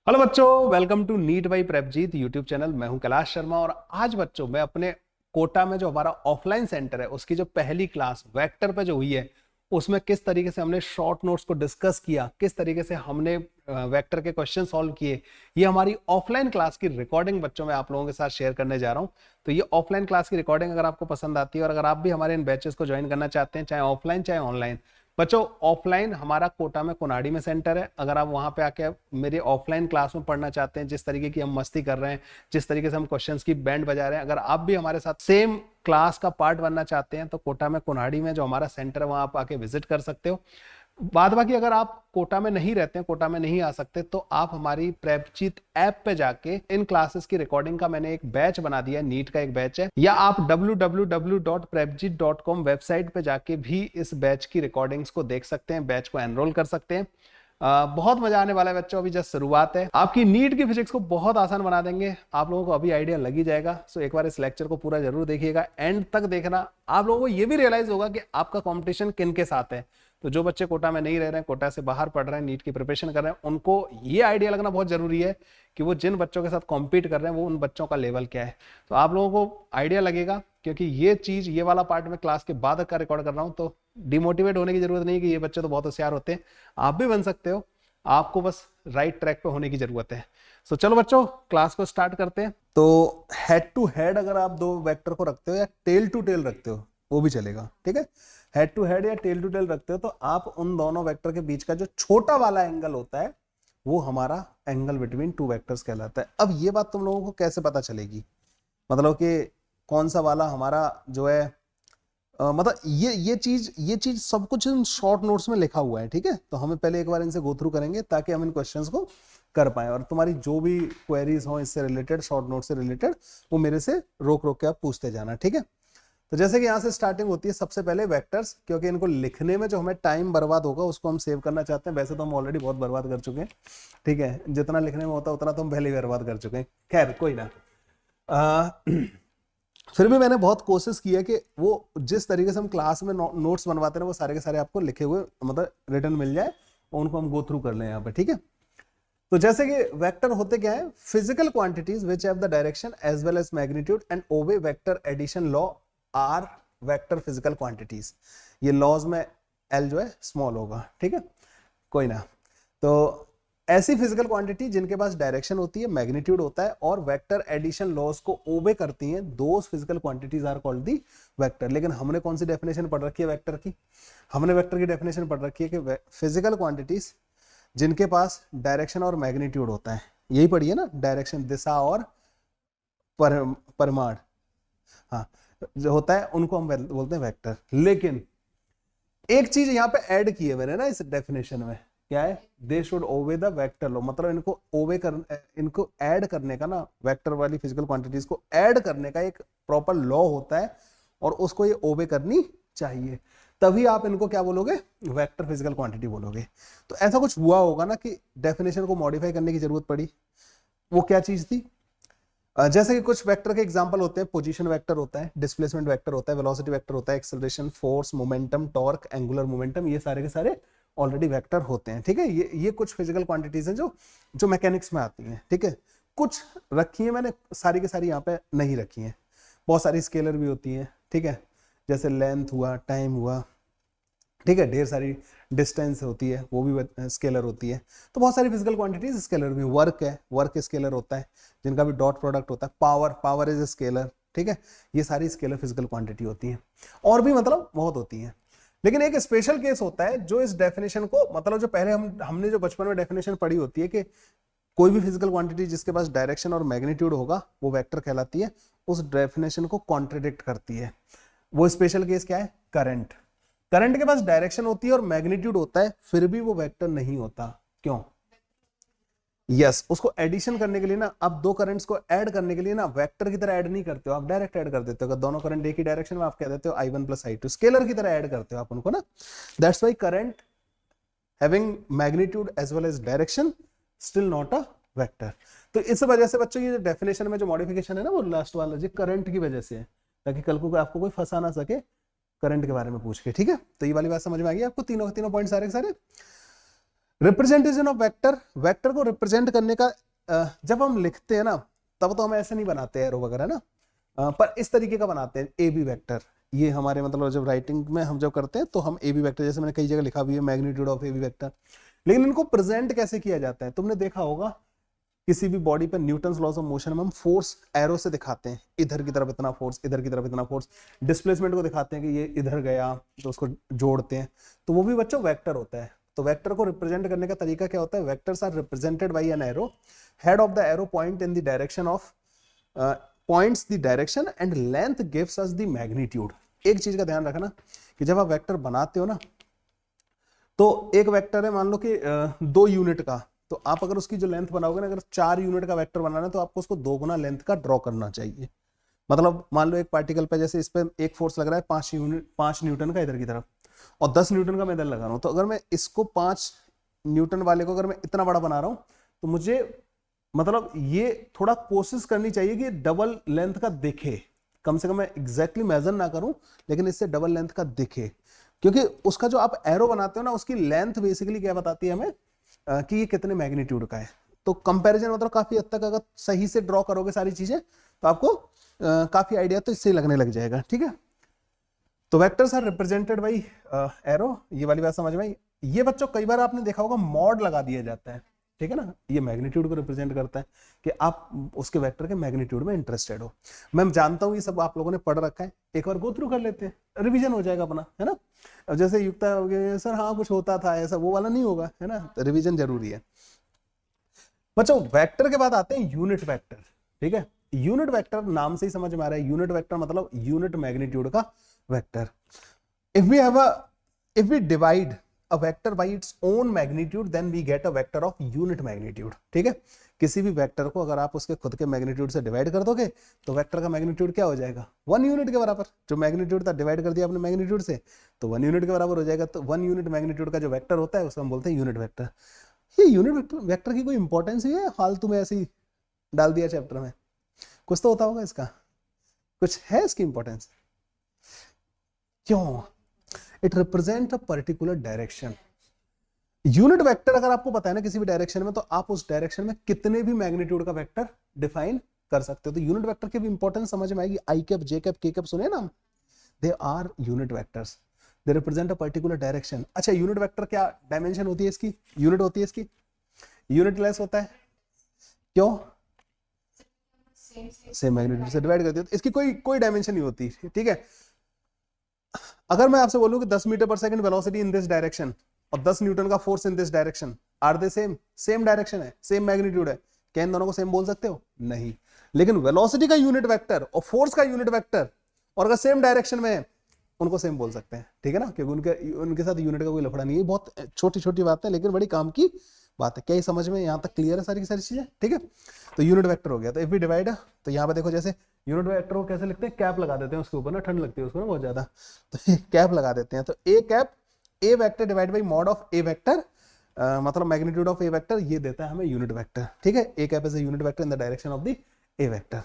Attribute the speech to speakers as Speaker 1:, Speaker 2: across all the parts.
Speaker 1: Hello बच्चों, welcome to NEET by Prabhjeet YouTube channel. मैं हूं कैलाश शर्मा और आज बच्चों मैं अपने कोटा में जो हमारा ऑफलाइन सेंटर है उसकी जो पहली क्लास वेक्टर पे जो हुई है उसमें किस तरीके से हमने शॉर्ट नोट्स को डिस्कस किया, किस तरीके से हमने वेक्टर के क्वेश्चन सॉल्व किए, ये हमारी ऑफलाइन क्लास की रिकॉर्डिंग बच्चों मैं आप लोगों के साथ शेयर करने जा रहा हूं। तो ये ऑफलाइन क्लास की रिकॉर्डिंग अगर आपको पसंद आती है और अगर आप भी हमारे इन बैचेस को ज्वाइन करना चाहते हैं, चाहे ऑफलाइन चाहे ऑनलाइन। बच्चों ऑफलाइन हमारा कोटा में कोनाडी में सेंटर है। अगर आप वहां पे आके मेरे ऑफलाइन क्लास में पढ़ना चाहते हैं, जिस तरीके की हम मस्ती कर रहे हैं, जिस तरीके से हम क्वेश्चंस की बैंड बजा रहे हैं, अगर आप भी हमारे साथ सेम क्लास का पार्ट बनना चाहते हैं तो कोटा में कोनाडी में जो हमारा सेंटर है वहां आप आके विजिट कर सकते हो। बाद बाकी अगर आप कोटा में नहीं रहते हैं, कोटा में नहीं आ सकते, तो आप हमारी प्रेपचित ऐप पे जाके इन क्लासेस की रिकॉर्डिंग का मैंने एक बैच बना दिया है, नीट का एक बैच है, या आप www.prepjit.com वेबसाइट पे जाके भी इस बैच की रिकॉर्डिंग्स को देख सकते हैं, बैच को एनरोल कर सकते हैं। बहुत मजा आने वाला है बच्चों, अभी जस्ट शुरुआत है। आपकी नीट की फिजिक्स को बहुत आसान बना देंगे, आप लोगों को अभी आइडिया लग ही जाएगा। सो एक बार इस लेक्चर को पूरा जरूर देखिएगा, एंड तक देखना। आप लोगों को ये भी रियलाइज होगा कि आपका कॉम्पिटिशन किन के साथ है। तो जो बच्चे कोटा में नहीं रह रहे हैं, कोटा से बाहर पढ़ रहे हैं, नीट की प्रिपरेशन कर रहे हैं, उनको ये आइडिया लगना बहुत जरूरी है कि वो जिन बच्चों के साथ कॉम्पीट कर रहे हैं वो उन बच्चों का लेवल क्या है। तो आप लोगों को आइडिया लगेगा, क्योंकि ये चीज, ये वाला पार्ट मैं क्लास के बाद का रिकॉर्ड कर रहा हूँ। तो डिमोटिवेट होने की जरूरत नहीं कि ये बच्चे तो बहुत होशियार होते हैं, आप भी बन सकते हो। आपको बस राइट ट्रैक पे होने की जरूरत है। सो चलो बच्चों क्लास को स्टार्ट करते हैं। तो हेड टू हेड अगर आप दो वेक्टर को रखते हो या टेल टू टेल रखते हो वो भी चलेगा, ठीक है। हेड टू हेड या टेल टू टेल रखते हो तो आप उन दोनों वेक्टर के बीच का जो छोटा वाला एंगल होता है वो हमारा एंगल बिटवीन टू वेक्टर्स कहलाता है। अब ये बात तुम लोगों को कैसे पता चलेगी, मतलब कि कौन सा वाला हमारा जो है मतलब ये चीज सब कुछ इन शॉर्ट नोट्स में लिखा हुआ है, ठीक है। तो हमें पहले एक बार इनसे गो थ्रू करेंगे ताकि हम इन क्वेश्चंस को कर पाए, और तुम्हारी जो भी क्वेरीज हो इससे रिलेटेड, शॉर्ट नोट से रिलेटेड, वो मेरे से रोक रोक के आप पूछते जाना, ठीक है। तो जैसे कि यहाँ से स्टार्टिंग होती है, सबसे पहले वेक्टर्स, क्योंकि इनको लिखने में जो हमें टाइम बर्बाद होगा उसको हम सेव करना चाहते हैं। वैसे तो हम ऑलरेडी बहुत बर्बाद कर चुके हैं, ठीक है, जितना लिखने में होता है उतना तो हम पहले ही बर्बाद कर चुके हैं। खैर कोई ना, फिर भी मैंने बहुत कोशिश की है कि वो जिस तरीके से हम क्लास में नोट्स बनवाते हैं वो सारे के सारे आपको लिखे हुए मतलब रिटर्न मिल जाए और उनको हम गो थ्रू कर लें यहाँ पे, ठीक है। तो जैसे कि वेक्टर होते क्या है, physical quantities which have the direction as well as magnitude and obey vector addition law are vector physical quantities. ये लॉज में एल जो है स्मॉल होगा, ठीक है, कोई ना। तो ऐसी फिजिकल क्वांटिटी जिनके पास डायरेक्शन होती है, मैग्नीट्यूड होता है और वेक्टर एडिशन लॉज को ओबे करती हैं, those physical quantities are called the vector. लेकिन हमने कौन सी डेफिनेशन पढ़ रखी है वेक्टर की? हमने वेक्टर की डेफिनेशन पढ़ रखी है कि फिजिकल क्वांटिटीज जिनके पास डायरेक्शन और मैग्नीट्यूड होता है, यही पढ़ी है ना, डायरेक्शन दिशा और परिमाण, हाँ, जो होता है उनको हम बोलते हैं वेक्टर। लेकिन एक चीज यहाँ पे ऐड की है मैंने ना इस डेफिनेशन में, क्या है, they should obey the vector law. मतलब इनको ओबे कर, इनको ऐड करने का ना, वेक्टर वाली फिजिकल क्वांटिटीज को ऐड करने का एक प्रॉपर लॉ होता है और उसको ये ओबे करनी चाहिए, तभी आप इनको क्या बोलोगे, वेक्टर फिजिकल क्वांटिटी बोलोगे। तो ऐसा कुछ हुआ होगा ना कि डेफिनेशन को मॉडिफाई करने की जरूरत पड़ी। वो क्या चीज थी? जैसे कि कुछ वेक्टर के एग्जांपल होते हैं, पोजीशन वेक्टर होता है, डिस्प्लेसमेंट वेक्टर होता है, वेलोसिटी वेक्टर होता है, acceleration, force, momentum, torque, angular momentum, ये सारे के सारे ऑलरेडी वेक्टर होते हैं, ठीक है। ये कुछ फिजिकल क्वांटिटीज हैं जो जो मैकेनिक्स में आती हैं, ठीक है। कुछ रखी है मैंने, सारी की सारी यहाँ पे नहीं रखी हैं। बहुत सारी स्केलर भी होती हैं, ठीक है, जैसे लेंथ हुआ, टाइम हुआ, ठीक है, ढेर सारी डिस्टेंस होती है, वो भी स्केलर होती है। तो बहुत सारी फिजिकल क्वांटिटीज स्केलर भी। वर्क है, वर्क स्केलर होता है, जिनका भी डॉट प्रोडक्ट होता है। पावर, पावर इज स्केलर, ठीक है, ये सारी स्केलर फिजिकल क्वांटिटी होती है। और भी मतलब बहुत होती है। लेकिन एक स्पेशल केस होता है जो इस डेफिनेशन को, मतलब जो पहले हमने जो बचपन में डेफिनेशन पढ़ी होती है कि कोई भी फिजिकल क्वांटिटी जिसके पास डायरेक्शन और मैग्नीट्यूड होगा वो वेक्टर कहलाती है, उस डेफिनेशन को कॉन्ट्रडिक्ट करती है। वो स्पेशल केस क्या है? करंट। करंट के पास डायरेक्शन होती है और मैग्नीट्यूड होता है, फिर भी वो वेक्टर नहीं होता। क्यों? यस, उसको एडिशन करने के लिए ना, आप दो करंट्स को ऐड करने के लिए ना वेक्टर की तरह ऐड नहीं करते हो, आप डायरेक्ट ऐड कर देते हो। अगर दोनों करंट एक ही डायरेक्शन में, आप कह देते हो I1 प्लस I2, स्केलर की तरह ऐड करते हो आप उनको ना। That's why current having magnitude as well as direction still not a vector. तो इस वजह से बच्चों ये डेफिनेशन में जो मॉडिफिकेशन है ना, वो लास्ट वाला जी करंट की वजह से है, ताकि कल को आपको कोई फंसा ना सके करंट के बारे में पूछ के, ठीक है। तो ये वाली बात समझ में आ गई आपको? तीनों पॉइंट सारे के सारे। रिप्रेजेंटेशन ऑफ वेक्टर, वेक्टर को रिप्रेजेंट करने का जब हम लिखते हैं ना तब तो हम ऐसे नहीं बनाते एरो वगैरह ना, पर इस तरीके का बनाते हैं ए बी वेक्टर। ये हमारे मतलब जब राइटिंग में हम जब करते हैं तो हम ए बी वेक्टर, जैसे मैंने कई जगह लिखा भी है magnitude of A B vector. लेकिन इनको प्रेजेंट कैसे किया जाता है, तुमने देखा होगा किसी भी बॉडी पर न्यूटन्स लॉज ऑफ मोशन में हम फोर्स एरो से दिखाते हैं, इधर की तरफ इतना फोर्स, इधर की तरफ इतना फोर्स, डिस्प्लेसमेंट को दिखाते हैं कि ये इधर गया तो उसको जोड़ते हैं, तो वो भी बच्चों वेक्टर होता है। तो वेक्टर को रिप्रेजेंट करने का तरीका क्या होता है, vectors are represented by an arrow, head of the arrow point in the direction of points the direction and length gives us the magnitude. एक चीज का ध्यान रखना कि जब आप वेक्टर बनाते हो ना तो एक वेक्टर है मान लो कि 2 यूनिट का, तो आप अगर उसकी जो लेंथ बनाओगे ना, अगर 4 यूनिट का वेक्टर बनाना है तो आपको उसको 2 गुना लेंथ का ड्रॉ करना चाहिए। मतलब मान लो एक पार्टिकल पे जैसे इस पे एक फोर्स लग रहा है 5 न्यूटन का इधर की तरफ और 10 न्यूटन का मैं इधर लगा रहा हूं, तो अगर मैं इसको 5 न्यूटन वाले को अगर मैं इतना बड़ा बना रहा हूं तो मुझे मतलब ये थोड़ा कोशिश करनी चाहिए कि डबल लेंथ का दिखे, कम से कम मैं एग्जैक्टली मेजर ना करूं लेकिन इससे डबल लेंथ का दिखे, क्योंकि उसका जो आप एरो बनाते हो ना उसकी लेंथ बेसिकली क्या बताती है हमें कि ये कितने मैग्नीट्यूड का है। तो कंपैरिजन मतलब काफी हद तक अगर सही से ड्रॉ करोगे सारी चीजें तो आपको काफी आइडिया तो इससे लगने लग जाएगा, ठीक है। तो vectors are represented by arrow, ये वाली बात समझ में आई। ये बच्चों कई बार आपने देखा होगा मॉड लगा दिया जाता है, ठीक है ना, ये मैग्नीट्यूड को रिप्रेजेंट करता है कि आप उसके वेक्टर के मैग्नीट्यूड में इंटरेस्टेड हो। मैं जानता हूँ ये सब आप लोगों ने पढ़ रखा है, एक बार गो थ्रू कर लेते हैं, रिवीजन हो जाएगा अपना, है ना। अब जैसे युक्ता हो गया सर हाँ कुछ होता था ऐसा, वो वाला नहीं होगा, है ना, तो रिवीजन जरूरी है बच्चों। वेक्टर के बाद आते हैं यूनिट वेक्टर, ठीक है। यूनिट वेक्टर नाम से ही समझ में आ रहा है, यूनिट वेक्टर मतलब यूनिट मैग्नीट्यूड का vector. If we divide a vector by its own magnitude then we get a vector of unit magnitude, ठीक है। किसी भी वेक्टर को अगर आप उसके खुद के मैग्नीट्यूड से डिवाइड कर दोगे तो वेक्टर का मैग्नीट्यूड क्या हो जाएगा, 1 यूनिट के बराबर। जो मैग्नीट्यूड था डिवाइड कर दिया अपने मैग्नीट्यूड से तो 1 यूनिट के बराबर हो जाएगा। तो 1 यूनिट मैग्नीट्यूड का जो वेक्टर होता है उसको हम बोलते हैं यूनिट वेक्टर। ये यूनिट वेक्टर की कोई इंपॉर्टेंस है फालतू में ऐसे ही डाल दिया चैप्टर में, कुछ तो होता होगा इसका, कुछ है इसकी इंपॉर्टेंस क्यों? It represent a particular direction. Unit vector अगर आपको पता है ना किसी भी डायरेक्शन में तो आप उस डायरेक्शन में कितने भी मैग्नीट्यूड का वेक्टर डिफाइन कर सकते हो। तो यूनिट वेक्टर की भी इंपॉर्टेंस समझ में आएगी। I cap, J cap, K cap सुने ना, they are unit vectors, they represent a particular direction. अच्छा यूनिट वेक्टर क्या डायमेंशन होती है इसकी, यूनिट होती है इसकी, यूनिट लेस होता है, क्यों? सेम मैग्नीट्यूड से डिवाइड कर दिया तो इसकी कोई डायमेंशन नहीं होती, ठीक है। अगर मैं आपसे बोलूं कि 10 metre per second velocity in this direction और 10 न्यूटन का force in this direction, are they same? Same direction है, सेम मैग्नीट्यूड है, क्या इन दोनों को सेम बोल सकते हो? नहीं। लेकिन वेलोसिटी का यूनिट वेक्टर और फोर्स का यूनिट वेक्टर और अगर सेम डायरेक्शन में है उनको सेम बोल सकते हैं, ठीक है ना, क्योंकि उनके साथ यूनिट का कोई लफड़ा नहीं है। बहुत छोटी छोटी बात है लेकिन बड़ी काम की बात है। क्या ये समझ में यहाँ तक क्लियर है सारी की सारी चीजें, ठीक है। तो यूनिट वेक्टर हो गया। तो इफ वी डिवाइड, तो यहाँ पे देखो जैसे यूनिट वेक्टर को कैसे लिखते हैं, कैप लगा देते हैं उसके ऊपर ना, ठंड लगती है उसको ना बहुत ज्यादा, तो कैप लगा देते हैं। तो A cap, A vector divide by mod of A vector, मतलब मैग्नीट्यूड ऑफ ए वेक्टर, ये देता है हमें यूनिट वेक्टर, ठीक है। A cap is a unit vector in the direction of the A vector.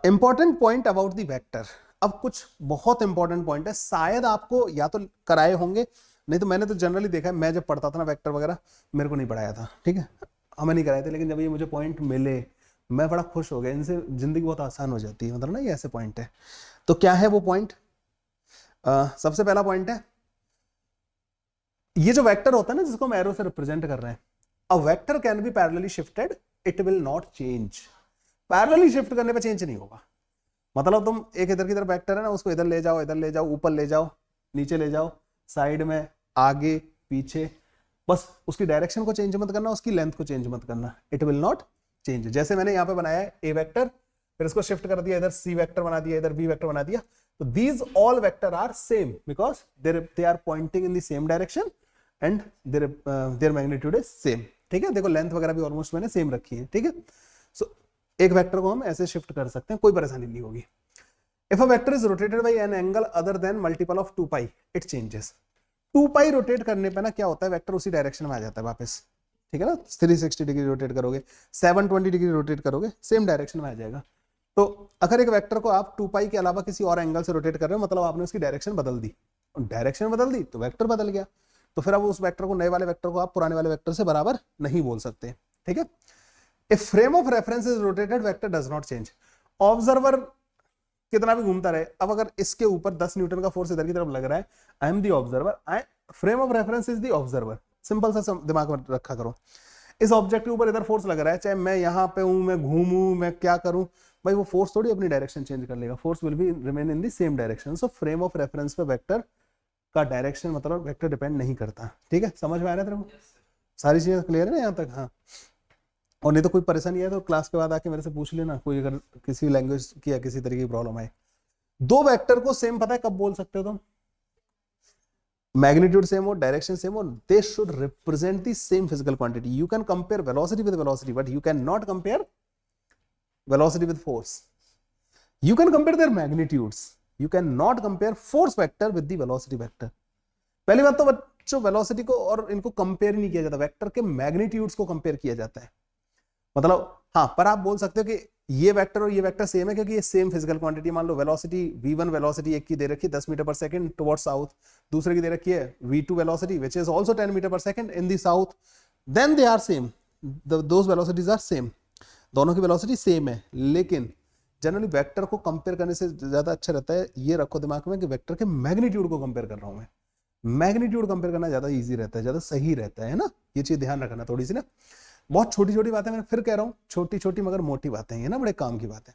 Speaker 1: Important point about the vector. अब कुछ बहुत इंपॉर्टेंट पॉइंट है, शायद आपको या तो कराए होंगे, नहीं तो मैंने तो जनरली देखा है, मैं जब पढ़ता था ना वेक्टर वगैरह मेरे को नहीं पढ़ाया था, ठीक है, हमें नहीं कराए थे, लेकिन जब ये मुझे पॉइंट मिले मैं बड़ा खुश हो गया, इनसे जिंदगी बहुत आसान हो जाती है, मतलब ना ये ऐसे पॉइंट है। तो क्या है वो पॉइंट? सबसे पहला पॉइंट है, ये जो वेक्टर होता है ना जिसको हम एरो से रिप्रेजेंट कर रहे हैं, a vector can be parallelly shifted, it will not change. Parallelly shift करने पे चेंज नहीं होगा। मतलब तुम एक इधर की तरफ वेक्टर है ना, उसको इधर ले जाओ, इधर ले जाओ, ऊपर ले जाओ, नीचे ले जाओ, साइड में, आगे पीछे, बस उसकी डायरेक्शन को चेंज मत करना, उसकी लेंथ को चेंज मत करना, इट विल नॉट चेंज। जैसे मैंने यहाँ पे बनाया है ए वेक्टर, फिर इसको शिफ्ट कर दिया, इधर सी वेक्टर बना दिया, इधर बी वेक्टर बना दिया, तो these all vector are same because they are pointing in the same direction and their magnitude is same, ठीक है। देखो लेंथ वगैरह भी ऑलमोस्ट मैंने सेम रखी है, ठीक है। सो एक वेक्टर को हम ऐसे शिफ्ट कर सकते हैं, कोई परेशानी नहीं होगी। If a vector is rotated bye an angle other than multiple of 2 pi, it changes. 2 pi rotate करने पे ना क्या होता है, वेक्टर उसी डायरेक्शन में आ जाता है वापस, ठीक है ना। 360 डिग्री रोटेट करोगे, 720 डिग्री रोटेट करोगे, सेम डायरेक्शन में आ जाएगा। तो अगर एक वेक्टर को आप 2 पाई के अलावा किसी और एंगल से रोटेट कर रहे हो, मतलब आपने उसकी डायरेक्शन बदल दी, डायरेक्शन बदल दी तो वेक्टर बदल गया। तो फिर अब उस वेक्टर को, नए वाले वेक्टर को आप पुराने वाले वेक्टर से बराबर नहीं बोल सकते, ठीक है। A frame of reference is rotated, vector does not change. Observer कितना भी घूमता रहे, अब अगर इसके ऊपर 10 न्यूटन का फोर्स इधर की तरफ लग रहा है, I am the observer, I frame of reference is the observer, simple सा दिमाग में रखा करो। इस ऑब्जेक्ट के ऊपर इधर फोर्स लग रहा है, चाहे मैं यहाँ पे हूं, मैं घूमूं, मैं क्या करूं, भाई वो फोर्स थोड़ी अपनी डायरेक्शन चेंज कर लेगा, force will be remain in the same direction. So frame of reference पे वेक्टर का डायरेक्शन मतलब वेक्टर डिपेंड नहीं करता, ठीक है। समझ में आ रहा है तेरे को? सारी चीजें क्लियर है ना यहाँ तक? हाँ, और नहीं तो कोई परेशानी है तो क्लास के बाद आके मेरे से पूछ लेना, कोई अगर किसी लैंग्वेज की या किसी तरीके की प्रॉब्लम आए। दो वेक्टर को सेम पता है कब बोल सकते हो तुम? मैग्नीट्यूड सेम हो, डायरेक्शन सेम हो, they should represent the same physical quantity. You can compare velocity with velocity, but you can not compare velocity with force. You can compare there magnitudes, you can not compare force vector with the velocity vector. पहली बात तो बच्चों, velocity को और इनको compare नहीं किया जाता, वेक्टर के मैग्नीट्यूड्स को कंपेयर किया जाता है। मतलब हाँ, पर आप बोल सकते हो कि ये वेक्टर और ये वेक्टर सेम है क्योंकि ये सेम फिजिकल क्वांटिटी। मान लो वेलोसिटी v1 वेलोसिटी एक की दे रखी है 10 metre per second towards south, दूसरे की दे रखी है v2 velocity which is also 10 metre per second in the south, then they are same, those velocities are same, दोनों की वेलोसिटी सेम है। लेकिन जनरली वेक्टर को कंपेयर करने से ज्यादा अच्छा रहता है, ये रखो दिमाग में कि वेक्टर के मैग्नीट्यूड को कंपेयर कर रहा हूं मैं, मैग्नीट्यूड कंपेयर करना ज्यादा ईजी रहता है, ज्यादा सही रहता है ना। ये चीज ध्यान रखना थोड़ी सी ना, बहुत छोटी छोटी बातें, मैं फिर कह रहा हूं छोटी छोटी मगर मोटी बातें हैं ना, बड़े काम की बात है।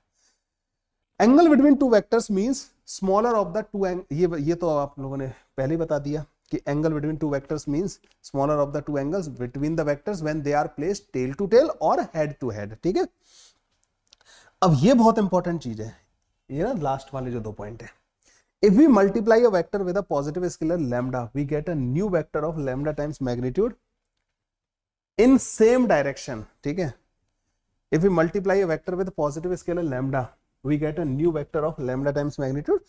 Speaker 1: Angle between two vectors means smaller of the to angle, ये तो आप लोगों ने पहले ही बता दिया कि angle between two vectors means smaller of the two angles between the vectors when they are placed tail to tail और हेड टू हेड, ठीक है। अब ये बहुत इंपॉर्टेंट चीज है, ये ना लास्ट वाले जो 2 पॉइंट है। If we multiply a vector with a positive scalar lambda, we get a new vector of lambda times magnitude in same direction, ठीक है। if we multiply a vector with positive scalar lambda, we get a new vector of lambda times magnitude।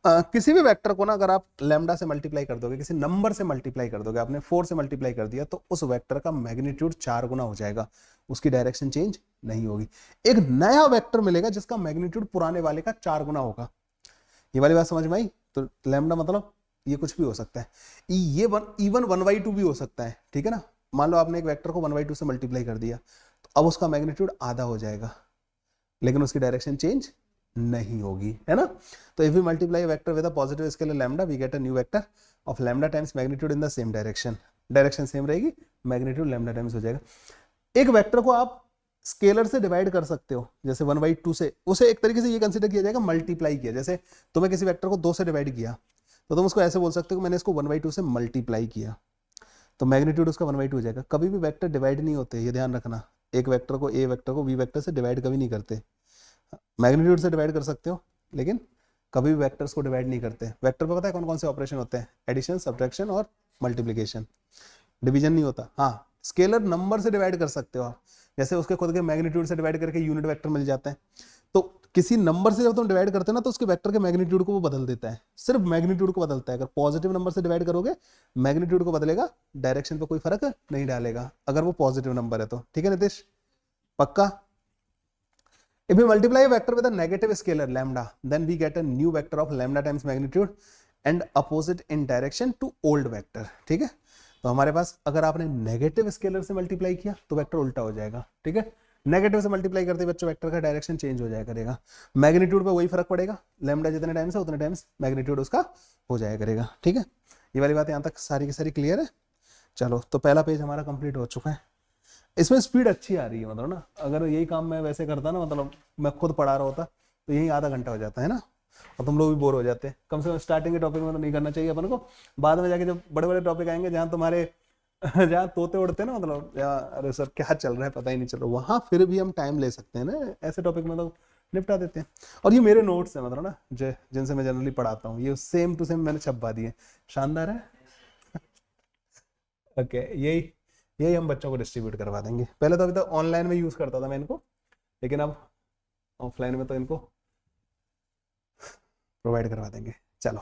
Speaker 1: किसी भी vector को ना अगर आप lambda से multiply कर दोगे, किसी नंबर से मल्टीप्लाई कर दोगे, आपने 4 से मल्टीप्लाई कर दिया, तो उस वेक्टर का मैग्नीट्यूड 4 गुना हो जाएगा, उसकी डायरेक्शन चेंज नहीं होगी। एक नया वेक्टर मिलेगा जिसका मैग्नीट्यूड पुराने वाले का 4 गुना होगा। ये वाली बात समझ में आई? तो लैम्डा मतलब ये कुछ भी हो सकता है, ये इवन 1/2 भी हो सकता है, ठीक है ना। मान लो आपने एक वेक्टर को 1/2 से मल्टीप्लाई कर दिया, तो अब उसका मैग्नीट्यूड आधा हो जाएगा, लेकिन उसकी डायरेक्शन चेंज नहीं होगी, है ना। तो if we multiply a vector with a positive scalar lambda, we get a new vector of lambda times magnitude in the same direction, direction same रहेगी, मैग्नीट्यूड लैम्डा टाइम्स हो जाएगा। एक वेक्टर को आप स्केलर से डिवाइड कर सकते हो, जैसे 1/2 से, उसे एक तरीके से ये कंसीडर किया जाएगा मल्टीप्लाई किया। जैसे तुम्हें किसी वेक्टर को 2 से डिवाइड किया, तो तुम उसको ऐसे बोल सकते हो कि मैंने इसको 1/2 से मल्टीप्लाई किया, तो मैग्नीट्यूड उसका 1/2 हो जाएगा। कभी भी वेक्टर डिवाइड नहीं होते, ये ध्यान रखना। एक वेक्टर को, ए वेक्टर को बी वेक्टर से डिवाइड कभी नहीं करते। मैग्नीट्यूड से डिवाइड कर सकते हो, लेकिन कभी भी वेक्टर्स को डिवाइड नहीं करते। वेक्टर पे पता है कौन कौन से ऑपरेशन होते हैं? एडिशन, सब्ट्रैक्शन और मल्टीप्लिकेशन, डिवीजन नहीं होता। हाँ, स्केलर नंबर से डिवाइड कर सकते हो आप, जैसे उसके खुद के मैग्नीट्यूड से डिवाइड करके यूनिट वेक्टर मिल जाता है। तो किसी नंबर से जब तुम डिवाइड करते हो ना, तो उसके वेक्टर के मैग्नीट्यूड को वो बदल देता है, सिर्फ मैग्नीट्यूड को बदलता है। अगर पॉजिटिव नंबर से डिवाइड करोगे, मैग्नीट्यूड को बदलेगा, डायरेक्शन पे कोई फर्क नहीं डालेगा, अगर वो पॉजिटिव नंबर है तो, ठीक है नितिश? पक्का? If we multiply a vector with a negative scalar lambda, then we get a new vector of lambda times magnitude and opposite in direction to old vector, ठीक है। तो हमारे पास अगर आपने नेगेटिव स्केलर से मल्टीप्लाई किया तो वेक्टर उल्टा हो जाएगा, ठीक है। नेगेटिव से मल्टीप्लाई करते बच्चों वेक्टर का डायरेक्शन चेंज हो जाया करेगा, मैग्नीट्यूड पे वही फर्क पड़ेगा, लैम्डा जितने टाइम्स है उतने टाइम्स मैग्नीट्यूड उसका हो जाया करेगा, ठीक है। ये वाली बात यहाँ तक सारी की सारी क्लियर है? चलो, तो पहला पेज हमारा कंप्लीट हो चुका है। इसमें स्पीड अच्छी आ रही है, मतलब ना, अगर यही काम मैं वैसे करता ना, मतलब मैं खुद पढ़ा रहा होता, तो यही आधा घंटा हो जाता है ना, और तुम लोग भी बोर हो जाते हैं। कम से कम स्टार्टिंग के टॉपिक में तो नहीं करना चाहिए अपन को। बाद में जाके जब बड़े बड़े टॉपिक आएंगे जहाँ तुम्हारे जहाँ तोते उड़ते हैं ना, मतलब यार अरे सर क्या चल रहा है पता ही नहीं चल रहा, वहाँ फिर भी हम टाइम ले सकते हैं ना, ऐसे टॉपिक में तो निपटा देते हैं। और ये मेरे नोट्स हैं, मतलब ना, जिनसे मैं जनरली पढ़ाता हूँ, ये सेम टू सेम मैंने छपवा दिए। शानदार है। ओके, यही हम बच्चों को डिस्ट्रीब्यूट करवा देंगे। पहले तो अभी तक ऑनलाइन में यूज करता था मैं इनको, लेकिन अब ऑफलाइन में तो इनको प्रोवाइड करवा देंगे। चलो,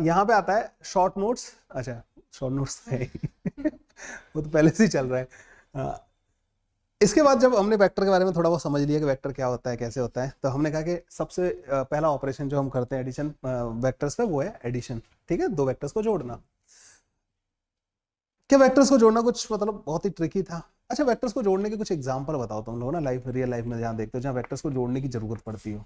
Speaker 1: यहाँ पे आता है शॉर्ट नोट्स। अच्छा, शॉर्ट नोट्स है वो तो पहले से ही चल रहा है। इसके बाद जब हमने वेक्टर के बारे में थोड़ा बहुत समझ लिया कि वेक्टर क्या होता है, कैसे होता है, तो हमने कहा कि सबसे पहला ऑपरेशन जो हम करते हैं एडिशन वेक्टर्स पे, वो है एडिशन। ठीक है, दो वेक्टर्स को जोड़ना। क्या वेक्टर्स को जोड़ना कुछ मतलब बहुत ही ट्रिकी था? अच्छा, वेक्टर्स को जोड़ने के कुछ एग्जांपल बताओ तुम लोग ना, रियल लाइफ में जहां देखते हो जहां वेक्टर्स को जोड़ने की जरूरत पड़ती हो।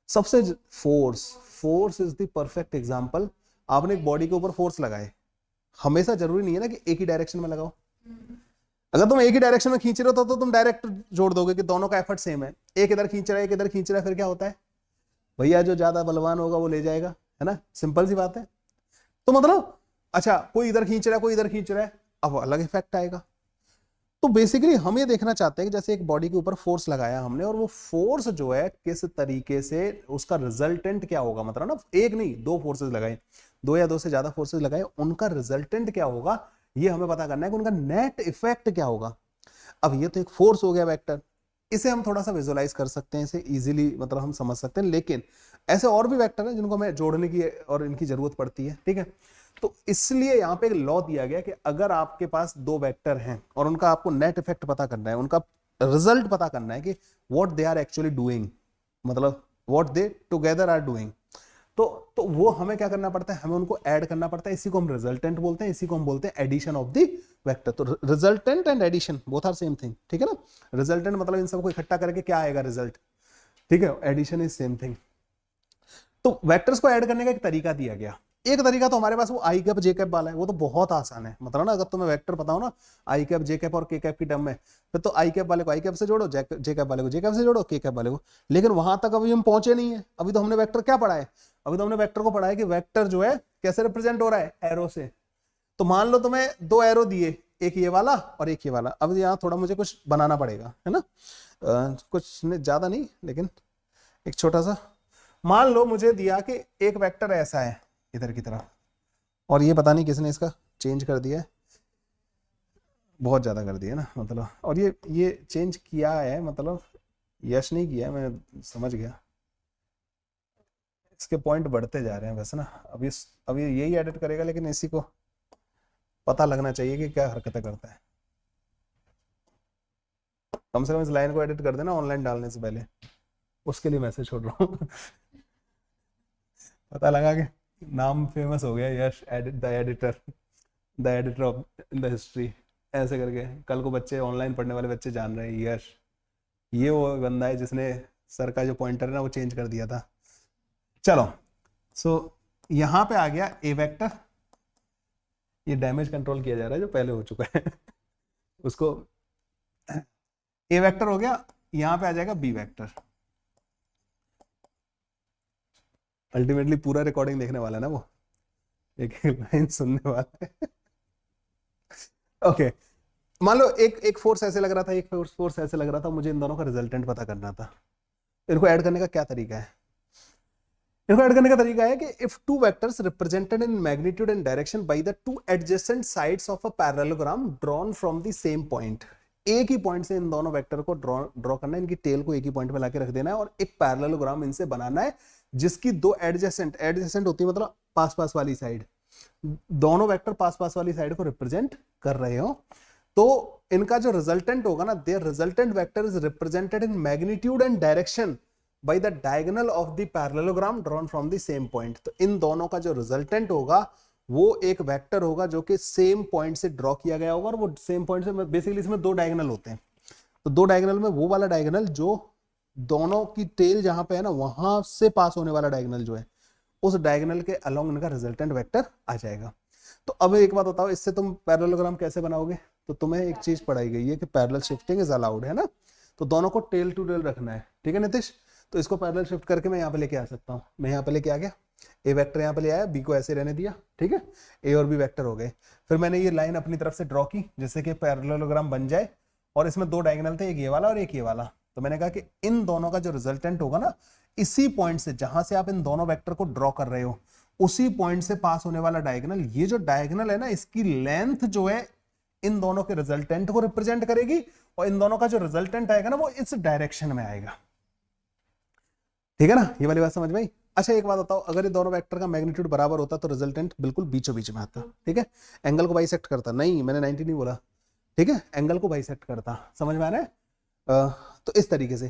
Speaker 1: सबसे force is the perfect example. आपने एक बॉडी के ऊपर फोर्स लगाए, हमेशा जरूरी नहीं है ना कि एक ही डायरेक्शन में लगाओ। अगर तुम एक ही डायरेक्शन में खींच रहे हो तो तुम डायरेक्ट जोड़ दोगे कि दोनों का एफर्ट सेम है। एक इधर खींच रहा है, एक इधर खींच रहा है, फिर क्या होता है भैया, जो ज्यादा बलवान होगा वो ले जाएगा, है ना, सिंपल सी बात है। तो मतलब अच्छा, कोई इधर खींच रहा है, कोई इधर खींच रहा है, अब अलग इफेक्ट आएगा। तो बेसिकली हम ये देखना चाहते हैं कि जैसे एक बॉडी के ऊपर फोर्स लगाया हमने, और वो फोर्स जो है किस तरीके से उसका रिजल्टेंट क्या होगा, मतलब ना एक नहीं दो फोर्सेस लगाए, दो या दो से ज्यादा फोर्सेस लगाए, उनका रिजल्टेंट क्या होगा ये हमें पता करना है कि उनका नेट इफेक्ट क्या होगा। अब ये तो एक फोर्स हो गया वेक्टर, इसे हम थोड़ा सा विजुअलाइज कर सकते हैं, इसे इजीली मतलब हम समझ सकते हैं। लेकिन ऐसे और भी वेक्टर हैं जिनको हमें जोड़ने की और इनकी जरूरत पड़ती है। ठीक है, तो इसलिए यहाँ पे एक लॉ दिया गया कि अगर आपके पास दो वेक्टर हैं और उनका आपको नेट इफेक्ट पता करना है, उनका रिजल्ट पता करना है कि what they are actually doing, मतलब what they together are doing, तो वो हमें क्या करना पड़ता है, हमें उनको ऐड करना पड़ता है। इसी को हम रिजल्टेंट बोलते हैं, इसी को हम बोलते हैं एडिशन ऑफ द वेक्टर। तो resultant and addition both are same thing. ठीक है ना, रिजल्टेंट मतलब इन सबको इकट्ठा करके क्या आएगा रिजल्ट। ठीक है, एडिशन इज सेम थिंग। तो वेक्टर्स को ऐड करने का एक तरीका दिया गया। एक तरीका तो हमारे पास वो आई कैप जे कैप वाला है, वो तो बहुत आसान है। मतलब ना अगर तुम्हें वेक्टर पता हो ना आई कैप जे कैप और के कैप की टर्म में, फिर तो आई कैप वाले को आई कैप से जोड़ो, जे कैप वाले को जे कैप से जोड़ो, के कैप वाले को। लेकिन वहां तक अभी हम पहुंचे नहीं है। अभी तो हमने वेक्टर क्या पढ़ा है, अभी तो हमने वेक्टर को पढ़ा है कि वेक्टर जो है कैसे रिप्रेजेंट हो रहा है, एरो से। तो मान लो तुम्हें दो एरो दिए, एक ये वाला और एक ये वाला। अब यहाँ थोड़ा मुझे कुछ बनाना पड़ेगा, है ना, कुछ ज्यादा नहीं, लेकिन एक छोटा सा। मान लो मुझे दिया कि एक वेक्टर ऐसा है इधर की तरफ, और ये पता नहीं किसने इसका चेंज कर दिया है, बहुत ज्यादा कर दिया ना मतलब, और ये चेंज किया है, मतलब यश नहीं किया है, मैं समझ गया। इसके पॉइंट बढ़ते जा रहे हैं वैसे ना। अब ये यही एडिट करेगा, लेकिन इसी को पता लगना चाहिए कि क्या हरकतें करता है। कम से कम इस लाइन को एडिट कर देना ऑनलाइन डालने से पहले, उसके लिए मैसेज छोड़ रहा हूँ। पता लगा कि नाम फेमस हो गया, Yash the editor of the history, ऐसे करके कल को बच्चे ऑनलाइन पढ़ने वाले बच्चे जान रहे हैं यश ये वो बंदा है जिसने सर का जो पॉइंटर है ना वो चेंज कर दिया था। चलो, सो यहां पे आ गया ए वेक्टर, ये डैमेज कंट्रोल किया जा रहा है जो पहले हो चुका है। उसको ए वेक्टर हो गया, यहां पे आ जाएगा बी वेक्टर। अल्टीमेटली पूरा रिकॉर्डिंग देखने वाला है ना वो, एक लाइन सुनने वाला है। ओके, मान लो एक फोर्स ऐसे लग रहा था, एक फोर्स ऐसे लग रहा था, मुझे इन दोनों का रिजल्टेंट पता करना था। इनको ऐड करने का क्या तरीका है? इनको ऐड करने का तरीका है कि if two vectors represented in magnitude and direction by the two adjacent sides of a parallelogram drawn from the same point, एक ही पॉइंट से इन दोनों वेक्टर को ड्रॉ करना है, इनकी टेल को एक ही पॉइंट पे लाके रख देना है और एक पैरेललोग्राम इनसे बनाना है जिसकी दो एडजेसेंट होती है, मतलब पास पास वाली साइड, दोनों वेक्टर पास पास वाली साइड को रिप्रेजेंट कर रहे हो। तो इनका जो रिजल्टेंट होगा ना, their resultant vector is represented in magnitude and direction by the diagonal of the parallelogram drawn from the same point. तो इन दोनों का जो रिजल्टेंट होगा वो एक वेक्टर होगा जो कि सेम पॉइंट से ड्रॉ किया गया होगा, और वो सेम पॉइंट से बेसिकली इसमें दो डायगोनल होते हैं। तो दो डायगोनल में वो वाला डायगोनल जो दोनों की टेल जहां पे है ना वहां से पास होने वाला डायगोनल जो है, उस डायगोनल के अलोंग इनका रिजल्टेंट वेक्टर आ जाएगा। तो अब एक बात बताओ, इससे तुम पैरेललोग्राम कैसे बनाओगे? तो तुम्हें एक चीज पढ़ाई गई है कि पैरेलल शिफ्टिंग इज अलाउड, है ना। तो दोनों को टेल टू टेल रखना है, ठीक है नीतीश। तो इसको पैरेलल शिफ्ट करके मैं यहाँ पे लेके आ सकता हूँ। मैं यहाँ पे लेके आ गया, ए वेक्टर यहाँ पे ले आया, बी को ऐसे रहने दिया, ठीक है, ए और बी वेक्टर हो गए। फिर मैंने ये लाइन अपनी तरफ से ड्रॉ की जिससे कि पैरेललोग्राम बन जाए, और इसमें दो डायगोनल थे, एक ये वाला और एक ये वाला। तो मैंने कहा कि इन दोनों का जो रिजल्टेंट होगा ना, इसी पॉइंट से जहां से आप इन दोनों वेक्टर को ड्रॉ कर रहे हो उसी पॉइंट से पास होने वाला डायगोनल, ये जो डायगोनल है ना इसकी लेंथ जो है इन दोनों के रिजल्टेंट को रिप्रेजेंट करेगी, और इन दोनों का जो रिजल्टेंट आएगा ना वो इस डायरेक्शन में आएगा, ठीक है ना। ये वाली बात समझ में आई? अच्छा एक बात बताओ, अगर ये दोनों वेक्टर का मैग्नीट्यूड बराबर होता तो रिजल्टेंट बिल्कुल बीचों बीच में आता, ठीक है, एंगल को बाइसेक्ट करता। नहीं, मैंने 90 नहीं बोला, ठीक है, एंगल को बाइसेक्ट करता। समझ में आ रहा है? तो इस तरीके से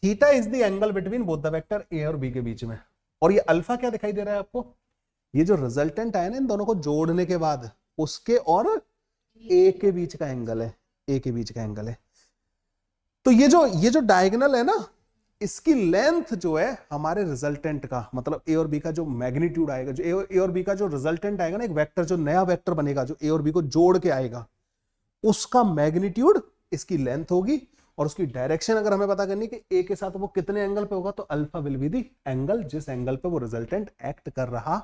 Speaker 1: theta is the angle between both the vector A और बी के बीच में। और ये अल्फा क्या दिखाई दे रहा है आपको? ये जो रिजल्टेंट आया ना इन दोनों को जोड़ने के बाद, उसके और ए के बीच का एंगल है, ए के बीच का एंगल है। तो ये जो डायगोनल है ना, इसकी लेंथ जो है हमारे रिजल्टेंट का, मतलब ए और बी का जो मैग्नीट्यूड आएगा, जो ए और बी का जो रिजल्टेंट आएगा ना, एक वेक्टर जो नया वेक्टर बनेगा जो ए और बी को जोड़ के आएगा, उसका मैग्नीट्यूड इसकी लेंथ होगी। और उसकी डायरेक्शन अगर हमें पता करनी कि ए के साथ वो कितने एंगल पे होगा, तो alpha will be the angle जिस एंगल पे वो रिजल्टेंट एक्ट कर रहा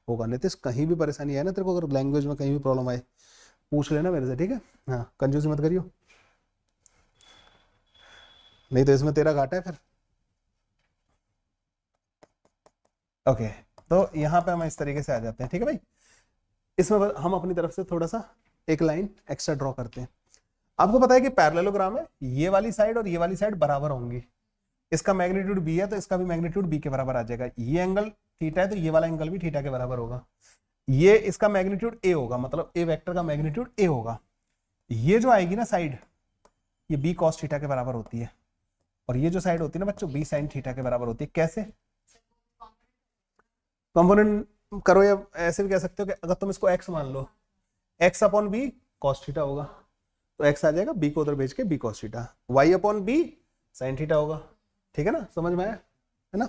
Speaker 1: होगा। नितिश कहीं भी परेशानी आए ना तेरे को, अगर लैंग्वेज में कहीं भी प्रॉब्लम आए पूछ लेना मेरे से, ठीक है? हाँ, कंजूसी मत करियो, नहीं तो इसमें तेरा घाटा है फिर। ओके, तो यहाँ पे हम इस तरीके से आ जाते हैं, ठीक है भाई? इसमें हम अपनी तरफ से थोड़ा सा एक लाइन एक्स्ट्रा ड्रॉ करते हैं। आपको पता है कि पैरेललोग्राम है, ये वाली साइड और ये वाली साइड बराबर होंगी। इसका मैग्नीट्यूड बी है तो इसका भी मैग्नीट्यूड बी के बराबर आ जाएगा। ये एंगल थीटा है तो ये वाला एंगल भी थीटा के बराबर होगा। ये इसका मैग्नीट्यूड ए होगा, मतलब ए वेक्टर का मैग्नीट्यूड ए होगा। ये जो आएगी ना साइड, ये बी कॉस थीटा के बराबर होती है। और ये जो साइड होती है ना बच्चों, बी साइन थीटा के बराबर होती है। कैसे कंपोनेंट करो, या ऐसे भी कह सकते हो कि अगर तुम इसको x मान लो, x upon B cos theta होगा, तो x आ जाएगा b को उधर भेज के b cos theta, y upon B sine theta होगा। ठीक है ना, समझ में आया है ना?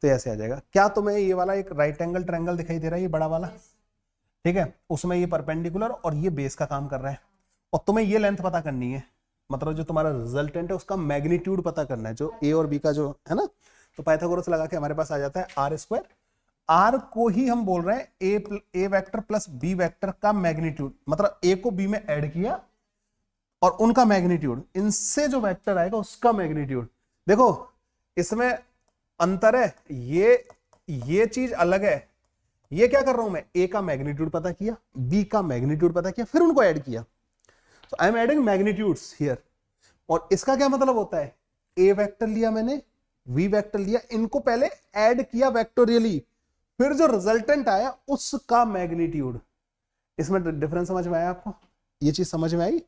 Speaker 1: तो ऐसे आ जाएगा। क्या तुम्हें ये वाला एक राइट एंगल ट्रायंगल दिखाई दे रहा है, ये बड़ा वाला, ठीक है? उसमें ये परपेंडिकुलर और ये बेस का काम कर रहा है, और तुम्हें ये लेंथ पता करनी है, मतलब जो तुम्हारा रिजल्टेंट है उसका मैग्नीट्यूड पता करना है, जो ए और बी का जो है ना। तो पाइथागोरस लगा के हमारे पास आ जाता है आर स्क्वायर। आर को ही हम बोल रहे हैं ए वेक्टर प्लस बी वेक्टर का मैग्नीट्यूड, मतलब ए को बी में ऐड किया और उनका मैग्नीट्यूड, इनसे जो वेक्टर आएगा उसका मैग्नीट्यूड। देखो इसमें अंतर है, ये चीज अलग है। ये क्या कर रहा हूं मैं, ए का मैग्नीट्यूड पता किया, बी का मैग्नीट्यूड पता किया, फिर उनको ऐड किया। So I am adding magnitudes here। और इसका क्या मतलब होता है, A वेक्टर लिया मैंने, V वेक्टर लिया, इनको पहले ऐड किया वेक्टोरियली, फिर जो रिजल्टेंट आया उसका मैग्नीट्यूड। इसमें डिफरेंस समझ में आया आपको? ये चीज समझ में आई?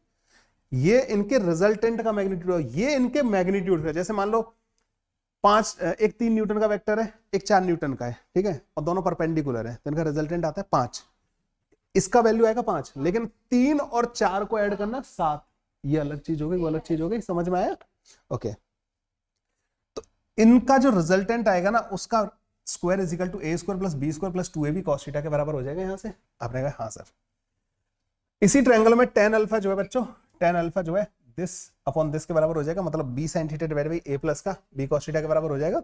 Speaker 1: ये इनके रिजल्टेंट का मैग्नीट्यूड, ये इनके मैग्नीट्यूड का। जैसे मान लो एक 3 न्यूटन का वेक्टर है, एक 4 न्यूटन का है, ठीक है, और दोनों परपेंडिकुलर है, तो इनका रिजल्टेंट आता है 5। इसका वैल्यू आएगा 5, लेकिन 3 और 4 को ऐड करना 7। ये अलग चीज हो गई, वो अलग चीज हो गई। समझ में आया? ओके, तो इनका जो रिजल्टेंट आएगा ना, उसका square is equal to A square plus B square plus 2ab cos theta के बराबर हो जाएगा। यहां से आपने कहा हाँ सर। इसी ट्रायंगल में tan अल्फा जो है बच्चों, tan अल्फा जो है दिस अपॉन दिस के बराबर हो जाएगा, मतलब b sin theta divided by a plus का b cos थीटा के बराबर हो जाएगा।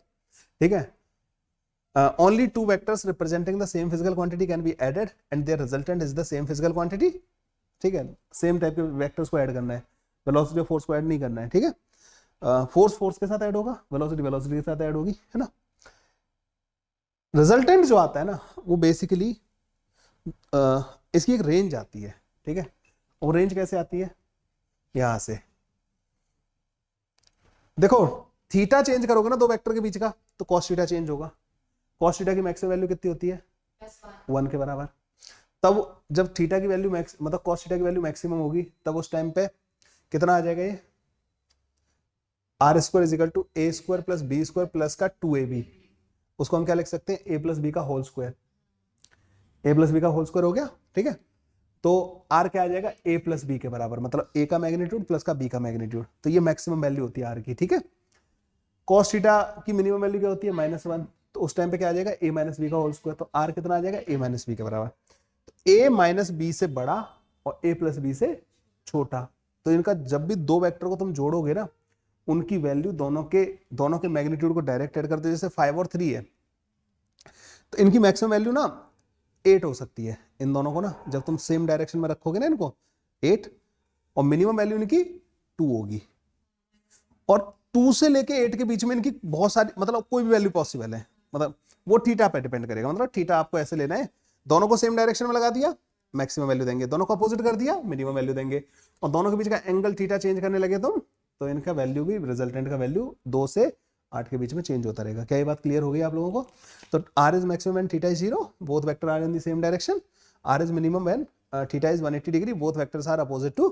Speaker 1: ठीक है, only two vectors representing the same physical quantity can be added and their resultant is the same physical quantity। ठीक है, सेम टाइप के वेक्टर्स को ऐड करना है, वेलोसिटी और फोर्स को ऐड नहीं करना है। ठीक है, फोर्स के साथ ऐड होगा, वेलोसिटी के साथ ऐड होगी, है ना। रिजल्टेंट जो आता है ना, वो बेसिकली इसकी एक रेंज आती है। ठीक है, और रेंज कैसे आती है, यहां से देखो, थीटा चेंज करोगे ना दो वेक्टर के बीच का, तो cos थीटा चेंज होगा। cos थीटा की मैक्सिमम वैल्यू कितनी होती है, 1 के बराबर। तब जब थीटा की वैल्यू मतलब cos थीटा की वैल्यू मैक्सिमम होगी, तब उस टाइम पे कितना आ जाएगा, ये R square is equal to A square plus B square plus का 2ab। उसको हम क्या लिख सकते हैं, a प्लस बी का whole square. a plus B का होल स्क्वायर हो गया। ठीक है, तो r क्या आ जाएगा, a प्लस बी के बराबर, मतलब a का मैग्नीट्यूड प्लस का b का मैग्नीट्यूड। तो ये मैक्सिमम वैल्यू होती है r की। ठीक है, cos थीटा की मिनिमम वैल्यू क्या होती है, -1। तो उस टाइम पे क्या आ जाएगा, a माइनस बी का होल स्क्वायर। तो r कितना आ जाएगा, a माइनस बी के बराबर। तो a माइनस बी से बड़ा और a प्लस बी से छोटा। तो इनका जब भी दो वेक्टर को तुम जोड़ोगे ना, उनकी वैल्यू दोनों के मैग्नीट्यूड को डायरेक्ट ऐड करते, जैसे 5 और 3 है, तो इनकी मैक्सिमम वैल्यू ना 8 हो सकती है। इन दोनों को ना जब तुम सेम डायरेक्शन में रखोगे ना इनको, 8, और मिनिमम वैल्यू इनकी 2 होगी। और 2 से लेके 8 के बीच में इनकी बहुत सारी, मतलब कोई भी वैल्यू पॉसिबल है, मतलब वो थीटा पे डिपेंड करेगा। मतलब थीटा आपको ऐसे लेना है, दोनों को सेम डायरेक्शन में लगा दिया, मैक्सिमम वैल्यू देंगे, दोनों को अपोजिट कर दिया, मिनिमम वैल्यू देंगे। और दोनों के बीच का एंगल थीटा चेंज करने लगे तुम, तो इनका वैल्यू भी, रिजल्टेंट का वैल्यू 2 से 8 के बीच में चेंज होता रहेगा। क्या ये बात क्लियर हो गई आप लोगों को? तो R is maximum and theta is 0, both vector are in the same direction. R is minimum when theta is 180 degree, both vectors are opposite to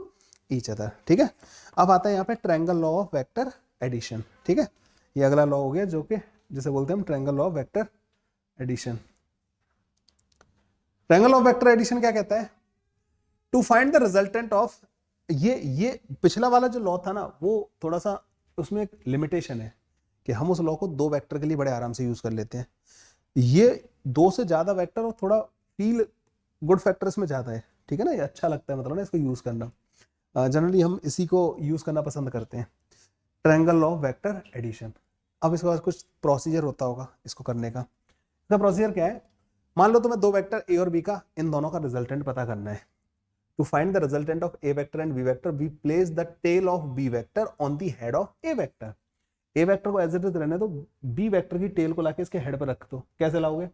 Speaker 1: each other, ठीक है। अब आता है यहाँ पे triangle law of vector addition, ठीक है। ये अगला लॉ हो गया जो कि जिसे बोलते हैं हम triangle law of vector addition. Triangle of vector addition क्या कहता है? To find the resultant of, ये पिछला वाला जो लॉ था ना वो थोड़ा सा उसमें एक लिमिटेशन है कि हम उस लॉ को दो वेक्टर के लिए बड़े आराम से यूज कर लेते हैं। ये दो से ज्यादा वेक्टर और थोड़ा फील गुड फैक्टर्स में ज्यादा है, ठीक है ना, ये अच्छा लगता है मतलब ना इसको यूज करना। जनरली हम इसी को यूज करना पसंद करते हैं, triangle law of vector addition. अब इसके बाद कुछ प्रोसीजर होता होगा इसको करने का। इसका प्रोसीजर क्या है? मान लो तुम्हें दो वेक्टर ए और बी का, इन दोनों का रिजल्टेंट पता करना है। To find the resultant of A vector and B vector we place the tail of B vector on the head of A vector. A vector को एज इट इज रहने दो, बी वेक्टर की tell को लाके इसके head पर रख दो। कैसे लाओगे?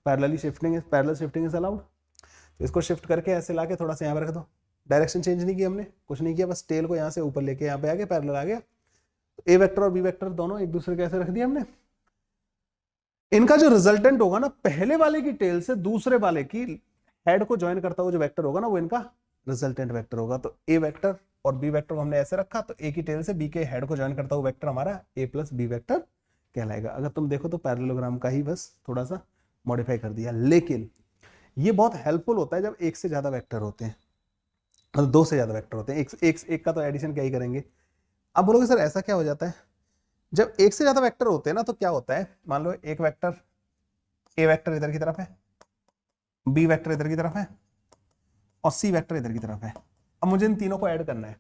Speaker 1: Parallelly shifting, parallel shifting is allowed. तो इसको शिफ्ट करके ऐसे लाके थोड़ा सा यहाँ पर रख दो। डायरेक्शन चेंज नहीं की हमने, कुछ नहीं किया, बस टेल को यहाँ से ऊपर लेके यहाँ पे आ गया, पैरेलल आ गया। ए वेक्टर और बी वेक्टर दोनों एक दूसरे के ऐसे रख दिया हमने। इनका जो रिजल्टेंट होगा ना, पहले वाले की टेल से दूसरे वाले की हेड को ज्वाइन करता हुआ जो वेक्टर होगा ना, वो इनका रिजल्टेंट वेक्टर होगा। तो ए वेक्टर और बी वेक्टर को हमने ऐसे रखा, तो ए की टेल से बी के हेड को ज्वाइन करता हुआ वेक्टर हमारा ए प्लस बी वेक्टर कहलाएगा। अगर तुम देखो तो पैरेललोग्राम का ही बस थोड़ा सा मॉडिफाई कर दिया, लेकिन ये बहुत हेल्पफुल होता है जब एक से ज्यादा वेक्टर होते हैं, मतलब दो से ज्यादा वेक्टर होते हैं। एक का तो एडिशन क्या ही करेंगे। अब बोलोगे सर ऐसा क्या हो जाता है? जब एक से ज्यादा वेक्टर होते हैं ना, तो क्या होता है, मान लो एक वेक्टर, ए वेक्टर इधर की तरफ है, बी वेक्टर इधर की तरफ है और सी वेक्टर इधर की तरफ है। अब मुझे इन तीनों को ऐड करना है,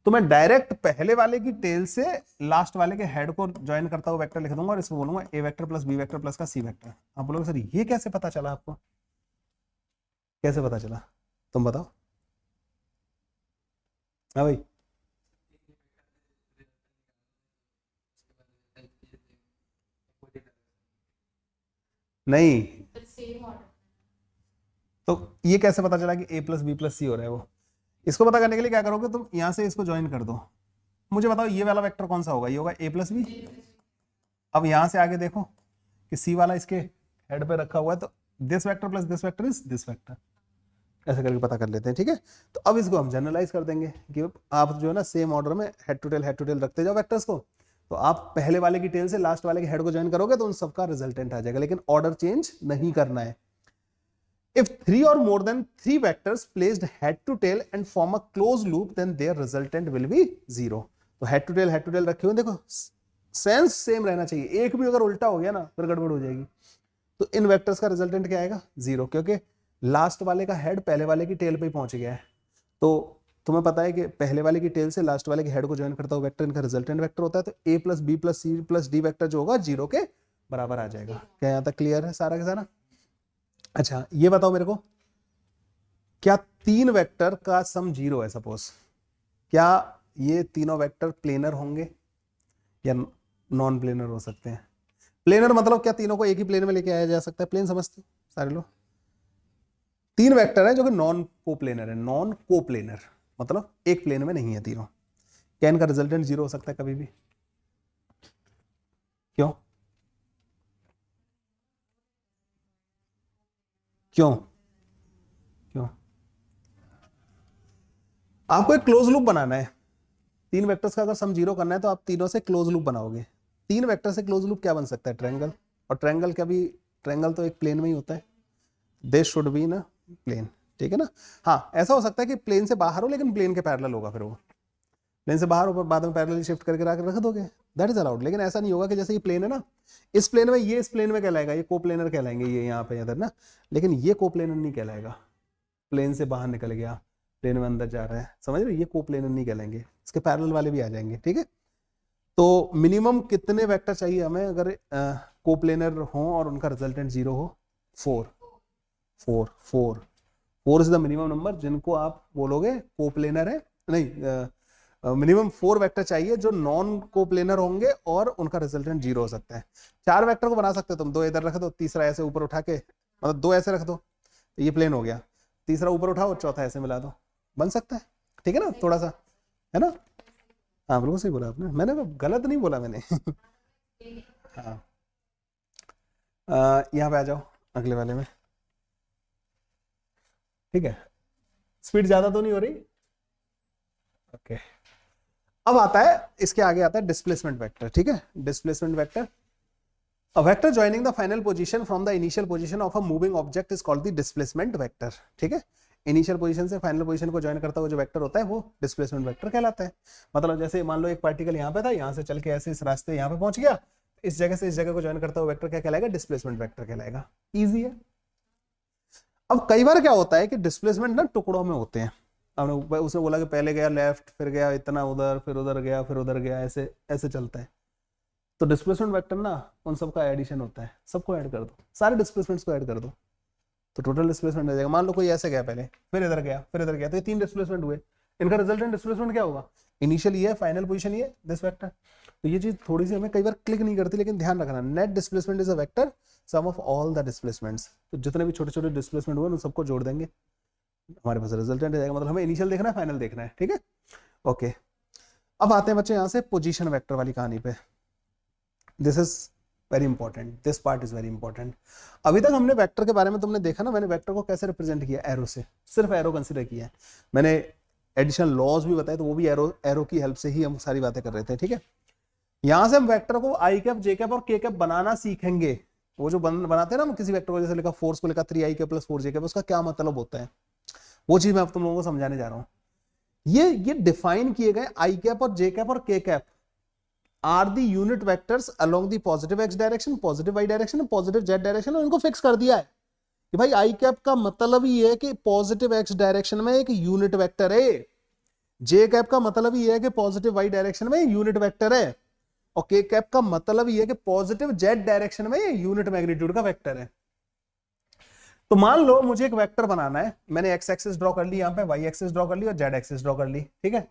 Speaker 1: तो मैं डायरेक्ट पहले वाले की टेल से लास्ट वाले के हेड को ज्वाइन करता हुआ वेक्टर लिख दूंगा और इसको बोलूंगा A vector plus B vector plus का सी वेक्टर। आप बोलोगे सर ये कैसे पता चला आपको? कैसे पता चला तुम बताओ। हाँ भाई, नहीं तो ये कैसे पता चला कि ए प्लस बी प्लस सी हो रहा है? वो इसको पता करने के लिए क्या करोगे तुम, यहां से इसको ज्वाइन कर दो। मुझे बताओ ये वाला वेक्टर कौन सा होगा? ये होगा ए प्लस बी। अब यहां से आगे देखो कि सी वाला इसके हेड पे रखा हुआ है, तो this vector plus this vector is this vector. ऐसे करके पता कर लेते हैं, ठीक है। तो अब इसको हम जनरलाइज कर देंगे कि आप जो है ना सेम ऑर्डर में हेड टू टेल रखते जाओ वेक्टर्स को। तो आप पहले वाले की टेल से लास्ट वाले के हेड को ज्वाइन करोगे तो उन सबका रिजल्टेंट आ जाएगा, लेकिन ऑर्डर चेंज नहीं करना है। If three or more than three vectors placed head to tail and form a closed loop, then their resultant will be zero. तो head to tail रखे हुए देखो, सेंस सेम रहना चाहिए, एक भी अगर उल्टा हो गया ना फिर गड़बड़ हो जाएगी। तो इन वेक्टर्स का रिजल्टेंट क्या आएगा? जीरो, क्योंकि लास्ट वाले का हेड पहले वाले की टेल पे ही पहुंच गया है। तो तुम्हें पता है कि पहले वाले की टेल से लास्ट वाले के हेड को ज्वाइन करता हुआ वेक्टर इनका रिजल्टेंट वेक्टर होता है। तो A plus B plus C plus D vector जो होगा जीरो के बराबर आ जाएगा। क्या यहाँ तक क्लियर है सारा का सारा? अच्छा ये बताओ मेरे को, क्या तीन वेक्टर का सम जीरो है सपोज, क्या ये तीनों वेक्टर प्लेनर होंगे या नॉन प्लेनर हो सकते हैं? प्लेनर मतलब क्या तीनों को एक ही प्लेन में लेके आया जा सकता है? प्लेन समझते सारे लोग? तीन वेक्टर है जो कि नॉन कोप्लेनर है। नॉन कोप्लेनर मतलब एक प्लेन में नहीं है तीनों। क्या इनका रिजल्टेंट जीरो हो सकता है कभी भी? क्यों? क्यों क्यों? आपको एक क्लोज लूप बनाना है। तीन वेक्टर्स का अगर सम जीरो करना है तो आप तीनों से क्लोज लूप बनाओगे। तीन वेक्टर से क्लोज लूप क्या बन सकता है? ट्रायंगल। और ट्रायंगल क्या भी, ट्रायंगल तो एक प्लेन में ही होता है। दिस शुड बी ना प्लेन, ठीक है ना। हाँ ऐसा हो सकता है कि प्लेन से बाहर हो लेकिन प्लेन के पैरेलल होगा, फिर वो प्लेन से बाहर ऊपर बाद में पैरेलल शिफ्ट करके रख दोगे, दैट इज अलाउड। लेकिन ऐसा नहीं होगा कि जैसे ये प्लेन है ना, इस प्लेन में ये इस प्लेन में कहलाएगा, ये कोप्लेनर कहलाएंगे ये यहाँ पे इधर ना, लेकिन ये कोप्लेनर नहीं कहलाएगा। प्लेन से बाहर निकल गया, प्लेन में अंदर जा रहा है, समझ रहे हो? ये कोप्लेनर नहीं कहलाएंगे, इसके पैरेलल वाले भी आ जाएंगे, ठीक है। तो मिनिमम कितने वेक्टर चाहिए हमें अगर कोप्लेनर हो और उनका रिजल्टेंट जीरो हो? Four. Four four four is the minimum number जिनको आप बोलोगे कोप्लेनर है। नहीं, मिनिमम फोर वेक्टर चाहिए जो नॉन कोप्लेनर होंगे और उनका रिजल्टेंट जीरो हो सकता है। चार वेक्टर को बना सकते हो तुम, दो इधर रख दो, तीसरा ऐसे ऊपर उठा के, मतलब दो ऐसे रख दो, ये प्लेन हो गया, तीसरा ऊपर उठाओ, चौथा ऐसे मिला दो, बन सकता है, ठीक है ना, थोड़ा सा, है ना। हाँ बिल्कुल सही बोला आपने, मैंने तो गलत नहीं बोला मैंने। हाँ यहाँ पे आ जाओ अगले वाले में, ठीक है। स्पीड ज्यादा तो नहीं हो रही? ओके, अब आता है इसके आगे आता है डिस्प्लेसमेंट वेक्टर, ठीक है। Displacement vector, a vector joining the final position from the initial position of a moving object is called the displacement vector, ठीक है। इनिशियल पोजीशन से फाइनल पोजीशन को ज्वाइन करता हुआ जो वेक्टर होता है वो डिस्प्लेसमेंट वेक्टर कहलाता है। मतलब जैसे मान लो एक पार्टिकल यहाँ पे था, यहाँ से चल के ऐसे इस रास्ते यहाँ पे पहुंच गया, इस जगह से इस जगह को ज्वाइन करता हुआ वेक्टर क्या कहलाएगा? डिस्प्लेसमेंट वेक्टर कहलाएगा। इजी है। अब कई बार क्या होता है कि डिस्प्लेसमेंट ना टुकड़ों में होते हैं। हमने उसने बोला कि पहले गया लेफ्ट, फिर गया इतना उधर, फिर उधर गया, फिर उधर गया, ऐसे ऐसे चलता है। तो डिस्प्लेसमेंट वेक्टर ना उन सबका एडिशन होता है, सबको ऐड कर दो, सारे डिस्प्लेसमेंट्स को ऐड कर दो तो टोटल डिस्प्लेसमेंट आ जाएगा। मान लो कोई ऐसे गया पहले, फिर इधर गया, फिर इधर गया, तो ये 3 डिस्प्लेसमेंट हुए। इनका रिजल्टेंट डिस्प्लेसमेंट क्या होगा? इनिशियल ये, फाइनल पोजीशन ये, दिस वेक्टर। तो ये चीज थोड़ी सी हमें कई बार क्लिक नहीं करती, लेकिन ध्यान रखना, net displacement is a vector sum of all the displacements. तो जितने भी छोटे छोटे डिस्प्लेसमेंट हुए उन सबको जोड़ देंगे, हमारे पास रिजल्टेंट आ जाएगा। मतलब हमें इनिशियल देखना है, फाइनल देखना है, ठीक है। ओके, अब आते हैं बच्चे यहाँ से पोजीशन वेक्टर वाली कहानी पे। This is very important, this part is very important. अभी तक हमने वेक्टर के बारे में तुमने देखा ना, मैंने वेक्टर को कैसे रिप्रेजेंट किया? एरो से, सिर्फ एरो कंसिडर किया है। मैंने एडिशनल लॉज भी बताए, तो वो भी एरो की हेल्प से ही हम सारी बातें कर रहे थे, ठीक है। यहां से हम वेक्टर को आई कैप, जे कैप और के कैप बनाना सीखेंगे। वो जो बनाते हैं ना हम किसी वेक्टर को, जैसे लिखा फोर्स को लिखा 3i cap plus 4j cap, उसका क्या मतलब होता है, वो चीज मैं अब तुम लोगों को समझाने जा रहा हूं। ये डिफाइन किए गए आई कैप और जे कैप और K cap are the unit vectors along the positive X direction, positive Y direction, positive Z direction, और इनको फिक्स कर दिया है कि भाई आई कैप का मतलब ही है कि पॉजिटिव एक्स डायरेक्शन में एक यूनिट वेक्टर है, जे कैप का मतलब ही है कि पॉजिटिव वाई डायरेक्शन में यूनिट वेक्टर है, और के कैप का मतलब ही है कि पॉजिटिव जेड डायरेक्शन में यूनिट मैग्नीट्यूड का वेक्टर है। तो मान लो मुझे एक वेक्टर बनाना है, मैंने एक्स एक्सिस ड्रॉ कर ली, यहाँ पे वाई एक्सिस ड्रॉ कर ली और जेड एक्सिस ड्रॉ कर ली, ठीक है।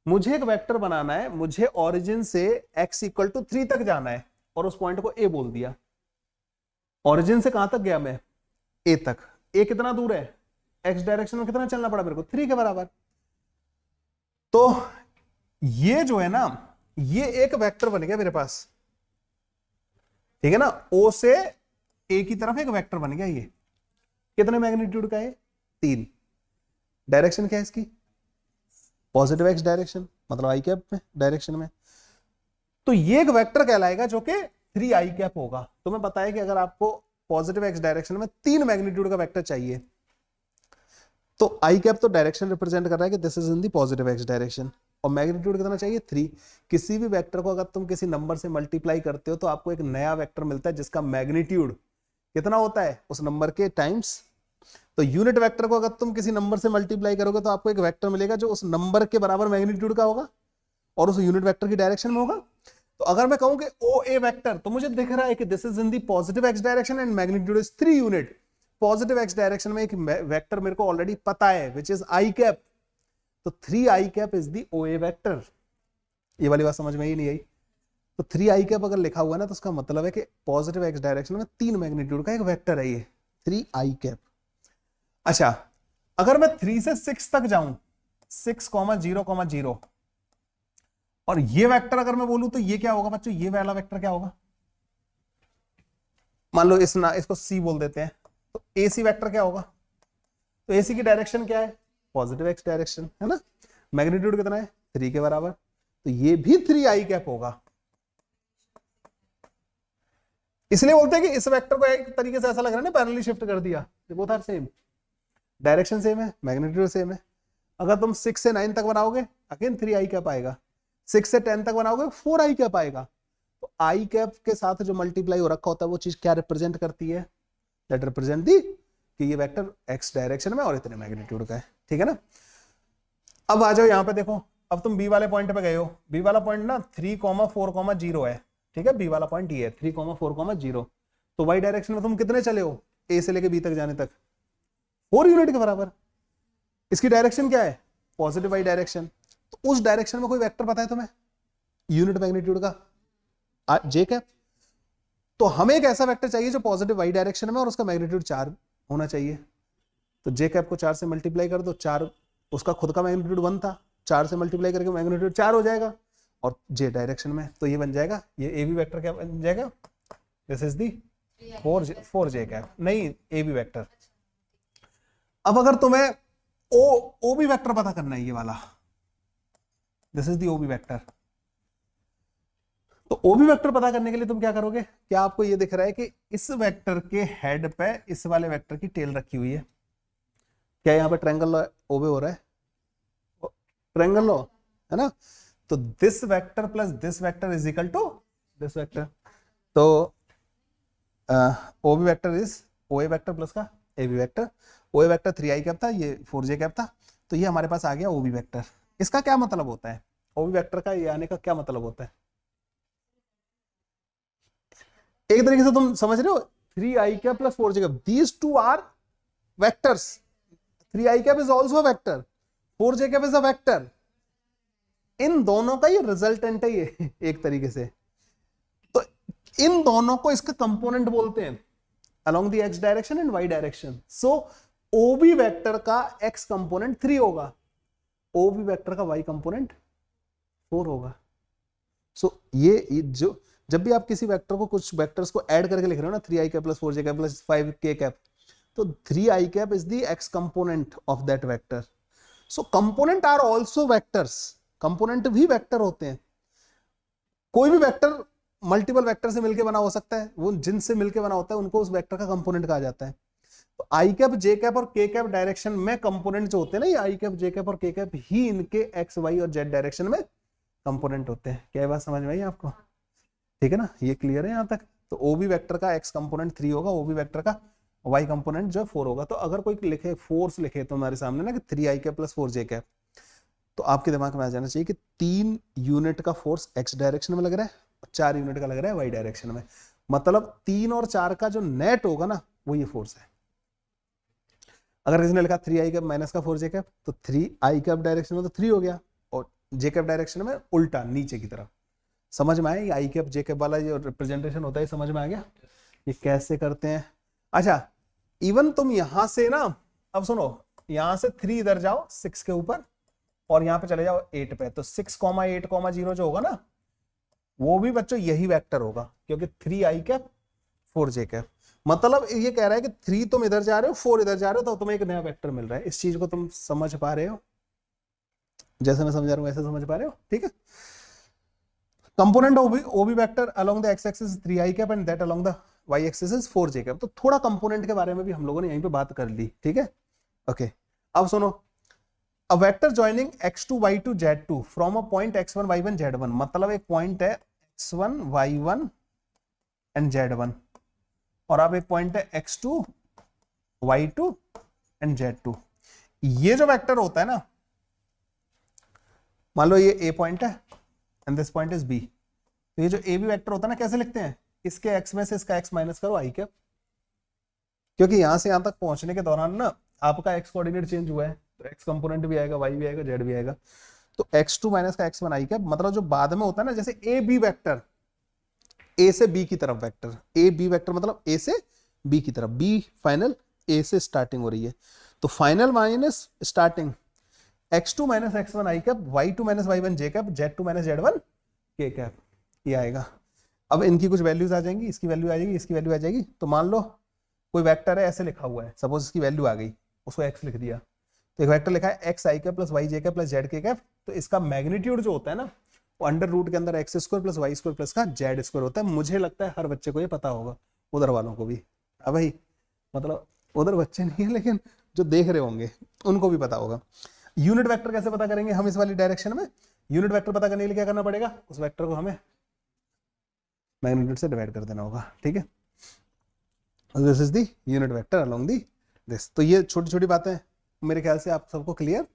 Speaker 1: मुझे एक वेक्टर बनाना है, मुझे ओरिजिन से x इक्वल टू 3 तक जाना है और उस पॉइंट को a बोल दिया। ओरिजिन से कहां तक गया मैं? a तक। a कितना दूर है? x डायरेक्शन में कितना चलना पड़ा मेरे को? 3 के बराबर। तो ये जो है ना, ये एक वेक्टर बन गया मेरे पास, ठीक है ना। o से a की तरफ एक वेक्टर बन गया। ये कितने मैग्नीट्यूड का है? 3। डायरेक्शन क्या है इसकी? पॉजिटिव एक्स डायरेक्शन, मतलब आई कैप में डायरेक्शन में। तो ये एक वेक्टर कहलाएगा जो कि 3i कैप होगा। तुम्हें पता है कि अगर आपको पॉजिटिव एक्स डायरेक्शन में 3 मैग्नीट्यूड का वेक्टर चाहिए, तो आई कैप तो डायरेक्शन रिप्रेजेंट कर रहा है कि this is in the positive X direction, और मैग्नीट्यूड कितना चाहिए? 3। किसी भी वेक्टर को अगर तुम किसी नंबर से मल्टीप्लाई करते हो तो आपको एक नया वेक्टर मिलता है जिसका मैग्नीट्यूड कितना होता है? उस नंबर के टाइम्स। तो यूनिट वेक्टर को अगर तुम किसी नंबर से मल्टीप्लाई करोगे तो आपको एक वेक्टर मिलेगा जो उस नंबर के बराबर मैग्नीट्यूड का होगा और उस यूनिट वेक्टर की डायरेक्शन में होगा। तो अगर मैं कहूं कि ओ ए वेक्टर, तो मुझे दिख रहा है कि this is in the positive X direction and magnitude is 3 unit. Positive X direction में एक वेक्टर मेरे को ऑलरेडी पता है विच इज आई कैप, तो 3i cap is the O A vector. ये वाली बात समझ में ही नहीं आई। तो 3i कैप अगर लिखा हुआ है ना, तो उसका मतलब है कि पॉजिटिव एक्स डायरेक्शन में 3 मैग्नीट्यूड का एक वेक्टर है ये 3i कैप। अच्छा, अगर मैं 3 से 6 तक जाऊं, 6, 0, 0, और ये वेक्टर अगर मैं बोलूं तो ये क्या होगा बच्चों? ये वाला वेक्टर क्या होगा? मान लो इसको C बोल देते हैं, तो AC वेक्टर क्या होगा? तो AC की डायरेक्शन क्या है? पॉजिटिव एक्स डायरेक्शन, है ना। मैग्नीट्यूड कितना है? 3 के बराबर। तो ये भी 3i कैप होगा। इसलिए बोलते हैं कि इस वेक्टर को एक तरीके से ऐसा लग रहा है ना, पैरेलली शिफ्ट कर दिया। Both are same, direction same है, मैग्नीट्यूड सेम है। अगर तुम 6 से 9 तक बनाओगे अगेन 3i कैप आएगा, 6 से 10 तक बनाओगे 4i कैप आएगा। तो आई कैप के साथ जो मल्टीप्लाई हो रखा होता है वो चीज क्या रिप्रेजेंट करती है? दैट रिप्रेजेंट दी कि ये वेक्टर एक्स डायरेक्शन में और इतने मैग्नीट्यूड का है, ठीक है ना। अब आ जाओ यहाँ पे देखो, अब तुम बी वाले पॉइंट पे गए हो। बी वाला पॉइंट ना 3, 4, 0 है, ठीक है। बी वाला पॉइंट ये है 3, 4, 0। तो वाई डायरेक्शन में तुम कितने चले हो? ए से लेके बी तक जाने तक 4 यूनिट के बराबर। इसकी डायरेक्शन क्या है? Positive Y direction. तो उस डायरेक्शन में कोई वेक्टर पता है तुम्हें यूनिट मैग्नीट्यूड का? जे कैप। तो हमें एक ऐसा वेक्टर चाहिए जो पॉजिटिव वाई डायरेक्शन में और उसका मैग्नीट्यूड 4 होना चाहिए। तो जे कैप को 4 से मल्टीप्लाई कर दो, 4 उसका खुद का मैग्नीट्यूड 1 था, 4 से मल्टीप्लाई करके मैग्नीट्यूड 4 हो जाएगा, और जे डायरेक्शन में तो ये बन जाएगा, ये ए बी वेक्टर क्या बन जाएगा? This is the 4j cap, नहीं ए बी वेक्टर। अब अगर तुम्हें ओ बी वेक्टर पता करना है, ये वाला this is the OB vector. तो ओबी वेक्टर पता करने के लिए तुम क्या करोगे, क्या आपको ये दिख रहा है कि इस वेक्टर के हेड पे इस वाले वेक्टर की टेल रखी हुई है, क्या यहाँ पे ट्रायंगल ओबे हो रहा है, ट्रायंगल लो है ना। तो this vector plus this vector is equal to this vector. तो OB vector is O A vector plus का A B vector. O A vector 3i cap था, ये 4j कैप था, तो ये हमारे पास आ गया ओबी वेक्टर। इसका क्या मतलब होता है, ओबी वेक्टर का ये आने का क्या मतलब होता है, एक तरीके से तुम समझ रहे हो, 3i cap plus 4j cap, these two are vectors, 3i cap is also vector, 4j cap is a vector, इन दोनों का ये रिजल्टेंट है ये एक तरीके से। तो इन दोनों को इसका कंपोनेंट बोलते हैं along the x direction and y direction. So OB vector का x कंपोनेंट 3 होगा, OB वेक्टर का y कंपोनेंट 4 होगा। सो ये जो जब भी आप किसी वेक्टर को कुछ वेक्टर्स को ऐड करके लिख रहे हो ना, 3i cap plus 4j cap plus 5k cap, तो 3i cap is the x component of that vector. So component are also vectors, component भी वेक्टर होते हैं। कोई भी वेक्टर मल्टीपल वेक्टर से मिलकर बना हो सकता है, वो जिनसे मिलकर बना होता है उनको उस वेक्टर का कंपोनेंट कहा जाता है। तो आई कैप, जे कैप और के कैप डायरेक्शन में कंपोनेंट जो होते हैं ना, ये आई कैप, जे कैप और के कैप ही इनके एक्स, वाई और जेड डायरेक्शन में कंपोनेंट होते हैं। क्या बात समझ में आई आपको, ठीक है ना, ये क्लियर है यहाँ तक। तो ओबी वेक्टर का एक्स कंपोनेंट 3 होगा, ओबी वेक्टर का वाई कंपोनेंट जो 4 होगा। तो अगर कोई लिखे फोर्स लिखे तो हमारे सामने ना कि 3i cap plus 4j cap, तो आपके दिमाग में आ जाना चाहिए कि 3 यूनिट का फोर्स एक्स डायरेक्शन में लग रहा है, 4 यूनिट का लग रहा है वाई डायरेक्शन में। मतलब 3 और 4 का जो नेट होगा ना, वो ये फोर्स है। अगर किसी ने लिखा 3i कैप माइनस का 4j कैप, तो 3i कैप डायरेक्शन में तो 3 हो गया, और j कैप डायरेक्शन में उल्टा नीचे की तरफ। समझ में आया, ये आई कैप जे कैप वाला जो रिप्रेजेंटेशन होता है, समझ में आ गया ये कैसे करते हैं। अच्छा, इवन तुम यहां से ना, अब सुनो, यहां से 3 इधर जाओ 6 के ऊपर, और यहां पे चले जाओ 8 पे, तो 6,8,0 जो होगा ना, वो भी बच्चों यही वेक्टर होगा, क्योंकि 3i कैप 4j कैप। मतलब ये कह रहा है कि 3 तुम इधर जा रहे हो, 4 इधर जा रहे हो, तो तुम्हें एक नया वेक्टर मिल रहा है। इस चीज को तुम समझ पा रहे हो, जैसे मैं समझा रहा हूं वैसे समझ पा रहे हो, ठीक है। Component OB vector along the X axis 3i cap and that along the y axis is 4j cap. तो थोड़ा कंपोनेंट के बारे में भी हम लोगों ने यहीं पे बात कर ली, ठीक है। ओके, अब सुनो, a vector joining x2 y2 z2 from a point x1 y1 z1, मतलब एक पॉइंट है x1 y1 एंड z1, और अब एक पॉइंट है x2 y2 एंड z2। ये जो वेक्टर होता है ना, मान लो ये a पॉइंट है and this point is b, तो ये जो a b वेक्टर होता है ना, कैसे लिखते हैं, इसके x में से इसका x माइनस करो i कैप, क्योंकि यहां से यहां तक पहुंचने के दौरान ना आपका x कोऑर्डिनेट चेंज हुआ है, तो x कंपोनेंट भी आएगा, y भी आएगा, z भी आएगा। तो x2 माइनस का x1 i कैप, मतलब जो बाद में होता है ना, जैसे a b वेक्टर, a से b की तरफ वेक्टर, a b वेक्टर मतलब a से b की तरफ, b फाइनल a से स्टार्टिंग हो रही है, तो final minus starting x2 minus x1 i cap, y2 minus y1 j cap, z2 minus z1 k cap, ये आएगा। अब इनकी कुछ वैल्यूज आ जाएंगी, इसकी वैल्यू आ जाएगी, इसकी वैल्यू आ जाएगी। तो मान लो कोई वेक्टर है, ऐसे लिखा हुआ है, सपोज इसकी वैल्यू आ गई, उसको x लिख दिया, तो एक वेक्टर लिखा है x i cap plus y j cap plus z k cap, तो इसका मैग्नीट्यूड जो होता है ना, वो अंडर रूट के अंदर X square plus Y square plus का जेड स्क्वायर होता है। मुझे लगता है हर बच्चे को ये पता होगा, उधर वालों को भी। अब भाई मतलब उधर बच्चे नहीं है, लेकिन जो देख रहे होंगे उनको भी पता होगा। यूनिट वेक्टर कैसे पता करेंगे हम इस वाली डायरेक्शन में, यूनिट वेक्टर पता करने के लिए क्या करना पड़ेगा, उस वेक्टर को हमें मैग्नीट्यूड से डिवाइड कर देना होगा, ठीक है। This is the unit vector along the this. तो ये छोटी छोटी बातें मेरे ख्याल से आप सबको क्लियर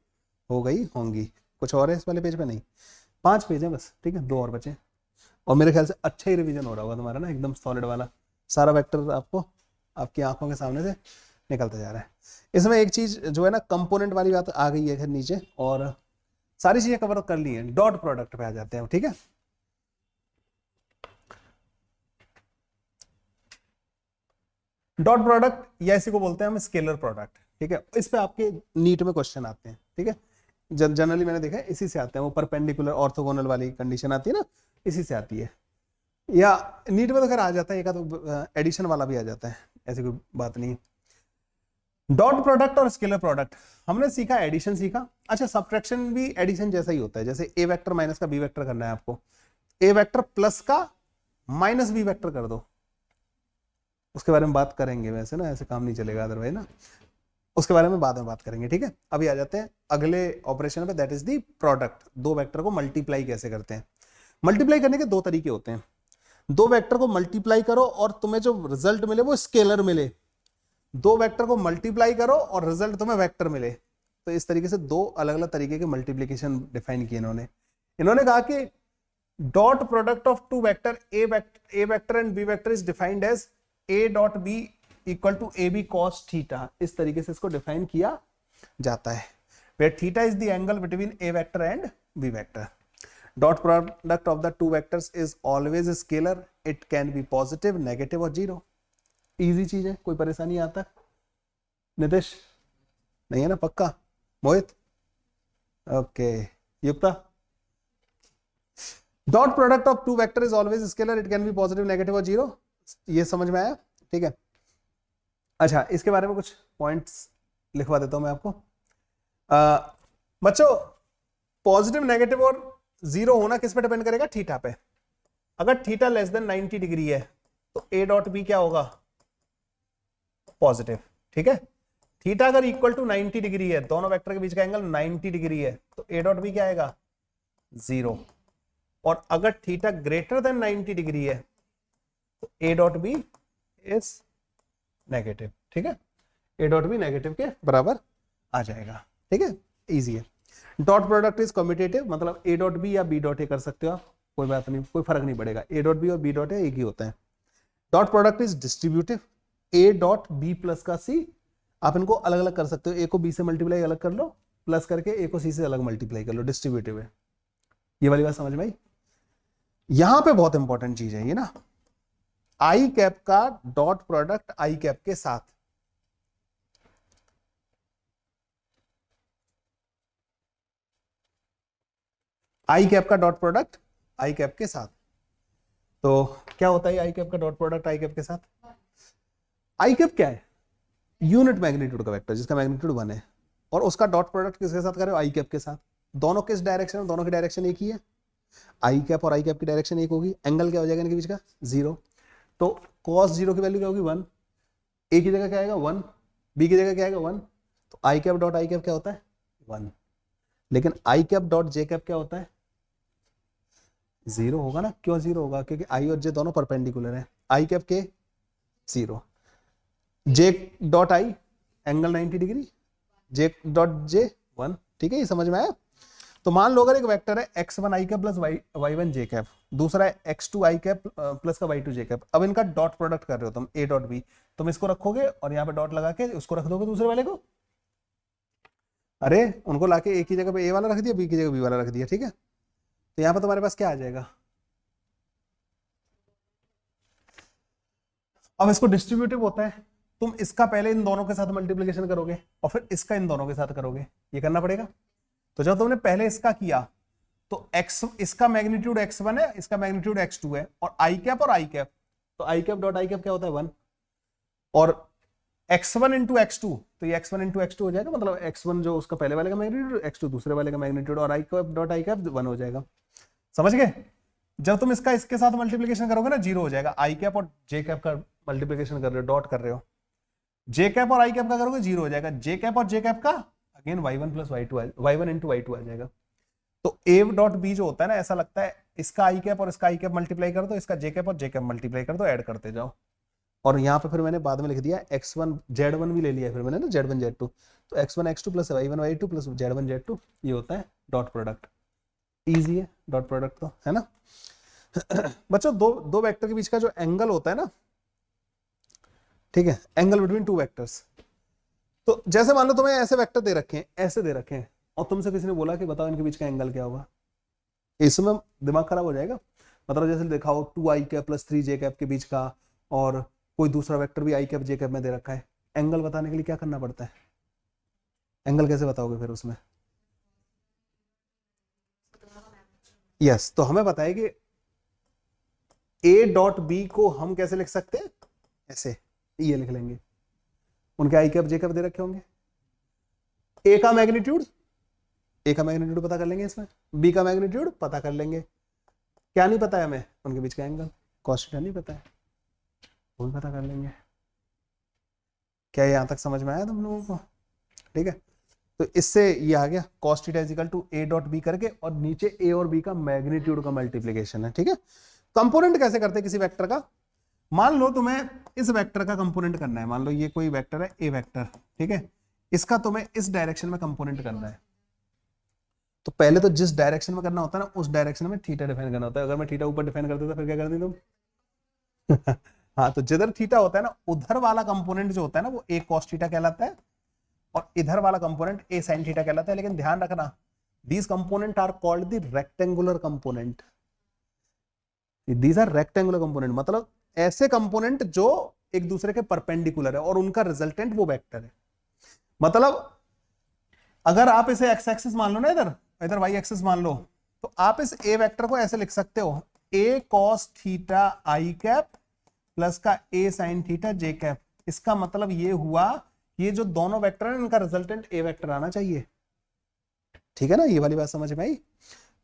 Speaker 1: हो गई होंगी। कुछ और है इस वाले पेज पे, नहीं, 5 पेज है बस, ठीक है, 2 और बचे, और मेरे ख्याल से अच्छा ही रिवीजन हो रहा होगा तुम्हारा ना, एकदम सॉलिड वाला, सारा वेक्टर आपको आपकी आंखों के सामने से निकलता जा रहा है। इसमें एक चीज जो है ना, कंपोनेंट वाली बात आ गई है नीचे, और सारी चीजें कवर कर ली हैं। डॉट प्रोडक्ट पे आ जाते हैं, ठीक है। डॉट प्रोडक्ट या इसी को बोलते हैं हम स्केलर प्रोडक्ट, ठीक है। इस पे आपके नीट में क्वेश्चन आते हैं, ठीक है। जनरली मैंने देखा है इसी से आते हैं, वो परपेंडिकुलर ऑर्थोगोनल वाली कंडीशन आती है ना, इसी से आती है। या नीट में तो खैर आ जाता है, एक तो एडिशन वाला भी आ जाता है, ऐसी कोई बात नहीं। डॉट प्रोडक्ट और स्केलर प्रोडक्ट हमने सीखा, एडिशन सीखा। अच्छा, सब्ट्रैक्शन भी एडिशन जैसा ही होता है, जैसे ए वेक्टर माइनस का बी वेक्टर करना है आपको, ए वेक्टर प्लस का माइनस बी वेक्टर कर दो, उसके बारे में बात करेंगे, वैसे ना ऐसे काम नहीं चलेगा अदरवाइज ना, उसके बारे में बाद में बात करेंगे, ठीक है। अभी आ जाते हैं अगले ऑपरेशन पे, दैट इज दी प्रोडक्ट। दो वेक्टर को मल्टीप्लाई कैसे करते हैं। मल्टीप्लाई करने के दो तरीके होते हैं, दो वेक्टर को मल्टीप्लाई करो और तुम्हें जो रिजल्ट मिले वो स्केलर मिले, दो वेक्टर को मल्टीप्लाई करो और रिजल्ट तुम्हें वेक्टर मिले। तो इस तरीके से दो अलग अलग तरीके के मल्टीप्लीकेशन डिफाइन किए इन्होंने। इन्होंने कहा कि dot product of two vector A vector and B vector is defined as A dot B equal to A B cos theta. इस तरीके से इसको डिफाइन किया जाता है, where theta is the angle between A vector and B vector. Dot product of the two vectors is always scalar, it can be positive, negative और zero. Easy चीज है, कोई परेशानी आता? नितेश नहीं है ना, पक्का? Mohit okay, Yukta? Dot product of two vector is always scalar, it can be positive, negative और जीरो। ये समझ में आया? ठीक है। अच्छा, इसके बारे में कुछ पॉइंट्स लिखवा देता हूं मैं आपको। बच्चों, पॉजिटिव, नेगेटिव और जीरो होना किस पे डिपेंड करेगा? थीटा पे। अगर थीटा लेस देन 90 डिग्री है तो ए डॉट बी क्या होगा? पॉजिटिव, ठीक है। थीटा अगर इक्वल टू 90 डिग्री है, दोनों वेक्टर के बीच का एंगल 90 डिग्री है, तो ए डॉट बी क्या आएगा? जीरो। और अगर थीटा ग्रेटर देन 90 डिग्री है तो A dot B is negative, ठीक है। ए डॉट बी नेगेटिव के बराबर आ जाएगा, ठीक है, इजी है। डॉट प्रोडक्ट इज कम्यूटेटिव, मतलब ए डॉट बी या बी डॉट ए कर सकते हो आप, कोई बात नहीं, कोई फर्क नहीं पड़ेगा, ए डॉट बी और बी डॉट ए एक ही होता है। Dot product is distributive, A dot B plus का सी, आप इनको अलग अलग कर सकते हो, ए को बी से मल्टीप्लाई अलग कर लो, प्लस करके ए को सी से अलग मल्टीप्लाई कर लो, डिस्ट्रीब्यूटिव है। ये वाली बात समझ में आई? यहां पे बहुत इंपॉर्टेंट चीज है ये ना, आई कैप का डॉट प्रोडक्ट आई कैप के साथ, आई कैप का डॉट प्रोडक्ट आई कैप के साथ। तो क्या होता है आई कैप का डॉट प्रोडक्ट आई कैप के साथ? आई कैप क्या है? यूनिट मैग्नीट्यूड का वेक्टर जिसका मैग्नीट्यूड 1 है, और उसका डॉट प्रोडक्ट किसके साथ करें? आई कैप के साथ। दोनों किस डायरेक्शन में? दोनों की डायरेक्शन एक ही है, आई कैप और आई कैप की डायरेक्शन एक होगी। एंगल क्या हो जाएगा इनके बीच का? जीरो। तो cos जीरो की वैल्यू क्या होगी? 1। ए की जगह क्या आएगा? 1। बी की जगह क्या आएगा? 1। तो आई कैप डॉट आई कैप क्या होता है? 1। लेकिन आई कैप डॉट जे कैप क्या होता है? जीरो होगा ना। क्यों जीरो होगा? क्योंकि आई और जे दोनों परपेंडिकुलर है। आई कैप के zero, J dot I angle 90 degree, J dot J 1, ठीक है, ये समझ में आया? तो मान लो अगर एक वेक्टर है x1 आई कैप प्लस y1 जे कैप, दूसरा है x2 आई कैप प्लस का y2 जे कैप। अब इनका डॉट प्रोडक्ट कर रहे हो तुम, a डॉट b, तुम इसको रखोगे और यहाँ पे डॉट लगा के उसको रख दोगे दूसरे वाले को। अरे उनको लाके एक ही जगह पे a वाला रख दिया, b की जगह b वाला रख दिया, ठीक है। तो यहाँ पे तुम्हारे पास क्या आ जाएगा? अब इसको डिस्ट्रीब्यूटिव होता है, तुम इसका पहले इन दोनों के साथ मल्टीप्लीकेशन करोगे और फिर इसका इन दोनों के साथ करोगे, ये करना पड़ेगा। तो जब तुमने पहले इसका किया तो x, इसका मैग्नीट्यूड x1 है, इसका मैग्नीट्यूड x2 है, और आई कैप और आई कैप, तो आई कैप डॉट आई कैप क्या होता है? 1। और x1 इंटू x2, तो ये x1 इंटू x2 हो जाएगा, मतलब x1 जो उसका पहले वाले का मैग्नीट्यूड, x2 दूसरे वाले का मैग्नीट्यूड, और आई कैप डॉट आई कैप 1 हो जाएगा। समझ गए? जब तुम इसका इसके साथ मल्टीप्लीकेशन करोगे ना, जीरो हो जाएगा। आई कैप और जे कैप का मल्टीप्लीकेशन कर रहे हो, डॉट कर रहे हो, जे कैप और आई कैप का करोगे, जीरो हो जाएगा। जे कैप और जे कैप का again y1 plus y1 into y2 आ जाएगा। तो a डॉट b जो होता है ना, ऐसा लगता है इसका आई कैप और इसका आई कैप मल्टीप्लाई कर दो, इसका जे कैप और जे कैप मल्टीप्लाई कर दो, ऐड करते जाओ। और यहाँ पे फिर मैंने बाद में लिख दिया x1 z1 भी ले लिया फिर मैंने ना, z1 z2, तो x1 x2 plus y1 y2 plus z1 z2, ये होता है डॉट प्रोडक्ट। इजी है डॉट प्रोडक्ट तो, है ना। बच्चों, दो वेक्टर के बीच का जो एंगल होता है ना, ठीक है, एंगल बिटवीन टू वेक्टर्स। तो जैसे मान लो तुम्हें ऐसे वेक्टर दे रखे हैं, ऐसे दे रखे हैं, और तुमसे किसी ने बोला कि बताओ इनके बीच का एंगल क्या होगा, इसमें दिमाग खराब हो जाएगा। मतलब जैसे दिखाओ 2 आई कैप प्लस 3 जे कैप के बीच का, और कोई दूसरा वेक्टर भी आई कैप जे कैप में दे रखा है, एंगल बताने के लिए क्या करना पड़ता है? एंगल कैसे बताओगे फिर उसमें? यस, तो हमें पता है कि ए डॉट बी को हम कैसे लिख सकते हैं? ऐसे, ये लिख लेंगे। उनके आई कैप जे कैप दे रखे होंगे। ए का मैग्नीट्यूड पता कर लेंगे इसमें, बी का मैग्नीट्यूड पता कर लेंगे। क्या नहीं पता है हमें, उनके बीच का एंगल कॉस थीटा नहीं पता है, वो भी पता कर लेंगे। क्या यहां तक समझ में आया तुम लोगों को? ठीक है, तो इससे ये आ गया cos theta is equal to A dot B करके, और नीचे ए और बी का मैग्नीट्यूड का मल्टीप्लीकेशन है। ठीक है, कंपोनेंट कैसे करते हैं किसी वेक्टर का? मान लो तुम्हें इस वेक्टर का कंपोनेंट करना है, मान लो ये कोई वेक्टर है ए वेक्टर, ठीक है, इसका तुम्हें इस डायरेक्शन में कंपोनेंट करना है, तो पहले तो जिस डायरेक्शन में करना होता है ना, उस डायरेक्शन में थीटा डिफाइन करना होता है। अगर मैं थीटा ऊपर डिफाइन कर देता फिर क्या करती तुम? हाँ, तो जिधर थीटा होता है ना, उधर वाला कंपोनेंट जो होता है ना, वो ए कॉस थीटा कहलाता है, और इधर वाला कंपोनेंट ए साइन थीटा कहलाता है। लेकिन ध्यान रखना, these component are called the rectangular component. These are rectangular component, मतलब ऐसे कंपोनेंट जो एक दूसरे के परपेंडिकुलर है और उनका रिजल्टेंट वो वेक्टर है। मतलब अगर आप इसे एक्स एक्सिस मान लो ना, इधर वाई एक्सिस मान लो, तो आप इस ए वेक्टर को ऐसे लिख सकते हो, ए कॉस थीटा आई कैप प्लस का ए साइन थीटा जे कैप। इसका मतलब ये हुआ, ये जो दोनों वेक्टर हैं इनका रिजल्टेंट ए वेक्टर आना चाहिए। ठीक है ना, ये वाली बात समझ में आई?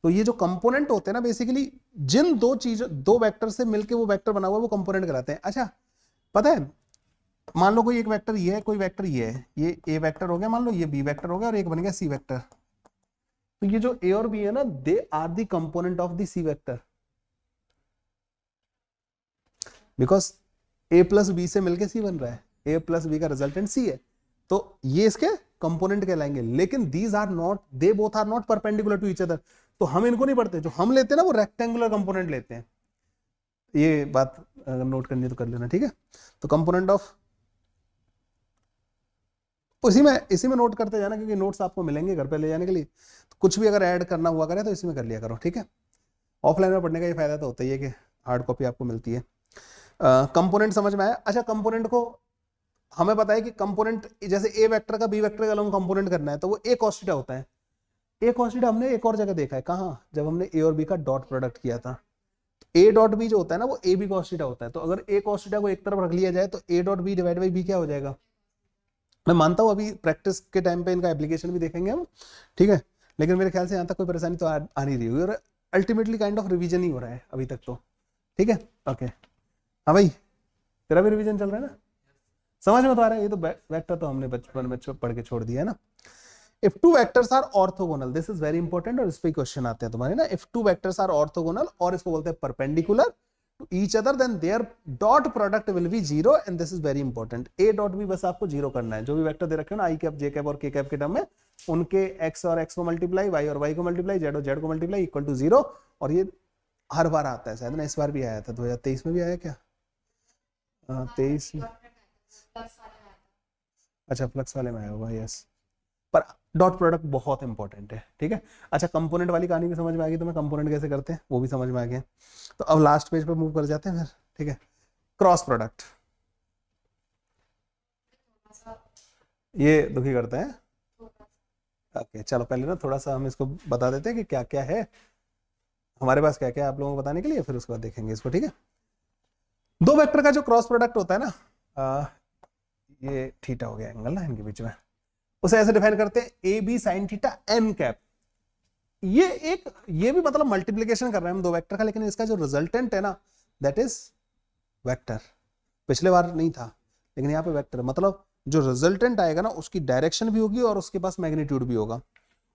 Speaker 1: तो ये जो कंपोनेंट होते हैं ना, बेसिकली जिन दो वेक्टर से मिलके वो वेक्टर बना हुआ है, वो कंपोनेंट कहलाते हैं। अच्छा, पता है, मान लो कोई एक वेक्टर ये है, कोई वेक्टर ये है, ये ए वेक्टर हो गया, मान लो ये बी वेक्टर हो गया, और एक बन गया सी वेक्टर। तो ये जो ए और बी है ना, they are the component of the C vector, because A plus B से मिलके सी बन रहा है, ए प्लस बी का रिजल्टेंट सी है, तो ये इसके कंपोनेंट कहलाएंगे। लेकिन these are not, they both are not perpendicular to each other, तो हम इनको नहीं पढ़ते। जो हम लेते हैं ना, वो रेक्टेंगुलर कंपोनेंट लेते हैं। ये बात अगर नोट करनी है तो कर लेना। ठीक है, तो कंपोनेंट ऑफ, इसी में नोट करते जाना, क्योंकि नोट्स आपको मिलेंगे घर पे ले जाने के लिए। तो कुछ भी अगर ऐड करना हुआ करे तो इसी में कर लिया करो। ठीक है, ऑफलाइन में पढ़ने का ये फायदा तो होता ही है कि हार्ड कॉपी आपको मिलती है। कंपोनेंट समझ में आया? अच्छा, कंपोनेंट को हमें पता है कि कंपोनेंट, जैसे ए वेक्टर का बी वेक्टर का अलग कंपोनेंट करना है, तो वो ए कॉस थीटा होता है। ए कॉस थीटा हमने एक और जगह देखा है, कहाँ? जब हमने ए और बी का डॉट प्रोडक्ट किया था। ए डॉट बी जो होता है ना, वो ए बी कॉस थीटा होता है। तो अगर ए कॉस थीटा को एक तरफ रख लिया जाए तो A dot B divide by B क्या हो जाएगा? मैं मानता हूं अभी प्रैक्टिस के टाइम पे इनका एप्लीकेशन भी देखेंगे हम, ठीक है, लेकिन मेरे ख्याल से यहाँ तक कोई परेशानी तो आ नहीं रही होगी, और अल्टीमेटली काइंड ऑफ रिवीजन ही हो रहा है अभी तक तो। ठीक है, ओके। हाँ भाई, तेरा भी रिवीजन चल रहा है ना? समझ में तो आ रहा है? ये तो वेक्टर तो हमने बचपन में पढ़ के छोड़ दिया है ना। If two vectors are orthogonal, this is very important, और इस पे क्वेश्चन आते हैं तुम्हारे ना। If two vectors are orthogonal, और इसको बोलते हैं perpendicular to each other, then their dot product will be zero, and this is very important. A dot भी बस आपको जीरो करना है। जो भी वेक्टर दे रखे हो ना, आई कैप जे कैप और के कैप के टर्म में, उनके x और x को मल्टीप्लाई, y और y को मल्टीप्लाई, z और z को मल्टीप्लाई इक्वल टू जीरो। और ये हर बार आता है शायद ना, इस बार भी आया था, 2023 में भी आया क्या? 23 में, अच्छा फ्लक्स वाले में आया होगा, यस। पर डॉट प्रोडक्ट बहुत इंपॉर्टेंट है। ठीक है, अच्छा, कंपोनेंट वाली कहानी भी समझ में आ गई तुम्हें, कंपोनेंट कैसे करते हैं वो भी समझ में आ गया। तो अब लास्ट पेज पे मूव कर जाते हैं फिर। ठीक है, क्रॉस प्रोडक्ट, ये दुखी करते हैं। ओके, चलो पहले ना थोड़ा सा हम इसको बता देते हैं कि क्या क्या है हमारे पास, क्या क्या है आप लोगों को बताने के लिए, फिर उसके बाद देखेंगे इसको। ठीक है, दो वेक्टर का जो क्रॉस प्रोडक्ट होता है ना, ये थीटा हो गया एंगल ना इनके बीच में, उसे ऐसे डिफाइन करते हैं A B sine theta N cap. ये भी मतलब मल्टीप्लीकेशन कर रहे हैं हम दो वेक्टर का, लेकिन इसका जो रिजल्टेंट है ना, दैट इज वेक्टर। पिछले बार नहीं था, लेकिन यहाँ पे वेक्टर, मतलब जो रिजल्टेंट आएगा ना, उसकी डायरेक्शन भी होगी और उसके पास मैग्नीट्यूड भी होगा।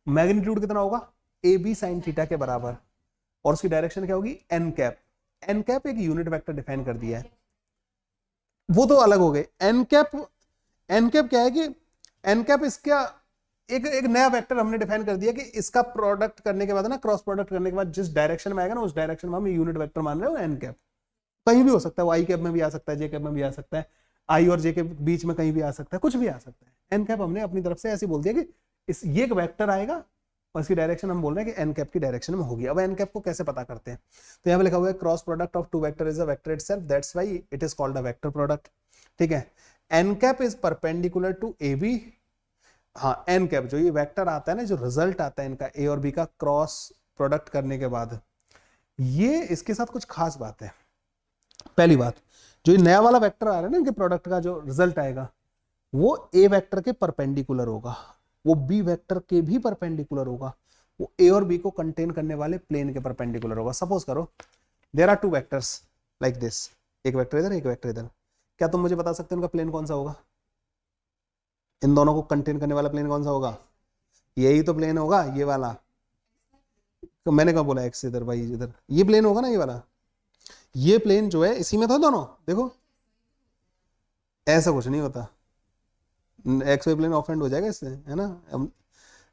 Speaker 1: मैग्नीट्यूड कितना होगा? ए बी साइन थीटा के बराबर, और उसकी डायरेक्शन क्या होगी? N cap. एन कैप एक यूनिट वेक्टर डिफाइन कर दिया है, वो तो अलग हो गए। एन कैप क्या है कि एन कैप इसका एक नया वेक्टर हमने डिफाइन कर दिया कि इसका प्रोडक्ट करने के बाद ना, क्रॉस प्रोडक्ट करने के बाद जिस डायरेक्शन में आएगा ना, उस डायरेक्शन में हम यूनिट वेक्टर मान रहे हो एन कैप। कहीं भी हो सकता है, वो आई कैप में भी आ सकता है, जे कैप में भी आ सकता है, आई और जे के बीच में कहीं भी आ सकता है, कुछ भी आ सकता है। एन कैप हमने अपनी तरफ से ऐसे बोल दिया कि ये एक वेक्टर आएगा और इसकी डायरेक्शन हम बोल रहे हैं कि एन कैप की डायरेक्शन में होगी। अब एन कैप को कैसे पता करते हैं? तो यहाँ पे लिखा हुआ है cross product of two vector is a vector itself, that's why it is called a vector product. ठीक है, N cap is perpendicular to A B. हाँ, एन कैप जो ये वेक्टर आता है ना, जो रिजल्ट आता है इनका ए और बी का क्रॉस प्रोडक्ट करने के बाद, ये इसके साथ कुछ खास बात है। पहली बात, जो ये नया वाला वेक्टर आ रहा है ना, इनके प्रोडक्ट का जो रिजल्ट आएगा, वो ए वेक्टर के परपेंडिकुलर होगा, वो बी वेक्टर के भी परपेंडिकुलर होगा, वो ए और बी को कंटेन करने वाले प्लेन के परपेंडिकुलर होगा। सपोज करो there are two vectors like this, एक वेक्टर इधर एक वेक्टर इधर, क्या तुम मुझे बता सकते हो उनका प्लेन कौन सा होगा? इन दोनों को कंटेन करने वाला प्लेन कौन सा होगा? यही तो प्लेन होगा, ये वाला। तो मैंने कहा बोला एक्स इधर, भाई इधर, ये प्लेन होगा ना, ये वाला, ये प्लेन जो है इसी में था दोनों, देखो ऐसा कुछ नहीं होता, एक्स वाई प्लेन ऑफेंड हो जाएगा इससे, है ना।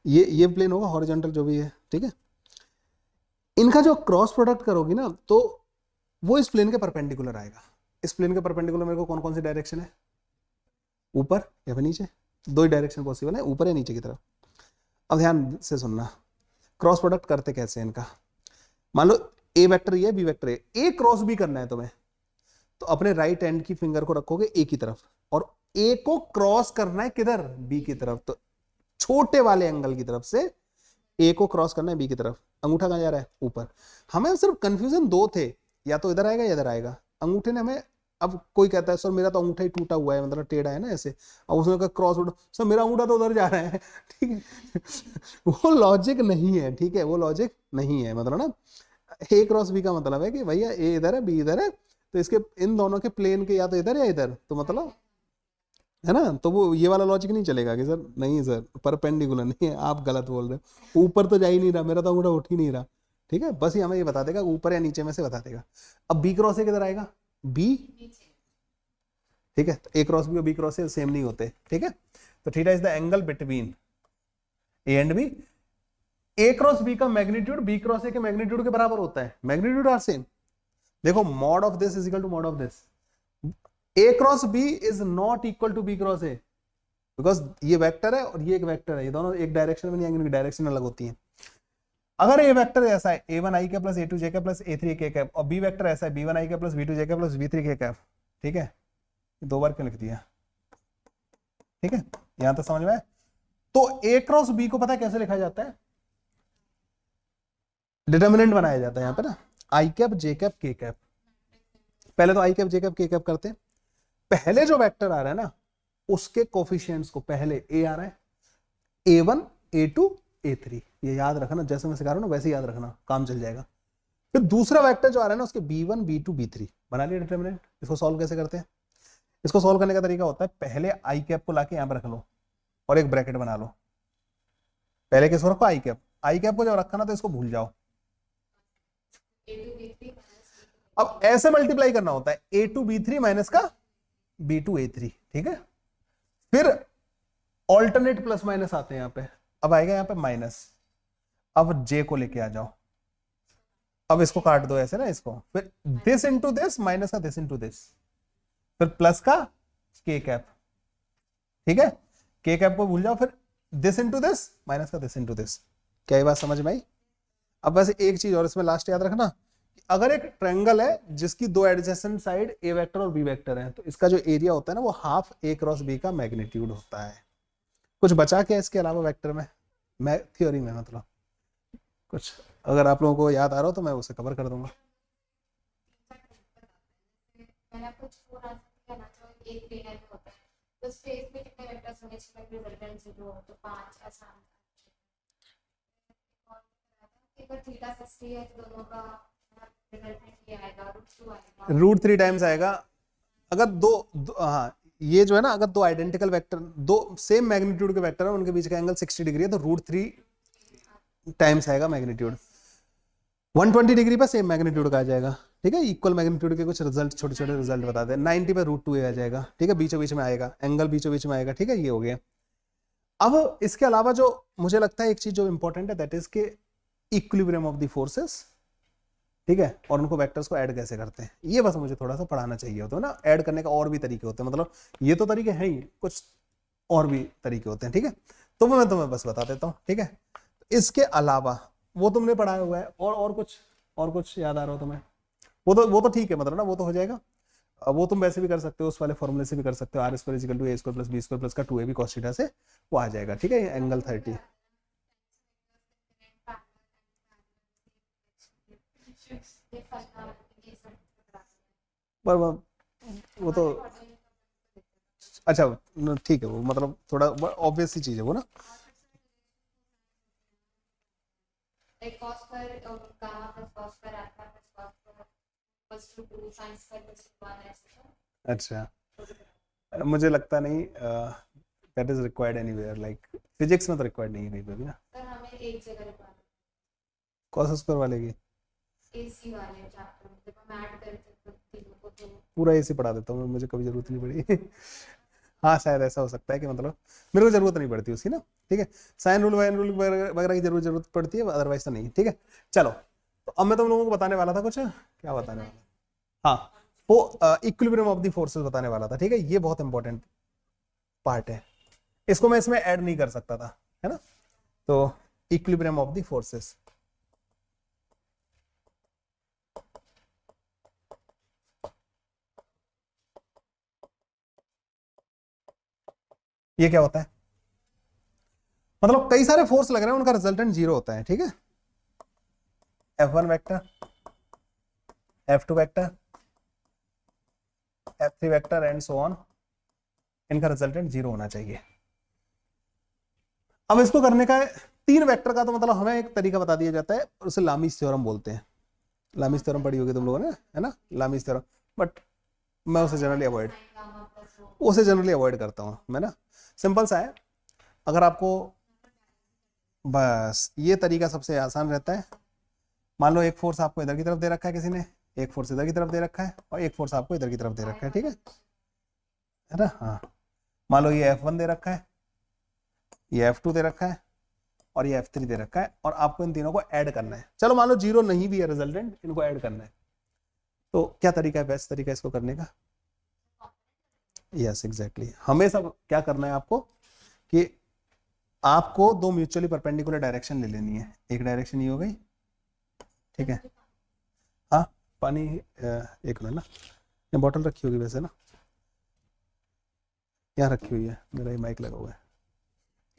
Speaker 1: ये प्लेन होगा हॉरिजॉन्टल जो भी है, ठीक है। इनका जो क्रॉस प्रोडक्ट करोगी ना तो वो इस प्लेन के परपेंडिकुलर आएगा। इस प्लेन के परपेंडिकुलर मेरे को कौन कौन सी डायरेक्शन है? ऊपर या फिर नीचे, दो ही डायरेक्शन पॉसिबल है, ऊपर या नीचे की तरफ। अब ध्यान से सुनना, क्रॉस प्रोडक्ट करते कैसे हैं इनका। मान लो ए वेक्टर ये, B vector A cross B करना है तुम्हें, तो अपने राइट हैंड की फिंगर को रखोगे ए की तरफ और ए को क्रॉस करना है किधर? बी की तरफ। तो छोटे वाले एंगल की तरफ से ए को क्रॉस करना है बी की तरफ, अंगूठा कहां जा रहा है? ऊपर। हमें सिर्फ कंफ्यूजन दो थे, या तो इधर आएगा या इधर आएगा। अंगूठे ने हमें, अब कोई कहता है सर मेरा तो अंगूठा ही टूटा हुआ है, मतलब टेढ़ा है ना ऐसे, और उसने कहा क्रॉस, सर मेरा अंगूठा तो उधर जा रहा है, ठीक है। वो लॉजिक नहीं है, ठीक है, वो लॉजिक नहीं है। मतलब ना ए क्रॉस बी का मतलब है कि भैया ए इधर है बी इधर है, तो इसके इन दोनों के प्लेन के या तो इधर या इधर, तो मतलब है ना। तो वो ये वाला लॉजिक नहीं चलेगा कि सर नहीं सर परपेंडिकुलर नहीं है, आप गलत बोल रहे हो, ऊपर तो जा ही नहीं रहा, मेरा तो अंगूठा उठ ही नहीं रहा, ठीक है। बस ये हमें ये बता देगा ऊपर या नीचे में से बता देगा। अब बी क्रॉस ए किधर आएगा? बी, ठीक है। तो ए क्रॉस बी और बी क्रॉस ए सेम नहीं होते, ठीक है। तो theta is the angle between A and B. A cross B का मैग्नीट्यूड बी क्रॉस ए के मैग्नीट्यूड के बराबर होता है, मैग्नीट्यूड आर सेम। देखो mod of this is equal to mod of this. A cross B is not equal to B cross A, because ये vector है और ये एक वेक्टर है, ये दोनों एक डायरेक्शन में नहीं आएंगे, इनकी डायरेक्शन अलग होती है। अगर ए वेक्टर ऐसा है a1 i का प्लस a2 j का प्लस a3 k कैप, और बी वेक्टर ऐसा है b1 i का प्लस b2 j का प्लस b3 k कैप, ठीक है। दो बार क्यों लिख दिया, ठीक है, यहां तक समझ में आया? तो a क्रॉस b को पता है कैसे लिखा जाता है? डिटर्मिनेंट बनाया जाता है यहाँ पे ना, आई cap J cap K cap. पहले तो आई cap J cap K cap करते हैं। पहले जो वेक्टर आ रहा है ना उसके कोफिशिएंट्स को पहले ए आ रहा है, a1 a2 a3, ये याद रखना, जैसे मैं सिखा रहा हूं ना वैसे याद रखना, काम चल जाएगा। फिर दूसरा वेक्टर जो आ रहा है ना उसके b1 b2 b3 बना लिया डिटर्मिनेंट। इसको सॉल्व कैसे करते हैं? इसको सॉल्व करने का तरीका होता है पहले आई कैप को लाके यहां पर रख लो और एक ब्रैकेट बना लो। पहले किसको रखो? आई कैप। आई कैप को जब रखा ना तो इसको भूल जाओ। अब ऐसे मल्टीप्लाई करना होता है a2 b3 माइनस का b2 a3, ठीक है। फिर ऑल्टरनेट प्लस माइनस आते हैं यहां पे, अब आएगा यहां पे माइनस। अब j को लेके आ जाओ, अब इसको काट दो ऐसे ना इसको, फिर दिस इंटू दिस माइनस का दिस इंटू दिस, फिर प्लस का के कैप, ठीक है। के कैप को भूल जाओ, फिर दिस इंटू दिस माइनस का दिस इंटू दिस। क्या ये बात समझ में आई? अब वैसे एक चीज और इसमें लास्ट याद रखना, अगर एक ट्रायंगल है जिसकी दो एडजेसेंट साइड ए वेक्टर और बी वेक्टर है, तो इसका जो एरिया होता है ना वो हाफ ए क्रॉस बी का मैग्नीट्यूड होता है। कुछ बचा क्या इसके अलावा वेक्टर में, मैं थ्योरी में, मतलब कुछ अगर आप लोगों को याद आ रहा हो तो मैं उसे कवर कर दूंगा। √3 टाइम्स आएगा अगर हाँ ये जो है ना, अगर दो आइडेंटिकल वेक्टर, दो सेम मैग्नीट्यूड के वेक्टर है, उनके बीच का एंगल 60 डिग्री है, तो √3 टाइम्स आएगा मैग्नीट्यूड। 120 डिग्री पर सेम मैग्नीट्यूड का आ जाएगा, ठीक है। इक्वल मैग्नीट्यूड के कुछ रिजल्ट, छोटे छोटे रिजल्ट बता दे। 90 पे √2a आ जाएगा, ठीक है, बीचों बीच में आएगा, एंगल बीचों बीच में आएगा, ठीक है। ये हो गया। अब इसके अलावा जो मुझे लगता है एक चीज जो इंपॉर्टेंट है दैट इज के इक्विलिब्रियम ऑफ द फोर्सेस, ठीक है, और उनको वेक्टर्स को ऐड कैसे करते हैं, ये बस मुझे थोड़ा सा पढ़ाना चाहिए होता है ना। ऐड करने का और भी तरीके होते हैं, मतलब ये तो तरीके हैं ही, कुछ और भी तरीके होते हैं, ठीक है। तो वो मैं तुम्हें बस बता देता हूँ, ठीक है। इसके अलावा वो तुमने पढ़ाया हुआ है, और कुछ याद आ रहा हो तुम्हें? वो तो ठीक है, मतलब ना वो तो हो जाएगा। वो तुम वैसे भी कर सकते हो, उस वाले फॉर्मूले से भी कर सकते हो, r² = a² + b² + का 2ab cos थीटा से वो आ जाएगा, ठीक है। एंगल 30 पर वो तो अच्छा ठीक है, वो मतलब थोड़ा ऑब्वियस सी चीज है वो ना।
Speaker 2: like cos square gamma plus cos square alpha plus cos square equals to 2 sin square equals to 1 etc.
Speaker 1: अच्छा मुझे लगता नहीं that is required anywhere, like physics में तो रिक्वायर्ड नहीं है कहीं पे भी ना।
Speaker 2: सर हमें एक जगह रिक्वायर्ड
Speaker 1: कॉस स्क्वायर वाले की
Speaker 2: एसी वाले चैप्टर में जब हम ऐड करते थे तीनों को तो
Speaker 1: पूरा ऐसे पढ़ा देता हूँ मैं, मुझे कभी जरूरत नहीं पड़ी हाँ शायद ऐसा हो सकता है कि मतलब मेरे को जरूरत नहीं पड़ती उसकी ना, ठीक है। साइन रूल वाइन रूल वगैरह की जरूरत पड़ती है, अदरवाइज तो नहीं, ठीक है। चलो तो अब मैं तुम लोगों को बताने वाला था कुछ, क्या बताने वाला, हाँ वो इक्विलिब्रियम ऑफ द फोर्सेस बताने वाला था, ठीक है। ये बहुत इंपॉर्टेंट पार्ट है, इसको मैं इसमें ऐड नहीं कर सकता था, है ना। तो इक्विलिब्रियम ऑफ द फोर्सेस, ये क्या होता है, मतलब कई सारे फोर्स लग रहे हैं, उनका रिजल्टेंट जीरो होता है, ठीक है। F1 vector, F2 vector, F3 vector and so on, इनका रिजल्टेंट जीरो होना चाहिए। अब इसको करने का 3 वेक्टर का तो मतलब हमें एक तरीका बता दिया जाता है, उसे लामीस थ्योरम बोलते हैं। लामीस थ्योरम पढ़ी होगी तुम लोगों ने, है ना, लामीस थ्योरम। बट मैं उसे जनरली अवॉइड करता हूँ मैं ना। सिंपल सा है, अगर आपको बस ये तरीका सबसे आसान रहता है। मान लो एक फोर्स आपको इधर की तरफ दे रखा है किसी ने, एक फोर्स इधर की तरफ दे रखा है, और एक फोर्स आपको इधर की तरफ दे रखा है, ठीक है ना। हाँ मान लो ये F1 दे रखा है, ये F2 दे रखा है, और ये F3 दे रखा है, और आपको इन तीनों को ऐड करना है। चलो मान लो जीरो नहीं भी है रिजल्टेंट, इनको ऐड करना है, तो क्या तरीका है, बेस्ट तरीका इसको करने का? यस एग्जैक्टली, हमेशा क्या करना है आपको कि आपको दो म्यूचुअली परपेंडिकुलर डायरेक्शन ले लेनी है। एक डायरेक्शन ये हो गई, ठीक है। हाँ पानी एक मिनट ना, ये बॉटल रखी होगी वैसे ना, यहाँ रखी हुई है, मेरा ये माइक लगा हुआ है,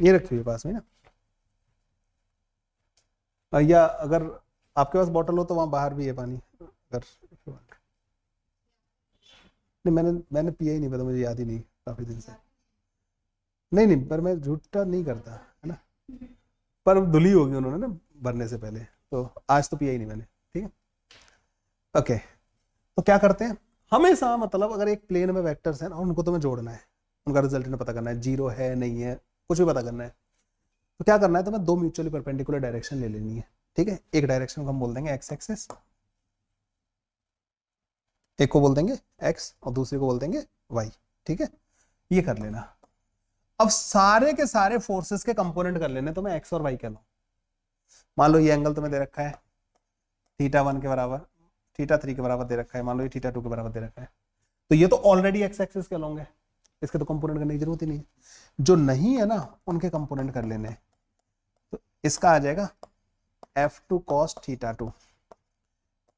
Speaker 1: ये रखी हुई है पास में ना। या अगर आपके पास बॉटल हो तो वहाँ बाहर भी है पानी, अगर नहीं मैंने पिया ही नहीं, पता मुझे याद ही नहीं काफी दिन से। नहीं नहीं, पर मैं झूठा नहीं करता, है ना। पर धुली होगी उन्होंने ना भरने से पहले, तो आज तो पिया ही नहीं मैंने, ठीक है। ओके, तो क्या करते हैं हमेशा, मतलब अगर एक प्लेन में वेक्टर्स हैं ना, उनको तुम्हें जोड़ना है, उनका रिजल्टेंट पता करना है, जीरो है नहीं है कुछ भी पता करना है। तो क्या करना है, तुम्हें दो म्यूचुअली परपेंडिकुलर डायरेक्शन ले लेनी है, ठीक है। एक डायरेक्शन को हम बोल देंगे एक्स एक्सेस, एक को बोल देंगे एक्स और दूसरे को बोल देंगे वाई, ठीक है। ये कर लेना। अब सारे के सारे फोर्सेस के कंपोनेंट कर लेने, तो मैं एक्स और वाई कह लो। मान लो ये एंगल तुम्हें दे रखा है θ1 के बराबर, θ3 के बराबर दे रखा है, मान लो ये θ2 के बराबर दे रखा है, तो ये तो ऑलरेडी एक्स एक्सिस के होंगे, इसके तो कंपोनेंट करने की जरूरत ही नहीं है। जो नहीं है ना उनके कंपोनेंट कर लेने, तो इसका आ जाएगा F2 cos θ2,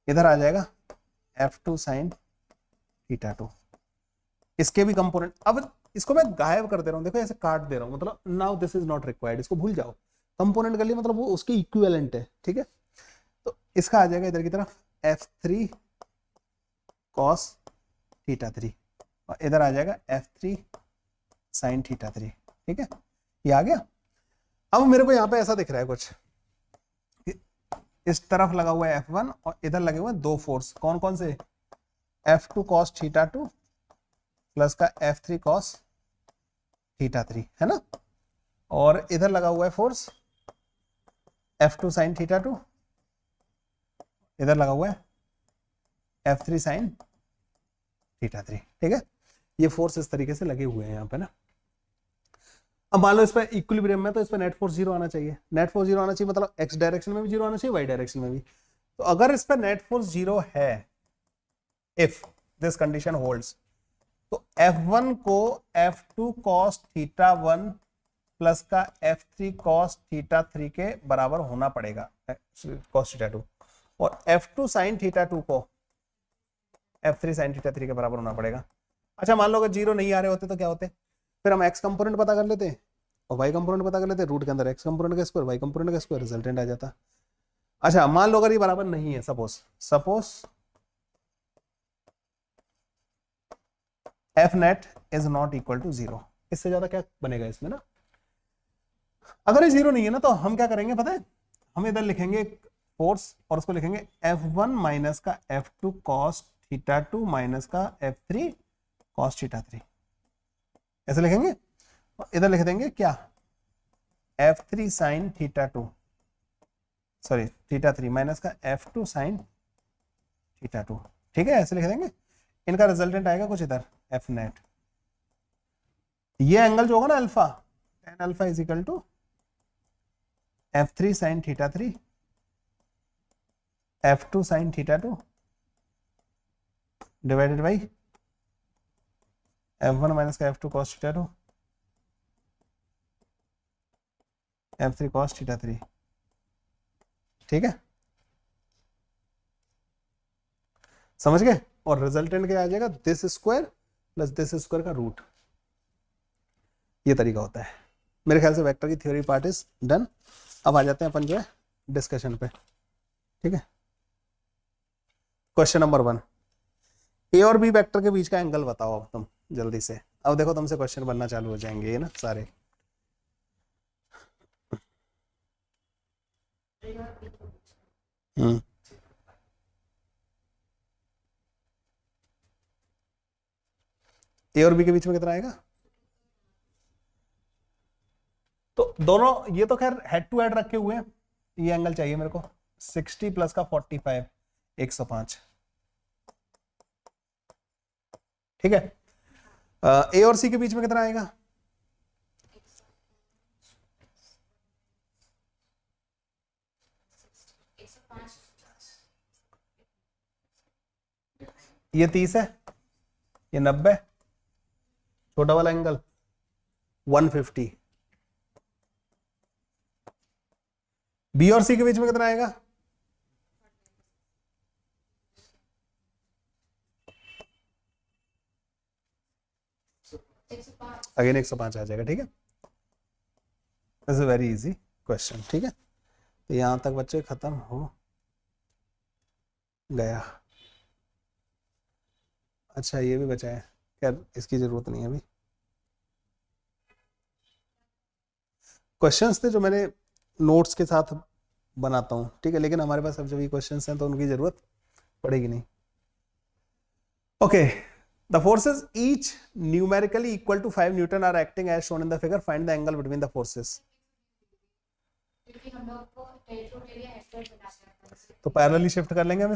Speaker 1: इधर आ जाएगा F2 sin θ2, इसके भी कंपोनेंट। अब इसको मैं गायब कर दे रहा हूं, देखो ऐसे काट दे रहा हूं, मतलब now this is not required, इसको भूल जाओ। कंपोनेंट कर लिया मतलब वो उसके इक्विवेलेंट है, ठीक है। तो इसका आ जाएगा इधर की तरफ F3 cos θ3, और इधर आ जाएगा F3 sin θ3, ठीक है। ये आ गया। अब मेरे को यहाँ पे ऐसा दिख रहा है कुछ, इस तरफ लगा हुआ है F1 और इधर लगे हुए हैं दो फोर्स, कौन कौन से, F2 cos θ2 प्लस का F3 cos θ3, है ना। और इधर लगा हुआ है फोर्स F2 sin θ2, इधर लगा हुआ है F3 sin θ3, ठीक है। ये फोर्स इस तरीके से लगे हुए हैं यहाँ पे ना। अब मान लो इस पर इक्विलिब्रियम में, तो इस पर नेट फोर्स जीरो आना चाहिए, नेट फोर्स जीरो आना चाहिए, मतलब एक्स डायरेक्शन में भी जीरो आना चाहिए, वाई डायरेक्शन में भी। तो अगर इस पर नेट फोर्स जीरो है, इफ दिस कंडीशन होल्ड्स, तो F1 को F2 cos θ1 प्लस का F3 cos θ3 के बराबर होना पड़ेगा, cos θ2, और F2 sin θ2 को F3 sin θ3 के बराबर होना पड़ेगा। अच्छा मान लो अगर जीरो नहीं आ रहे होते तो क्या होते, फिर हम एक्स कंपोनेंट पता कर लेते और वाई कंपोनेंट पता कर लेते, रूट के अंदर एक्स कंपोनेंट का स्क्वायर वाई कंपोनेंट का स्क्वायर, रिजल्टेंट आ जाता। अच्छा मान लो अगर ये बराबर नहीं है, suppose F net is not equal to 0। इससे ज्यादा क्या बनेगा इसमें ना। अगर ये 0 नहीं है ना तो हम क्या करेंगे पता है, हम इधर लिखेंगे फोर्स और उसको लिखेंगे F1 माइनस का F2 cos थीटा 2 माइनस का F3 cos थीटा 3, ऐसे लिखेंगे। इधर लिख देंगे क्या, F3 sin theta 2 sorry theta 3 minus का F2 sin थीटा 2, ठीक है, ऐसे लिख देंगे। इनका रिजल्टेंट आएगा कुछ इधर F नेट। ये एंगल जो होगा ना alpha, tan alpha is equal to F3 sin theta 3 F2 sin theta 2 divided by F1 minus का F2 cos theta 2 F3 cos theta 3, ठीक है, समझ गए। और रिजल्टेंट क्या आ जाएगा, this square plus this square का रूट। ये तरीका होता है। मेरे ख्याल से वेक्टर की थ्योरी पार्ट इज डन। अब आ जाते हैं अपन जो है डिस्कशन पे, ठीक है। क्वेश्चन नंबर 1, ए और बी वेक्टर के बीच का एंगल बताओ अब तुम जल्दी से। अब देखो तुमसे क्वेश्चन बनना चालू हो जाएंगे ये ना सारे। ए और बी के बीच में कितना आएगा, तो दोनों ये तो खैर हेड टू हेड रखे हुए हैं। ये एंगल चाहिए मेरे को 60 प्लस का 45 105, ठीक है। ए और सी के बीच में कितना आएगा, ये 30 है, ये 90, छोटा वाला एंगल 150। बी और सी के बीच में कितना आएगा, अगेन 105 आ जाएगा, ठीक है। This is very easy question, ठीक है। तो यहां तक बच्चे खत्म हो गया। अच्छा ये भी बचा है, खैर इसकी जरूरत नहीं है अभी। क्वेश्चंस थे जो मैंने नोट्स के साथ बनाता हूँ, ठीक है, लेकिन हमारे पास अब जब ये क्वेश्चंस हैं तो उनकी जरूरत पड़ेगी नहीं। Okay, the forces each numerically equal to 5 newton are acting as shown in the figure, find the angle between the forces. तो पैरेलली शिफ्ट कर लेंगे हम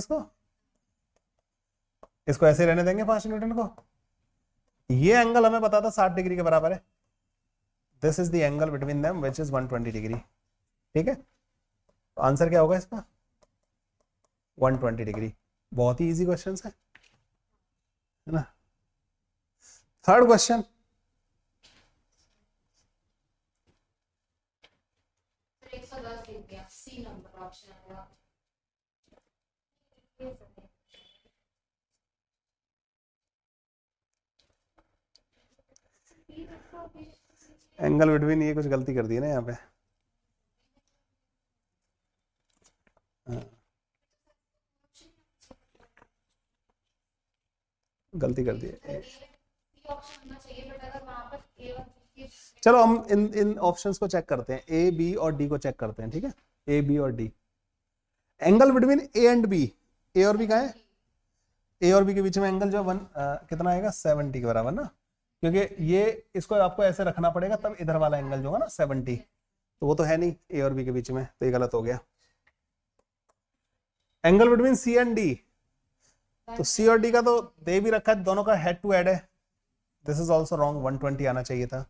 Speaker 1: इसको ऐसे रहने देंगे 5 न्यूटन को। ये एंगल हमें पता था 60 डिग्री के बराबर है। This is the angle between them which is 120 degree, ठीक है। तो आंसर क्या होगा इसका, 120 डिग्री। बहुत ही इजी क्वेश्चन है ना। थर्ड क्वेश्चन, एंगल बिटवीन, ये कुछ गलती कर दी है ना यहाँ पे, गलती कर दी है। चलो हम इन ऑप्शंस को चेक करते हैं, ए बी और डी को चेक करते हैं, ठीक है। ए बी और D, angle between A and B, A और बी का है, ए और बी के बीच में एंगल जो कितना आएगा 70 के बराबर ना, क्योंकि ये इसको आपको ऐसे रखना पड़ेगा तब इधर वाला एंगल जो होगा ना 70, तो वो तो है नहीं ए और बी के बीच में, तो ये गलत हो गया। Angle between C and D, तो सी और डी का तो दे भी रखा है, दोनों का हेड टू हेड है, दिस इज ऑल्सो रॉन्ग, 120 आना चाहिए था।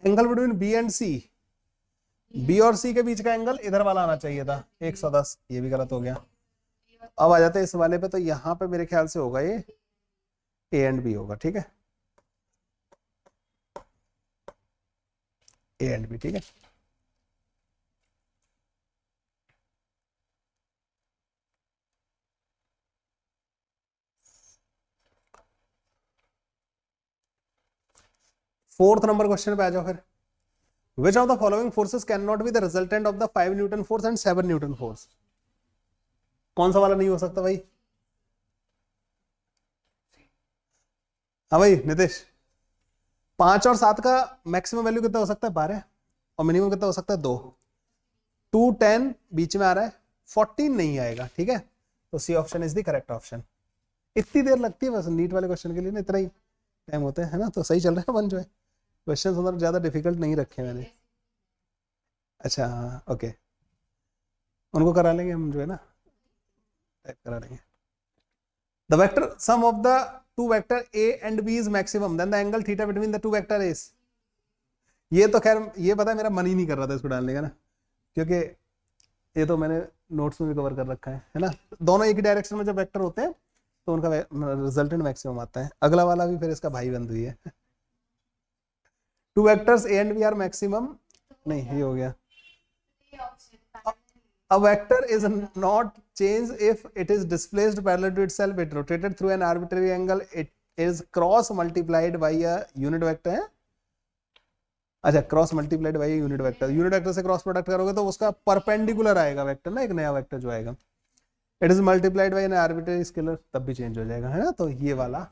Speaker 1: Angle between B and C, B और सी के बीच का एंगल इधर वाला आना चाहिए था 110, ये भी गलत हो गया। अब आ जाते हैं इस वाले पे, तो यहाँ पे मेरे ख्याल से होगा ये ए एंड बी होगा, ठीक है, ए एंड बी, ठीक है। फोर्थ नंबर क्वेश्चन पे आ जाओ फिर। Which of the following forces cannot be the resultant of the 5 Newton force and 7 Newton force? कौन सा वाला नहीं हो सकता भाई, हाँ भाई नितेश, 5 और 7 का मैक्सिमम वैल्यू कितना हो सकता है? 12। और मिनिमम कितना हो सकता है? 2। 2, 10 बीच में आ रहा है, 14 नहीं आएगा, ठीक है। तो C option is the correct option. इतनी देर लगती है बस नीट वाले क्वेश्चन के लिए ना, इतना ही टाइम होता है ना। तो सही चल रहा है अपन जो है, क्वेश्चन मतलब ज्यादा डिफिकल्ट नहीं रखे मैंने। अच्छा हाँ ओके, उनको करा लेंगे हम जो है ना, टाइप करा लेंगे। The vector sum of the two vector A and B is maximum then the angle theta between the two vector is. ये तो खैर ये पता है, मेरा मन ही नहीं कर रहा था इसको डालने का ना, क्योंकि ये तो मैंने नोट्स में भी कवर कर रखा है ना। दोनों एक ही डायरेक्शन में जब वेक्टर होते हैं तो उनका रिजल्टेंट मैक्सिमम आता है। अगला वाला भी फिर इसका भाई बंधु ही है। Two vectors A and B are maximum, नहीं ये हो गया। A vector is not changed if it is displaced parallel to itself, it rotated through an arbitrary angle, it is cross multiplied by a unit vector है। अच्छा, cross multiplied by unit vector, unit vector से cross product करोगे तो उसका perpendicular आएगा vector ना, एक नया वेक्टर जो आएगा। It is multiplied by N arbitrary scalar, तब भी चेंज हो जाएगा, है ना। तो ये वाला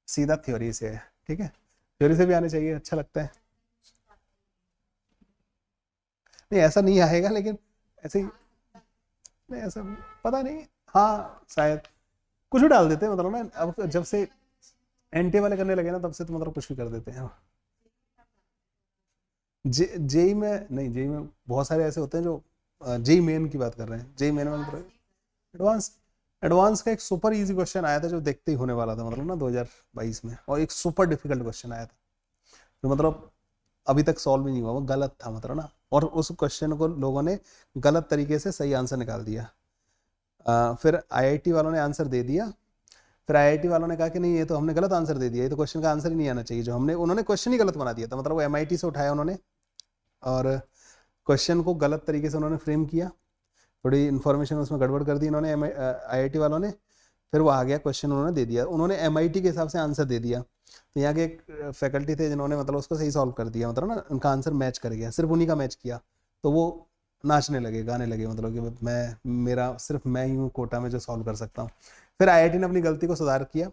Speaker 1: सीधा थ्योरी से है, ठीक है। थ्योरी से भी आने चाहिए, अच्छा लगता है। नहीं ऐसा नहीं आएगा, लेकिन ऐसे ही नहीं, ऐसा पता नहीं, हाँ शायद कुछ भी डाल देते हैं मतलब ना। अब जब से एनटी वाले करने लगे ना, तब से तो मतलब कुछ भी कर देते हैं। जेई में नहीं, जेई में बहुत सारे ऐसे होते हैं जो जेई मेन की बात कर रहे हैं। जेई मेन में एडवांस, एडवांस का एक सुपर इजी क्वेश्चन आया था जो देखते ही होने वाला था मतलब ना 2022 में, और एक सुपर डिफिकल्ट क्वेश्चन आया था जो मतलब अभी तक सॉल्व ही नहीं हुआ, वो गलत था मतलब ना। और उस क्वेश्चन को लोगों ने गलत तरीके से सही आंसर निकाल दिया। फिर आईआईटी वालों ने आंसर दे दिया, फिर आईआईटी वालों ने कहा कि नहीं ये तो हमने गलत आंसर दे दिया, ये तो क्वेश्चन का आंसर ही नहीं आना चाहिए जो हमने, उन्होंने क्वेश्चन ही गलत बना दिया था। मतलब वो एमआईटी से उठाया उन्होंने और क्वेश्चन को गलत तरीके से उन्होंने फ्रेम किया, थोड़ी इन्फॉर्मेशन उसमें गड़बड़ कर दी इन्होंने आईआईटी वालों ने। फिर वो आ गया क्वेश्चन उन्होंने दे दिया, उन्होंने एमआईटी के हिसाब से आंसर दे दिया। तो यहाँ के एक फैकल्टी थे जिन्होंने मतलब उसको सही सॉल्व कर दिया, मतलब ना उनका आंसर मैच कर गया, सिर्फ उन्हीं का मैच किया। तो वो नाचने लगे, गाने लगे, मतलब कि सिर्फ मैं ही हूँ कोटा में जो सॉल्व कर सकता हूँ। फिर आईआईटी ने अपनी गलती को सुधार किया,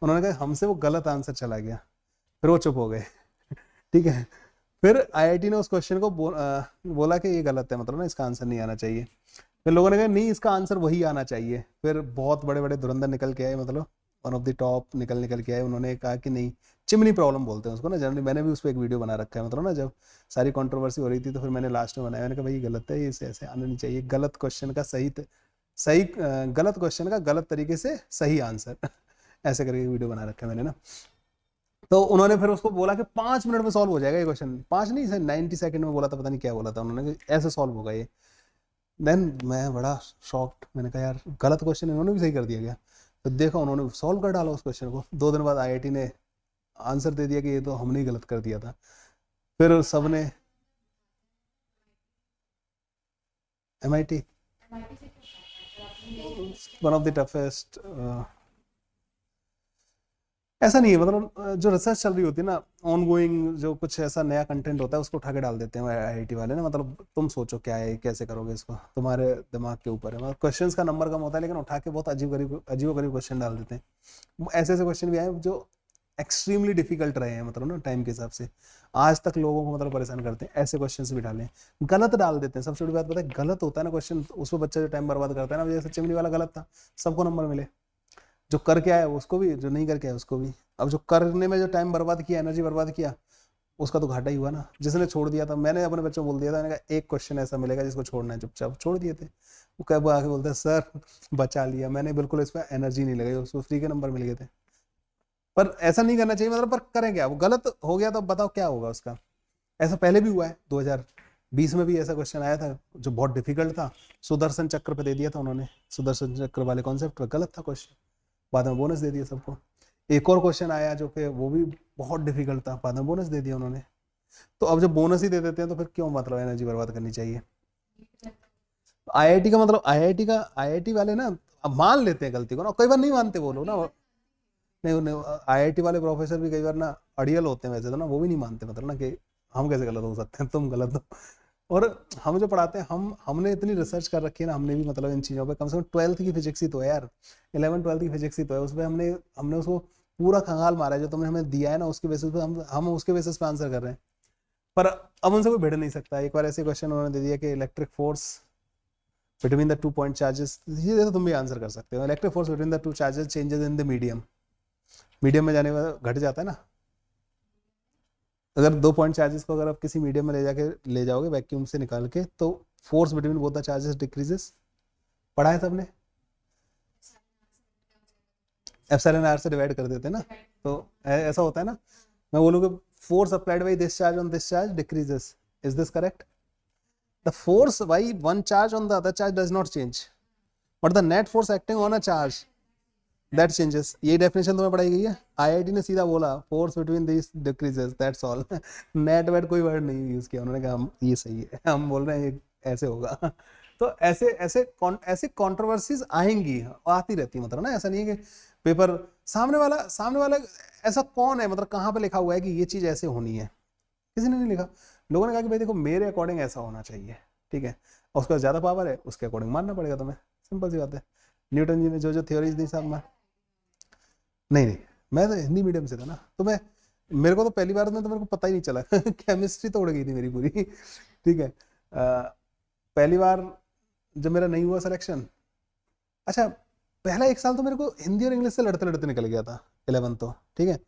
Speaker 1: उन्होंने कहा हमसे वो गलत आंसर चला गया, फिर वो चुप हो गए। ठीक है। फिर आईआईटी ने उस क्वेश्चन को बोला कि ये गलत है, मतलब ना इसका आंसर नहीं आना चाहिए। फिर लोगों ने कहा नहीं इसका आंसर वही आना चाहिए। फिर बहुत बड़े बड़े धुरंधर निकल के आए, मतलब वन ऑफ द टॉप निकल के आए। उन्होंने कहा कि नहीं, चिमनी प्रॉब्लम बोलते हैं उसको ना जनरली, मैंने भी उस पर एक वीडियो बना रखा है। मतलब ना जब सारी कंट्रोवर्सी हो रही थी तो फिर मैंने लास्ट में बनाया, मैंने कहा भाई गलत है, इसे ऐसे आना नहीं चाहिए, गलत क्वेश्चन का गलत क्वेश्चन का गलत तरीके से सही आंसर ऐसे करके वीडियो बना रखा है मैंने ना। तो उन्होंने फिर उसको बोला कि 5 मिनट में सॉल्व हो जाएगा ये क्वेश्चन, 5 नहीं 90 सेकंड में बोला था, पता नहीं क्या बोला था उन्होंने, ऐसे सॉल्व होगा ये। देन मैं बड़ा शॉक्ड, मैंने कहा यार गलत क्वेश्चन इन्होंने भी सही कर दिया क्या। तो देखा उन्होंने सॉल्व कर डाला उस क्वेश्चन को, 2 दिन बाद आईआईटी ने आंसर दे दिया कि ये तो हमने ही गलत कर दिया था। फिर सबने MIT one of the toughest, ऐसा नहीं है, मतलब जो रिसर्च चल रही होती है ना ऑन गोइंग, जो कुछ ऐसा नया कंटेंट होता है उसको उठा के डाल देते हैं आईआईटी वाले ना। मतलब तुम सोचो क्या है, कैसे करोगे इसको, तुम्हारे दिमाग के ऊपर है। मतलब क्वेश्चंस का नंबर कम होता है लेकिन उठा के बहुत अजीब गरीब क्वेश्चन डाल देते हैं। ऐसे ऐसे क्वेश्चन भी आए जो एक्सट्रीमली डिफिकल्ट रहे हैं, मतलब ना टाइम के हिसाब से आज तक लोगों को मतलब परेशान करते हैं, ऐसे क्वेश्चन भी डालें, गलत डाल देते हैं। सबसे बड़ी बात पता है, गलत होता है ना क्वेश्चन, उस पर बच्चा जो टाइम बर्बाद करता है ना, जैसे चिमनी वाला गलत था, सबको नंबर मिले, जो करके आया उसको भी, जो नहीं करके आया उसको भी। अब जो करने में जो टाइम बर्बाद किया, एनर्जी बर्बाद किया, उसका तो घाटा ही हुआ ना। जिसने छोड़ दिया था, मैंने अपने बच्चों को बोल दिया था, मैंने कहा एक क्वेश्चन ऐसा मिलेगा जिसको छोड़ना है, चुपचाप छोड़ दिए थे। वो कब आके बोलते हैं सर बचा लिया, मैंने बिल्कुल इस पर एनर्जी नहीं लगाई, उसको फ्री के नंबर मिल गए थे। पर ऐसा नहीं करना चाहिए, मतलब पर करें क्या, वो गलत हो गया तो बताओ क्या होगा उसका। ऐसा पहले भी हुआ है, 2020 में भी ऐसा क्वेश्चन आया था जो बहुत डिफिकल्ट था, सुदर्शन चक्र पे दे दिया था उन्होंने, सुदर्शन चक्र वाले कॉन्सेप्ट पर गलत था क्वेश्चन, बाद में बोनस दे दिया सबको। एक और क्वेश्चन आया जो कि वो भी बहुत डिफिकल्ट था, बाद में बोनस दे दिया उन्होंने। तो अब जब बोनस ही दे देते हैं तो फिर क्यों मतलब एनर्जी बर्बाद करनी चाहिए। आईआईटी का मतलब आईआईटी वाले ना अब मान लेते हैं गलती को ना, कई बार नहीं मानते वो लोग ना, नहीं आईआईटी वाले प्रोफेसर भी कई बार ना अड़ियल होते हैं वैसे तो ना, वो भी नहीं मानते, मतलब ना कि हम कैसे गलत हो सकते हैं, तुम गलत हो। और हम जो पढ़ाते हैं, हमने इतनी रिसर्च कर रखी है ना, हमने भी मतलब इन चीज़ों पे कम से कम 12th की फिजिक्स ही तो है यार, 11th 12th की फिजिक्स ही तो है, उसमें हमने उसको पूरा खंगाल मारा है जो तुमने हमें दिया है ना, उसके बेसिस पे हम उसके बेसिस पे आंसर कर रहे हैं। पर अब उनसे कोई भिड़ नहीं सकता। एक बार ऐसे क्वेश्चन उन्होंने दे दिया कि electric force between the 2 point charges, ये तो तुम भी आंसर कर सकते हो। Electric force between the 2 charges changes in the medium, medium में जाने वाला घट जाता है ना। अगर 2 पॉइंट चार्जेस को अगर आप किसी मीडियम में ले जाओगे वैक्यूम से निकाल के, तो force between both the charges decreases. पढ़ा है सबने? एप्सिलॉन आर से डिवाइड कर देते हैं ना, तो ऐसा होता है ना। मैं बोलूँगा force applied by this charge on this charge decreases. Is this correct? The force by one charge on the other charge does not change, but the net force acting on a charge that changes. ये definition तुम्हें पढ़ाई गई है। IIT ने सीधा बोला force between these decreases, that's all. net weight कोई word नहीं यूज किया उन्होंने, कहा हम ये सही है, हम बोल रहे हैं ये ऐसे होगा। तो ऐसे कंट्रोवर्सीज आएंगी, आती रहती है, मतलब ना ऐसा नहीं है कि पेपर सामने वाला ऐसा कौन है, मतलब कहाँ पे लिखा हुआ है कि ये चीज ऐसे होनी है? किसी ने नहीं लिखा। लोगों ने कहा कि भाई देखो मेरे अकॉर्डिंग ऐसा होना चाहिए, ठीक है, और उसका ज्यादा पावर है, उसके अकॉर्डिंग मानना पड़ेगा तुम्हें। सिंपल सी बात है। न्यूटन जी ने जो थ्योरीज दी सब में, नहीं मैं तो हिंदी मीडियम से था ना, तो मेरे को तो पहली बार में तो मेरे को पता ही नहीं चला। केमिस्ट्री तो उड़ गई थी मेरी पूरी, ठीक है। पहली बार जब मेरा नहीं हुआ सिलेक्शन, अच्छा पहला 1 साल तो मेरे को हिंदी और इंग्लिश से लड़ते लड़ते निकल गया था 11 तो, ठीक है।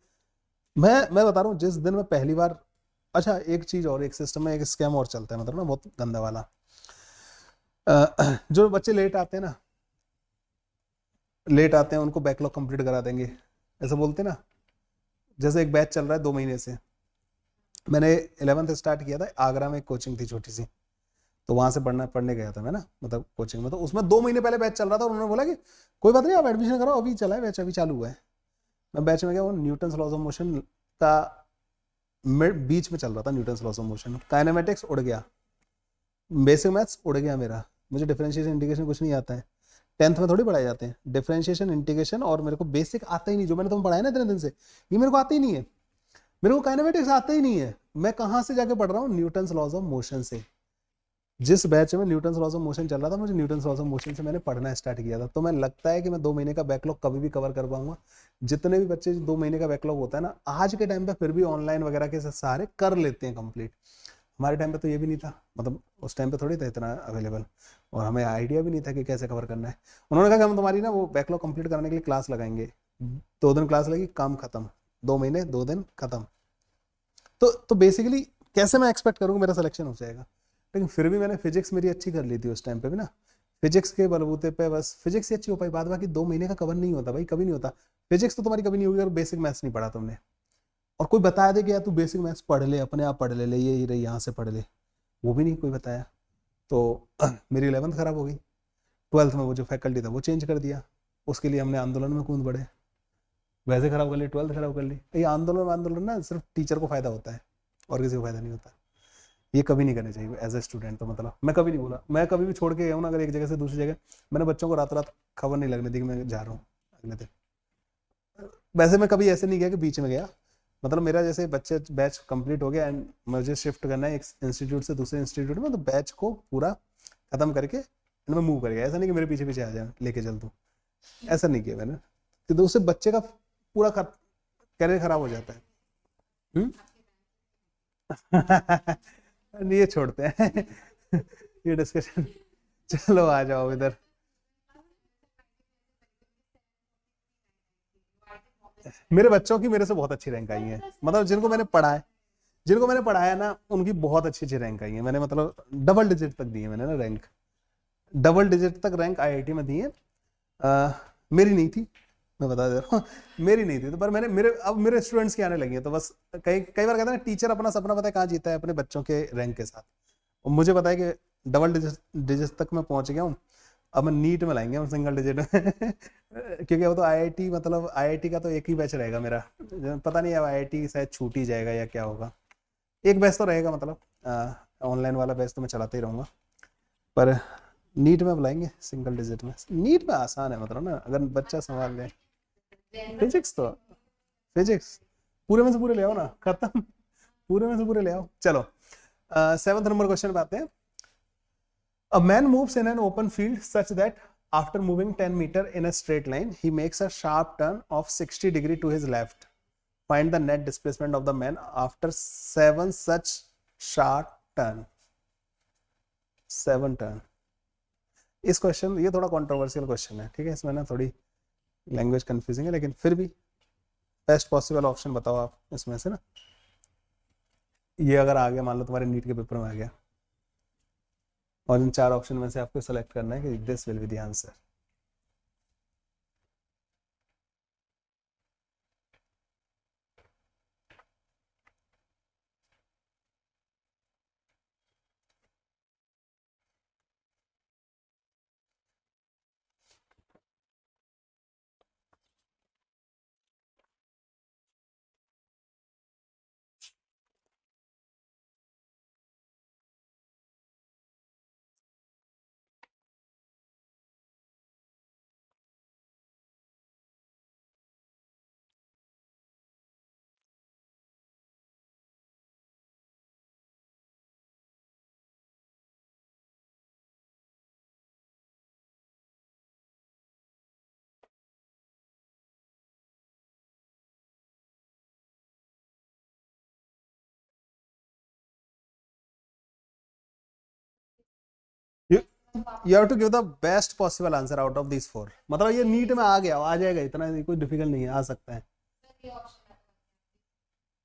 Speaker 1: मैं बता रहा हूँ जिस दिन मैं पहली बार, अच्छा एक चीज और, एक सिस्टम में एक स्कैम और चलता है, मतलब ना बहुत गंदा वाला। जो बच्चे लेट आते हैं उनको बैकलॉग कंप्लीट करा देंगे, ऐसा बोलते हैं ना। जैसे एक बैच चल रहा है 2 महीने से, मैंने 11th स्टार्ट किया था, आगरा में एक कोचिंग थी छोटी सी, तो वहां से पढ़ने गया था मैं ना, मतलब कोचिंग में। तो उसमें 2 महीने पहले बैच चल रहा था और उन्होंने बोला कि कोई बात नहीं आप एडमिशन कराओ, अभी चला है बैच, अभी चालू हुआ है। मैं बैच में गया, वो न्यूटन्स लॉज ऑफ मोशन का बीच में चल रहा था। Newton's laws of motion, kinematics उड़ गया, बेसिक मैथ्स उड़ गया मेरा, मुझे डिफरेंशिएशन इंटीग्रेशन कुछ नहीं आता है। 10th में थोड़ी पढ़ाए जाते हैं डिफरेंशिएशन इंटीग्रेशन, और मेरे को बेसिक आता ही नहीं, जो मैंने तुम्हें पढ़ाया ना इतने दिन से, ये मेरे को आता ही नहीं है। मेरे को काइनेमेटिक्स आता ही नहीं है। मैं कहाँ से जाके पढ़ रहा हूँ? न्यूटन्स लॉज ऑफ मोशन से। जिस बैच में न्यूटन्स लॉज ऑफ मोशन चल रहा था, मुझे न्यूटन्स लॉज ऑफ मोशन से मैंने पढ़ना स्टार्ट किया था। तो मैं लगता है कि मैं 2 महीने का बैकलॉग कभी भी कवर कर पाऊंगा। जितने भी बच्चे 2 महीने का बैकलॉग होता है ना, आज के टाइम पे फिर भी ऑनलाइन वगैरह के सहारे कर लेते हैं कंप्लीट। हमारे टाइम पे तो ये भी नहीं था, मतलब उस टाइम पे थोड़ी था इतना अवेलेबल, और हमें आइडिया भी नहीं था कि कैसे कवर करना है। उन्होंने कहा कि हम तुम्हारी ना वो बैकलॉग कंप्लीट करने के लिए क्लास लगाएंगे। 2 दिन क्लास लगी, काम खत्म। 2 महीने 2 दिन खत्म। तो बेसिकली कैसे मैं एक्सपेक्ट करूँगा मेरा सिलेक्शन हो जाएगा? लेकिन फिर भी मैंने फिजिक्स मेरी अच्छी कर ली थी उस टाइम पे भी ना, फिजिक्स के बलबूते पे बस फिजिक्स ही अच्छी हो पाई। बाद बाकी 2 महीने का कवर नहीं होता भाई, कभी नहीं होता। फिजिक्स तो तुम्हारी कभी नहीं होगी और बेसिक मैथ्स नहीं पढ़ा तुमने, और कोई बताया दे कि यार तू बेसिक मैथ्स पढ़ ले, अपने आप पढ़ ले, ये रही यहाँ से पढ़ ले, वो भी नहीं कोई बताया। तो मेरी 11th खराब हो गई। 12th में वो जो फैकल्टी था वो चेंज कर दिया, उसके लिए हमने आंदोलन में कूद पड़े, वैसे खराब कर ली, 12th खराब कर ली। ये आंदोलन ना सिर्फ टीचर को फायदा होता है और किसी को फायदा नहीं होता। ये कभी नहीं करना चाहिए एज ए स्टूडेंट। तो मतलब मैं कभी नहीं बोला, मैं कभी भी छोड़ के गया हूँ ना अगर एक जगह से दूसरी जगह, मैंने बच्चों को रात रात खबर नहीं लगने दी कि मैं जा रहा हूँ अगले दिन। वैसे मैं कभी ऐसे नहीं गया कि बीच में गया, मतलब मेरा जैसे बच्चे बैच कंप्लीट हो गया एंड मुझे शिफ्ट करना है एक इंस्टीट्यूट से दूसरे इंस्टीट्यूट में, तो बैच को पूरा खत्म करके मैं मूव कर गया। ऐसा नहीं कि मेरे पीछे पीछे आ जाए लेके चल तू, ऐसा नहीं किया मैंने, तो उससे बच्चे का पूरा कैरियर खराब हो जाता है। ये छोड़ते हैं ये डिस्कशन। चलो आ जाओ इधर। मेरे बच्चों की मेरे से बहुत अच्छी रैंक आई है, मतलब जिनको मैंने पढ़ाया ना उनकी बहुत अच्छी अच्छी रैंक आई है। मैंने मतलब डबल डिजिट तक दी है मैंने ना रैंक, डबल डिजिट तक रैंक आईआईटी में दी है। मेरी नहीं थी, मैं बता दे रहा हूँ, मेरी नहीं थी। तो पर मेरे स्टूडेंट्स की आने लगी है। तो बस कई बार कहते हैं ना टीचर अपना सपना पता है कहाँ जीता है? अपने बच्चों के रैंक के साथ। और मुझे पता है कि डबल डिजिट तक मैं पहुंच गया हूँ। अब मैं नीट में लाएंगे हम सिंगल डिजिट में क्योंकि वो तो आईआईटी, मतलब आईआईटी का तो एक ही बैच रहेगा मेरा, पता नहीं अब आईआईटी शायद छूट ही जाएगा या क्या होगा। एक बैच तो रहेगा, मतलब ऑनलाइन वाला बैच तो मैं चलाते ही रहूँगा, पर नीट में बुलाएंगे सिंगल डिजिट में। नीट में आसान है, मतलब ना अगर बच्चा संभाल ले। फिजिक्स पूरे में से पूरे ले आओ ना, खत्म, पूरे में से पूरे ले आओ। चलो 7th नंबर क्वेश्चन पे आते हैं। A man moves in an open field such that after moving 10 meter in a straight line, he makes a sharp turn of 60 degree to his left. Find the net displacement of the man after 7 such sharp turn. 7 turn. इस question, ये थोड़ा controversial question है, ठीक है, इसमें ना थोड़ी language confusing है, लेकिन फिर भी बेस्ट पॉसिबल ऑप्शन बताओ आप इसमें से ना। ये अगर आ गया, मान लो तुम्हारे नीट के पेपर में आ गया, और इन 4 ऑप्शन में से आपको सेलेक्ट करना है कि this will be the answer. You have to give the best possible answer out of these 4. मतलब ये नीट में आ गया, आ जाएगा, इतना कोई डिफिकल्ट नहीं है, आ सकता है।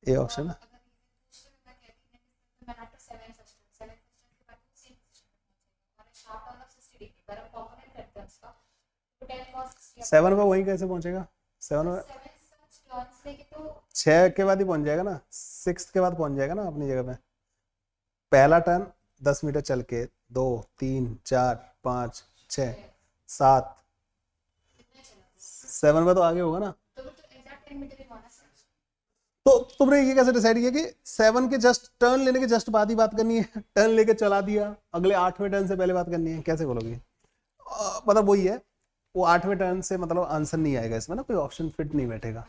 Speaker 1: ए ऑप्शन है। सेवन पे वही कैसे पहुंचेगा? 7 में 6 के बाद ही पहुंच जाएगा ना, 6 के बाद पहुंच जाएगा ना अपनी जगह पे। पहला टर्न 10 मीटर चल के 2 3 4 5 6 7 7 में तो आगे होगा ना। तो तुमने ये कैसे डिसाइड किया कि 7 के जस्ट टर्न लेने के जस्ट बाद ही बात करनी है, टर्न लेके चला दिया, अगले 8वें टर्न से पहले बात करनी है? कैसे बोलोगे? मतलब वही है, वो 8वें टर्न से मतलब आंसर नहीं आएगा इसमें ना, कोई ऑप्शन फिट नहीं बैठेगा।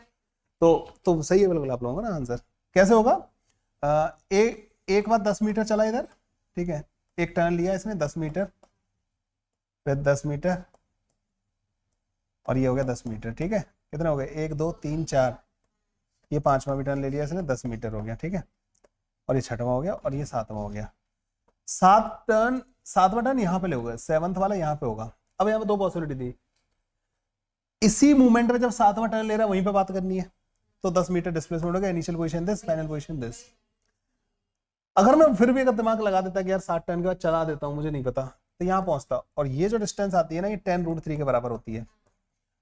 Speaker 1: तो सही है बिल्कुल आप लोगों का ना आंसर। कैसे होगा? एक बार 10 मीटर चला इधर, ठीक है, एक टर्न लिया इसमें 10 मीटर, फिर 10 मीटर, और ये हो गया 10 मीटर, ठीक है। कितने हो गए? 1 2 3 4, ये 5वां भी टर्न ले लिया इसने, 10 मीटर हो गया, ठीक है, और ये 6वां हो गया, और ये 7वां हो गया। 7वां टर्न यहाँ पे ले होगा, 7th वाला यहाँ पे होगा। अब यहाँ पे 2 पॉसिबिलिटी थी, इसी मूवमेंट में जब 7वां टर्न ले रहा है वहीं पे बात करनी है, तो 10 मीटर डिस्प्लेसमेंट हो गया, initial position this, final position this. अगर मैं फिर भी अगर दिमाग लगा देता कि यार 7 टर्न के बाद चला देता हूँ, मुझे नहीं पता, तो यहाँ पहुंचता, और ये जो डिस्टेंस आती है ना, ये 10√3 के बराबर होती है,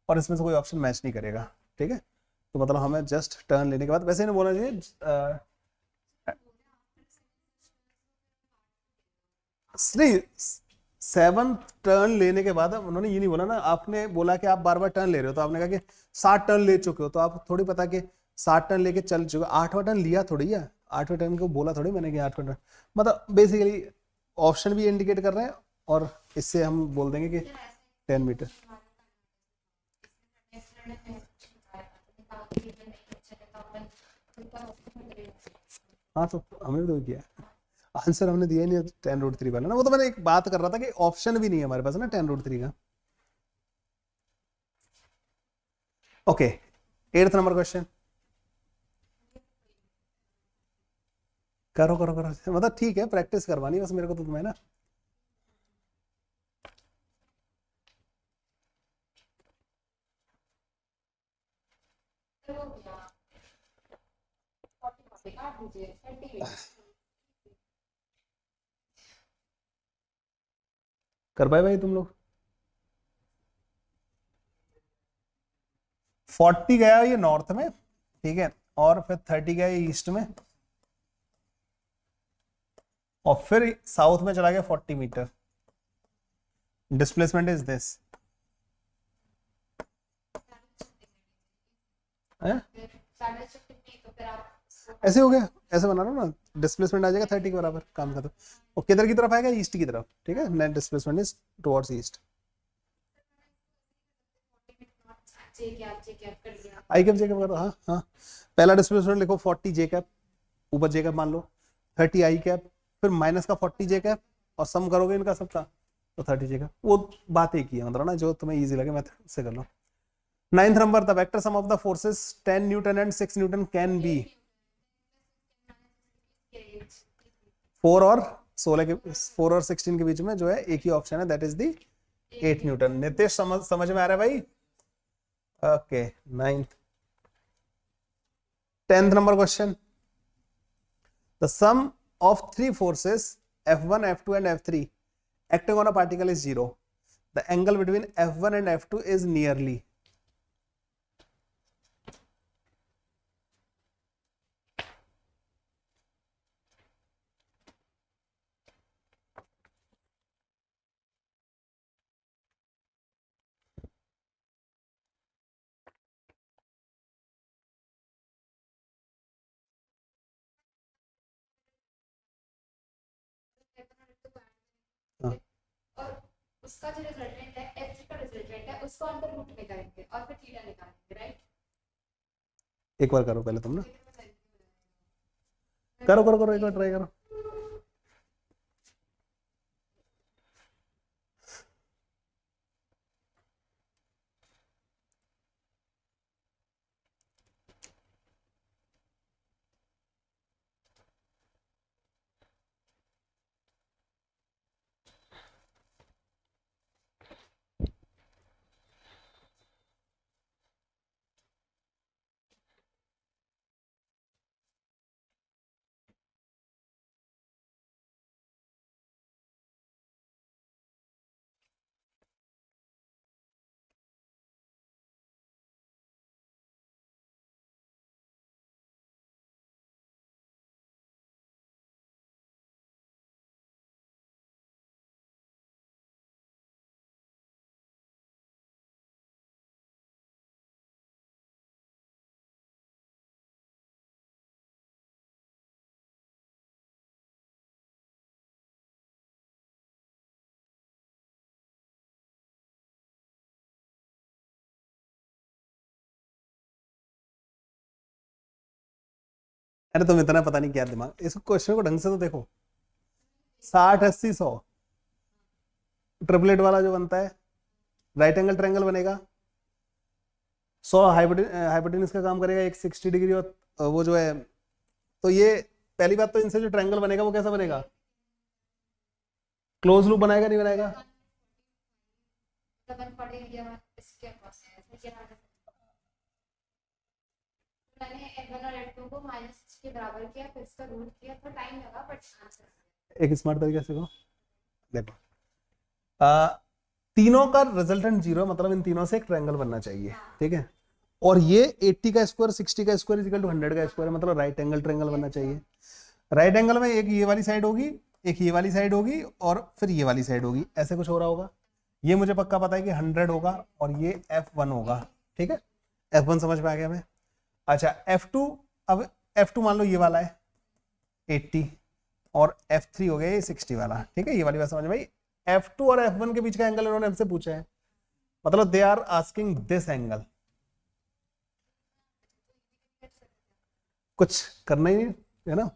Speaker 1: और इसमें से कोई ऑप्शन मैच नहीं करेगा, ठीक है। तो मतलब हमें जस्ट टर्न लेने के बाद, वैसे इन्हें बोलना चाहिए नहीं, 7th टर्न लेने के बाद उन्होंने ये नहीं बोला ना, आपने बोला कि आप बार बार टर्न ले रहे हो, तो आपने कहा कि 7 टर्न ले चुके हो, तो आप थोड़ी पता कि 7 टर्न लेके चल चुके हो, 8वां टर्न लिया थोड़ी है, 8वें टर्न को बोला थोड़ी मैंने कि 8वें टर्न, मतलब बेसिकली ऑप्शन भी इंडिकेट कर रहे हैं, और इससे हम बोल देंगे कि 10 मीटर। हाँ, तो हमने तो किया, आंसर हमने दिया ही नहीं 10√3 वाला ना, वो तो मैंने एक बात कर रहा था कि ऑप्शन भी नहीं है हमारे पास ना 10√3 का। Okay, 8th number question. करो करो करो, मतलब ठीक है, प्रैक्टिस करवानी बस मेरे को तो तुम्हें ना। कर पाए भाई तुम लोग? 40 गया ये नॉर्थ में, ठीक है, और फिर 30 गया ये ईस्ट में, और फिर साउथ में चला गया 40 मीटर। डिस्प्लेसमेंट इज दिस, ऐसे हो गया, ऐसे बना लो ना, डिस्प्लेसमेंट आ जाएगा 30 के बराबर, काम खत्म। और किधर की तरफ आएगा? ईस्ट की तरफ, ठीक है, net displacement is towards east. I cap J cap करो, हाँ हाँ, पहला डिस्प्लेसमेंट लिखो 40 जे कैप, ऊपर जे कैप मान लो, 30 आई कैप, फिर माइनस का 40 जे कैप, और सम करोगे इनका सबका, तो 30 जगह वो बात एक ही है, मतलब ना जो तुम्हें इजी लगे मेथड से कर लो। 9th number, the vector sum of the forces 10 Newton and 6 Newton can be 4 और 16 के 4 और 16 के बीच में जो है एक ही ऑप्शन है, that is the 8 newton. Nitesh समझ में आ रहा है भाई? Okay 9th। 10th number question, the sum of 3 forces F1 F2 and F3 acting on a particle is 0. The angle between F1 and F2 is nearly. हाँ,
Speaker 2: और उसका जो रिजल्टेंट है F3 का रिजल्टेंट है उसको अंडर रूट में करेंगे और फिर थीटा निकालेंगे, राइट?
Speaker 1: एक बार करो पहले तुम ना, करो करो करो एक बार ट्राई करो। अरे तुम इतना पता नहीं क्या दिमाग, इस क्वेश्चन को ढंग से तो देखो। 60 80 100 ट्रिपलेट वाला जो बनता है, राइट एंगल ट्रायंगल बनेगा, 100 हाइपोटेन्यूज का काम करेगा, एक 60 डिग्री और वो जो है, तो ये पहली बात तो इनसे जो ट्रायंगल बनेगा वो कैसा बनेगा? क्लोज लूप बनाएगा नहीं बनाएगा?
Speaker 2: मैंने F1 और F2 को -6 के बराबर किया, फिर इसका रूट किया, तो टाइम लगा बट आंसर।
Speaker 1: एक स्मार्ट तरीके से को देखो, तीनों का रिजल्टेंट 0, मतलब इन तीनों से एक ट्रायंगल बनना चाहिए, ठीक है? और ये 80 का स्क्वायर 60 का स्क्वायर इक्वल टू 100 का स्क्वायर, मतलब राइट एंगल ट्रायंगल बनना चाहिए। राइट एंगल में एक ये वाली साइड होगी, एक ये वाली साइड होगी और फिर ये वाली साइड होगी, ऐसे कुछ हो रहा होगा। ये मुझे पक्का पता है कि 100 होगा और ये F1 होगा, ठीक है? F1 समझ में आ गया हमें। अच्छा F2, अब F2 मान लो ये वाला है 80 और F3 हो गया ये 60 वाला, ठीक है? ये वाली बात समझ में आई। F2 और F1 के बीच का एंगल इन्होंने हमसे पूछा है, मतलब they are asking this angle. कुछ करना ही नहीं है ना।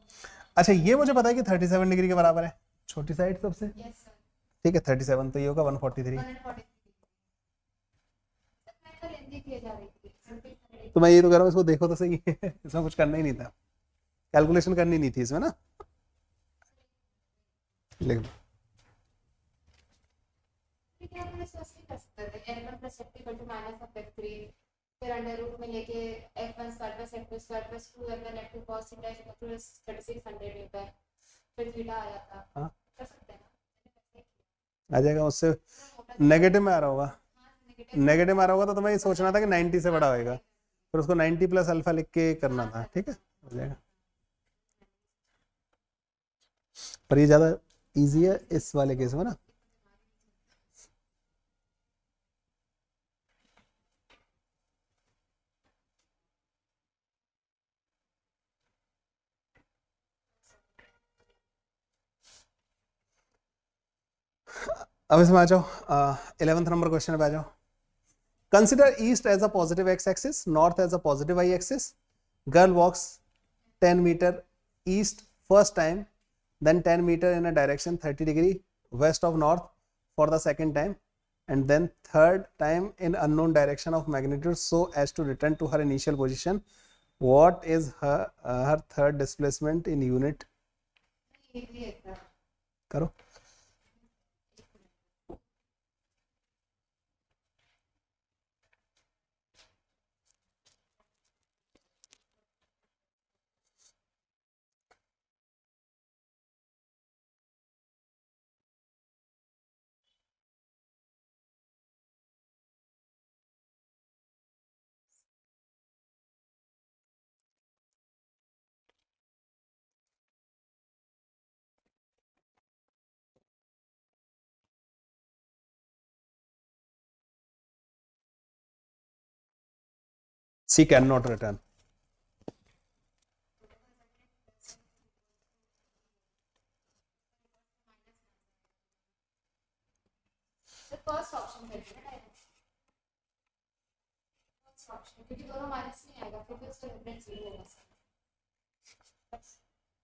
Speaker 1: अच्छा ये मुझे पता है कि 37 डिग्री के बराबर है, छोटी साइड सबसे,
Speaker 2: यस सर,
Speaker 1: ठीक है? 37 तो ये होगा 143।
Speaker 2: 143। मैं तो लेंदी किए जा रही थी।
Speaker 1: तो मैं ये तो कह रहा हूँ, इसको देखो तो सही है इसमें कुछ करना ही नहीं था, कैलकुलेशन करनी नहीं थी इसमें ना। लिख दो।
Speaker 2: ठीक है, हम इसको ऐसे कर सकते थे, F1 + F2 - F3, फिर अंडर रूट में लेके F1² + F2² + 2F1 F2 cos theta = 3600 Newton, फिर थीटा आ जाता।
Speaker 1: हाँ
Speaker 2: कर सकते हैं ना,
Speaker 1: आ जाएगा, उससे नेगेटिव में आ रहा होगा, नेगेटिव में आ रहा होगा तो तुम्हें ये सोचना था कि 90 से बड़ा होएगा, फिर उसको 90 + अल्फा लिख के करना था, ठीक है? हो जाएगा। पर ये ज्यादा इजी है इस वाले केस में ना। अब इसमें आ जाओ, 11th नंबर क्वेश्चन पे आ जाओ। Consider east as a positive x axis, north as a positive y axis. Girl walks 10 metre east first time, then 10 meter in a direction 30 degree west of north for the second time and then third time in unknown direction of magnitude so as to return to her initial position. What is her third displacement in unit?
Speaker 2: easy है sir.
Speaker 1: करो. C cannot return.
Speaker 2: The first option है ना direct. First option क्योंकि दोनों minus नहीं आएगा फिर भी उसका डिफरेंस जीरो होगा सर.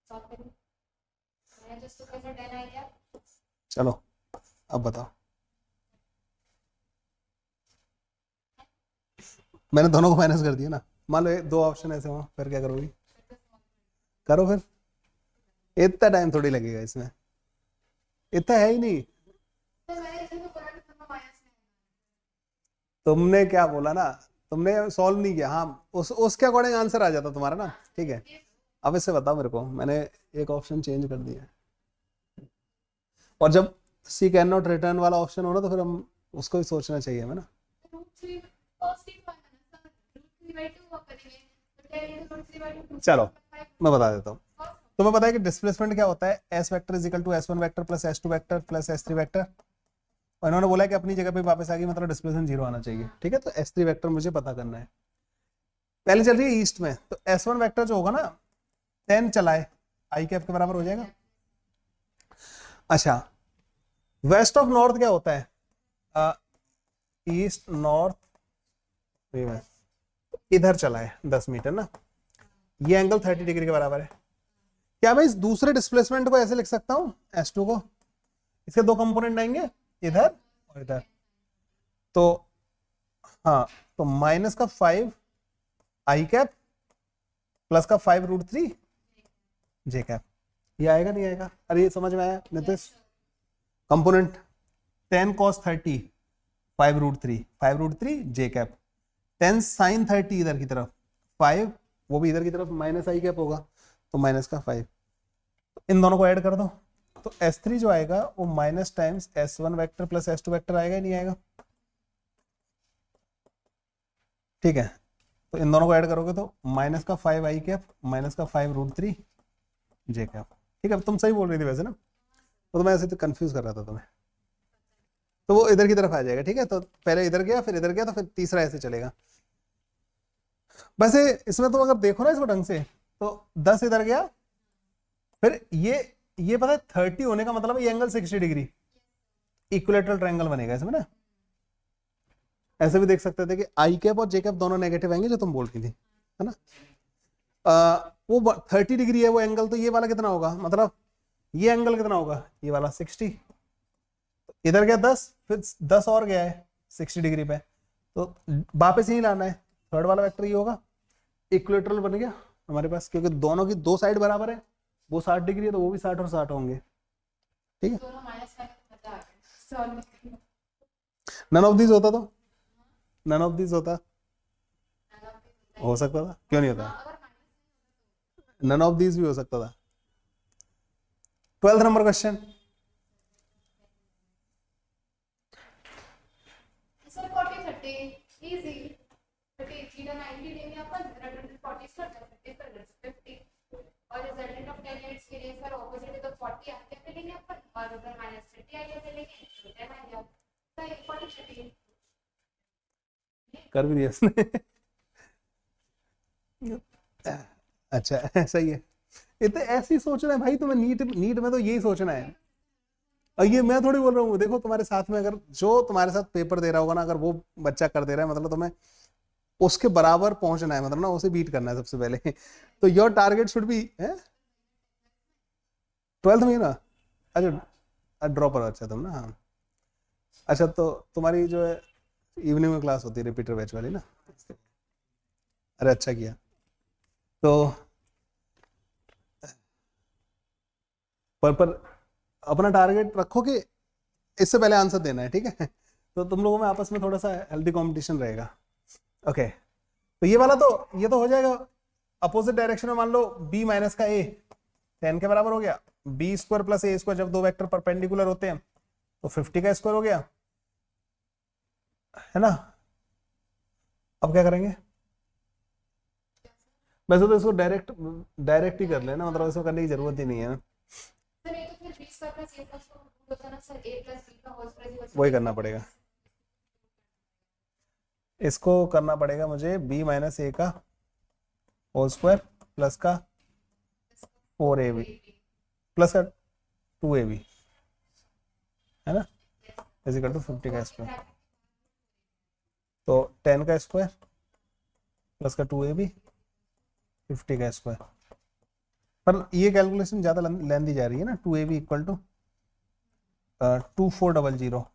Speaker 2: सॉल्व करें. मैंने जो इसको कैसे 10 आ गया.
Speaker 1: चलो अब बताओ. मैंने दोनों को माइनस कर दिया ना. मान लो ये दो ऑप्शन ऐसे हो फिर क्या करोगी? करो फिर. इतना टाइम थोड़ी लगेगा इसमें. इतना है ही नहीं.
Speaker 2: तो मैंने इसे तो बोला कि दोनों माइनस नहीं.
Speaker 1: तुमने क्या बोला ना, तुमने सॉल्व नहीं किया. हाँ उसके अकॉर्डिंग आंसर आ जाता तुम्हारा ना. ठीक है अब इससे बताओ मेरे को. मैंने एक ऑप्शन चेंज कर दिया और जब सी कैन नॉट रिटर्न वाला ऑप्शन हो ना तो फिर हम उसको भी सोचना चाहिए हमें ना. चलो मैं बता देता हूँ. तुम्हें पता है कि डिस्प्लेसमेंट क्या होता है? S vector is equal to S one vector plus S two vector plus S three vector. और इन्होंने बोला कि अपनी जगह पे वापस आ गई मतलब डिस्प्लेसमेंट जीरो आना चाहिए. ठीक है तो एस थ्री वेक्टर मुझे पता करना है. पहले चल रही है ईस्ट में तो एस वन वेक्टर जो होगा ना 10 चलाए आई कैप के बराबर हो जाएगा. अच्छा वेस्ट ऑफ नॉर्थ क्या होता है? ईस्ट नॉर्थ इधर चला है 10 मीटर ना. ये एंगल 30 डिग्री के बराबर है. क्या मैं इस दूसरे डिस्प्लेसमेंट को ऐसे लिख सकता हूं S2 को? इसके दो कंपोनेंट आएंगे इधर और इधर. तो हाँ तो माइनस का 5 आई कैप प्लस का 5 रूट 3 जे कैप. ये आएगा नहीं आएगा? अरे ये समझ में आया नितिश? कंपोनेंट 10 cos 30 5 रूट 3 जे कैप 10 sin 30 इधर की तरफ 5 वो भी इधर की तरफ माइनस आई कैप होगा तो माइनस का 5. इन दोनों को ऐड कर दो तो S3 जो आएगा वो minus times S1 vector plus S2 vector आएगा. नहीं आएगा? ठीक है तो इन दोनों को ऐड करोगे तो माइनस का 5 आई कैप माइनस का 5 रूट 3 जे कैप. ठीक है तुम सही बोल रही थी वैसे ना. तो मैं ऐसे तो कंफ्यूज कर रहा था तुम्हें. तो वो इधर की तरफ आ जाएगा. ठीक है तो पहले इधर गया फिर इधर गया तो फिर तीसरा ऐसे चलेगा. वैसे इसमें तुम अगर देखो ना इसको ढंग से तो 10 इधर गया फिर ये पता है 30 होने का मतलब ये एंगल 60 डिग्री इक्विलेटरल ट्रायंगल बनेगा इसमें ना. ऐसे भी देख सकते थे कि आई कैप और जे कैप दोनों नेगेटिव आएंगे जो तुम बोल रही थी है ना. वो 30 डिग्री है वो एंगल तो ये वाला कितना होगा? मतलब ये एंगल कितना होगा? ये वाला 60. इधर गया 10 फिर 10 और गया है 60 डिग्री पे तो वापस यही लाना है. थर्ड वाला वेक्टर ये होगा. इक्विलेटरल बन गया हमारे पास क्योंकि दोनों की दो साइड बराबर है. वो 60 डिग्री है तो वो भी 60 और 60 होंगे. ठीक है नन ऑफ दिस होता तो नन ऑफ दिस होता हो सकता था. क्यों नहीं होता? नन ऑफ दिस भी हो सकता था. 12th number question.
Speaker 2: Sir 40 30 easy 30 theta 90 लेंगे अपन 140 कर 50 और रिजल्टेंट ऑफ 10 यूनिट्स के लिए सर ऑपोजिट तो 40 आगे पे लेंगे अपन और उधर -30 आगे पे लेंगे तो 10 आ गया. सर 40 30
Speaker 1: कर भी दिया इसने. अच्छा सही है. इतने ऐसी सोचना है भाई तुम्हें. नीट में तो यही सोचना है. और ये मैं थोड़ी बोल रहा हूँ. देखो तुम्हारे साथ में अगर जो तुम्हारे साथ पेपर दे रहा होगा ना अगर वो बच्चा कर दे रहा है मतलब तुम्हें उसके बराबर पहुंचना है मतलब ना उसे बीट करना है सबसे पहले. तो your target should be 12th में ना. अच्छा ड्रॉपर. अच्छा तुम ना. हाँ अच्छा तो तुम्हारी जो है इवनिंग में क्लास होती है रिपीटर बैच वाली ना? अरे अच्छा किया। तो पर अपना टारगेट रखो कि इससे पहले आंसर देना है, ठीक है? तो तुम लोगों में आपस में थोड़ा सा हेल्दी कंपटीशन रहेगा। ओके, तो ये वाला तो ये तो हो जाएगा अपोजिट डायरेक्शन में। मान लो b माइनस का a 10 के बराबर हो गया, बी स्क्वायर प्लस ए स्क्वायर, जब दो वेक्टर परपेंडिकुलर होते हैं तो 50 का स्क्वायर हो गया, है ना? अब क्या करेंगे? वैसे तो इसको डायरेक्ट ही कर लेना, मतलब इसको करने की जरूरत ही नहीं है।
Speaker 2: सर ये तो फिर b square plus a plus होता ना सर, a प्लस b का होल स्क्वायर
Speaker 1: वही करना पड़ेगा, इसको करना पड़ेगा मुझे b माइनस ए का होल स्क्वायर प्लस का 4ab प्लस का 2ab, है ना, इजिकल टू 50 का स्क्वायर। तो 10 का स्क्वायर प्लस का 2ab 50 का स्क्वायर। पर ये कैलकुलेशन ज़्यादा लेंदी जा रही है ना। 2ab इक्वल टू 2400,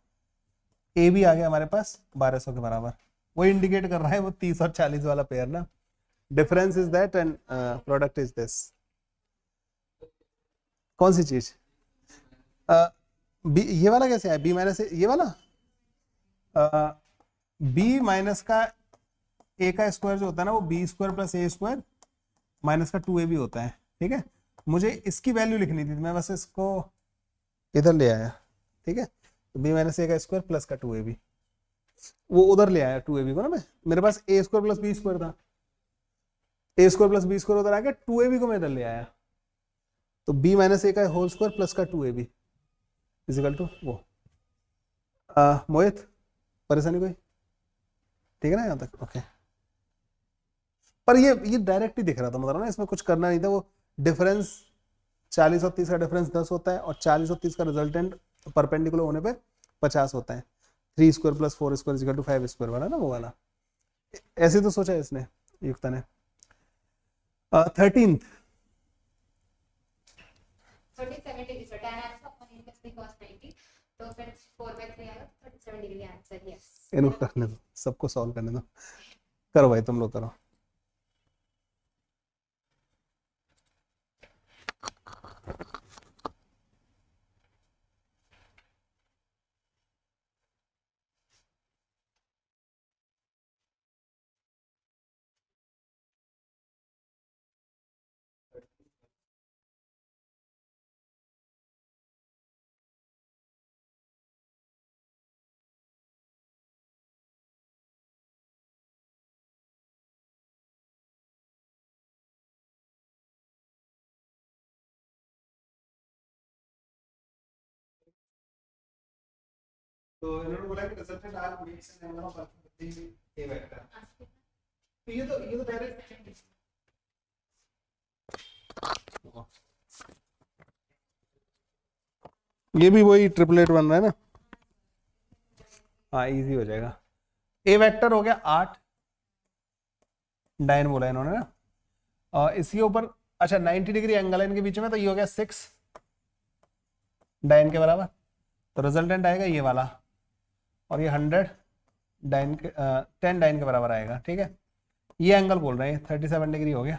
Speaker 1: ए भी आ गया हमारे पास 1200 के बराबर। वो इंडिकेट कर रहा है वो 30 और 40 वाला पेयर ना। Difference is that and product is this. कौन सी चीज? ये वाला कैसे है? बी माइनस ये वाला बी माइनस का ए का स्क्वायर जो होता है ना, वो बी स्क्वायर प्लस ए स्क्वायर माइनस का 2ab होता है, ठीक है? मुझे इसकी वैल्यू लिखनी थी, मैं बस इसको इधर ले आया, ठीक है? बी माइनस ए का स्क्वायर प्लस का 2ab, वो उधर ले आया 2ab को ना। मैं मेरे पास ए स्क्वायर प्लस बी स्क्वायर था, ए स्क्वायर प्लस बी स्क्वायर उधर आ गया, 2ab को मैं इधर ले आया। तो बी माइनस ए का होल स्क्वायर प्लस का 2ab इजिकल टू वो। मोहित परेशानी कोई? ठीक है ना यहाँ तक? ओके। पर ये डायरेक्ट ही दिख रहा था, मतलब ना इसमें कुछ करना नहीं था। वो डिफरेंस 40 और 30 का डिफरेंस 10 होता है, और 40 और 30 का रिजल्टेंट परपेंडिकुलर होने पे 50 होता है। 3 square plus 4 square is equal to 5 square वाला ना, वो वाला। ऐसे तो सोचा है इसने, युक्ता ने। 13th
Speaker 2: 37 degree sir, tan alpha upon a plus b cos 90, तो फिर 4/3 आएगा, 37 डिग्री आंसर। यस,
Speaker 1: इनको करने दो, सबको सॉल्व करने दो। करो भाई, तुम लोग करो। तो इन्होंने बोला कि resultant R makes an angle of alpha with A vector. तो ये तो डायरेक्ट ये भी वही ट्रिपलेट बन रहा है ना। हाँ, इजी हो जाएगा। ए वेक्टर हो गया 8, डाइन बोला इन्होंने ना, और इसके ऊपर अच्छा 90 डिग्री एंगल है इनके बीच में, तो ये हो गया 6 डाइन के बराबर। तो रिजल्टेंट आएगा ये वाला, और ये 100 डाइन के 10 डाइन के बराबर आएगा, ठीक है? ये एंगल बोल रहे हैं 37 डिग्री हो गया।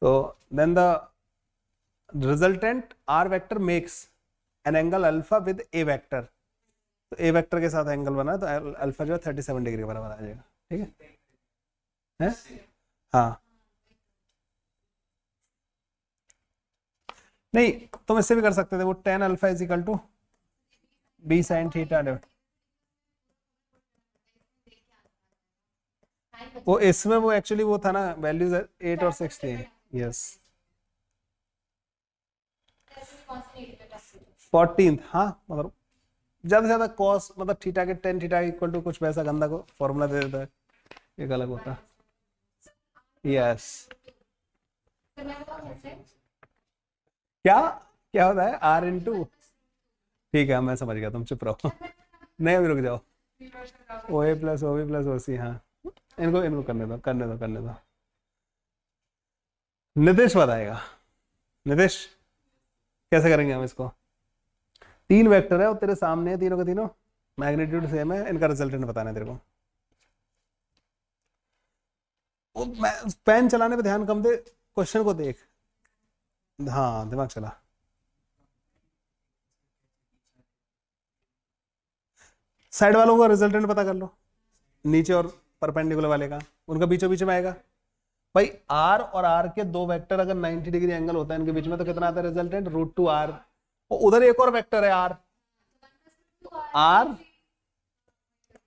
Speaker 1: तो then the resultant R vector makes an angle alpha with A vector. तो ए वेक्टर के साथ एंगल बना, तो अल्फा जो है 37 डिग्री के बराबर आ जाएगा, ठीक है? हाँ, नहीं तुम इससे भी कर सकते थे, वो tan alpha is equal to B sine theta. वो इसमें वो एक्चुअली वो था ना, वैल्यूज 8 और 6 थी। Yes, 14th। हाँ, मतलब ज्यादा से ज्यादा कॉस, मतलब थीटा के tan थीटा इक्वल टू कुछ वैसा गंदा को फॉर्मूला दे देता है, एक अलग होता है। यस, क्या क्या होता है? आर इंटू, ठीक है मैं समझ गया, तुम चुप रहो। नहीं अभी रुक जाओ। O A plus O B plus O C. हाँ, इनको करने दो। नितेश बताएगा। नितेश कैसे करेंगे हम इसको? 3 वेक्टर है और तेरे सामने है, तीनों के तीनों मैग्नीट्यूड सेम है, इनका रिजल्टेंट बताना है तेरे को। पेन चलाने पे ध्यान कम दे, क्वेश्चन को देख। हाँ दिमाग चला। साइड वालों का रिजल्टेंट पता कर लो, नीचे और परपेंडिकुलर वाले का, उनका बीचों बीच में आएगा भाई। आर और आर के दो वेक्टर अगर 90 डिग्री एंगल होता है इनके बीच में तो कितना आता है रिजल्टेंट, √2r। और उधर एक और वेक्टर है आर, आर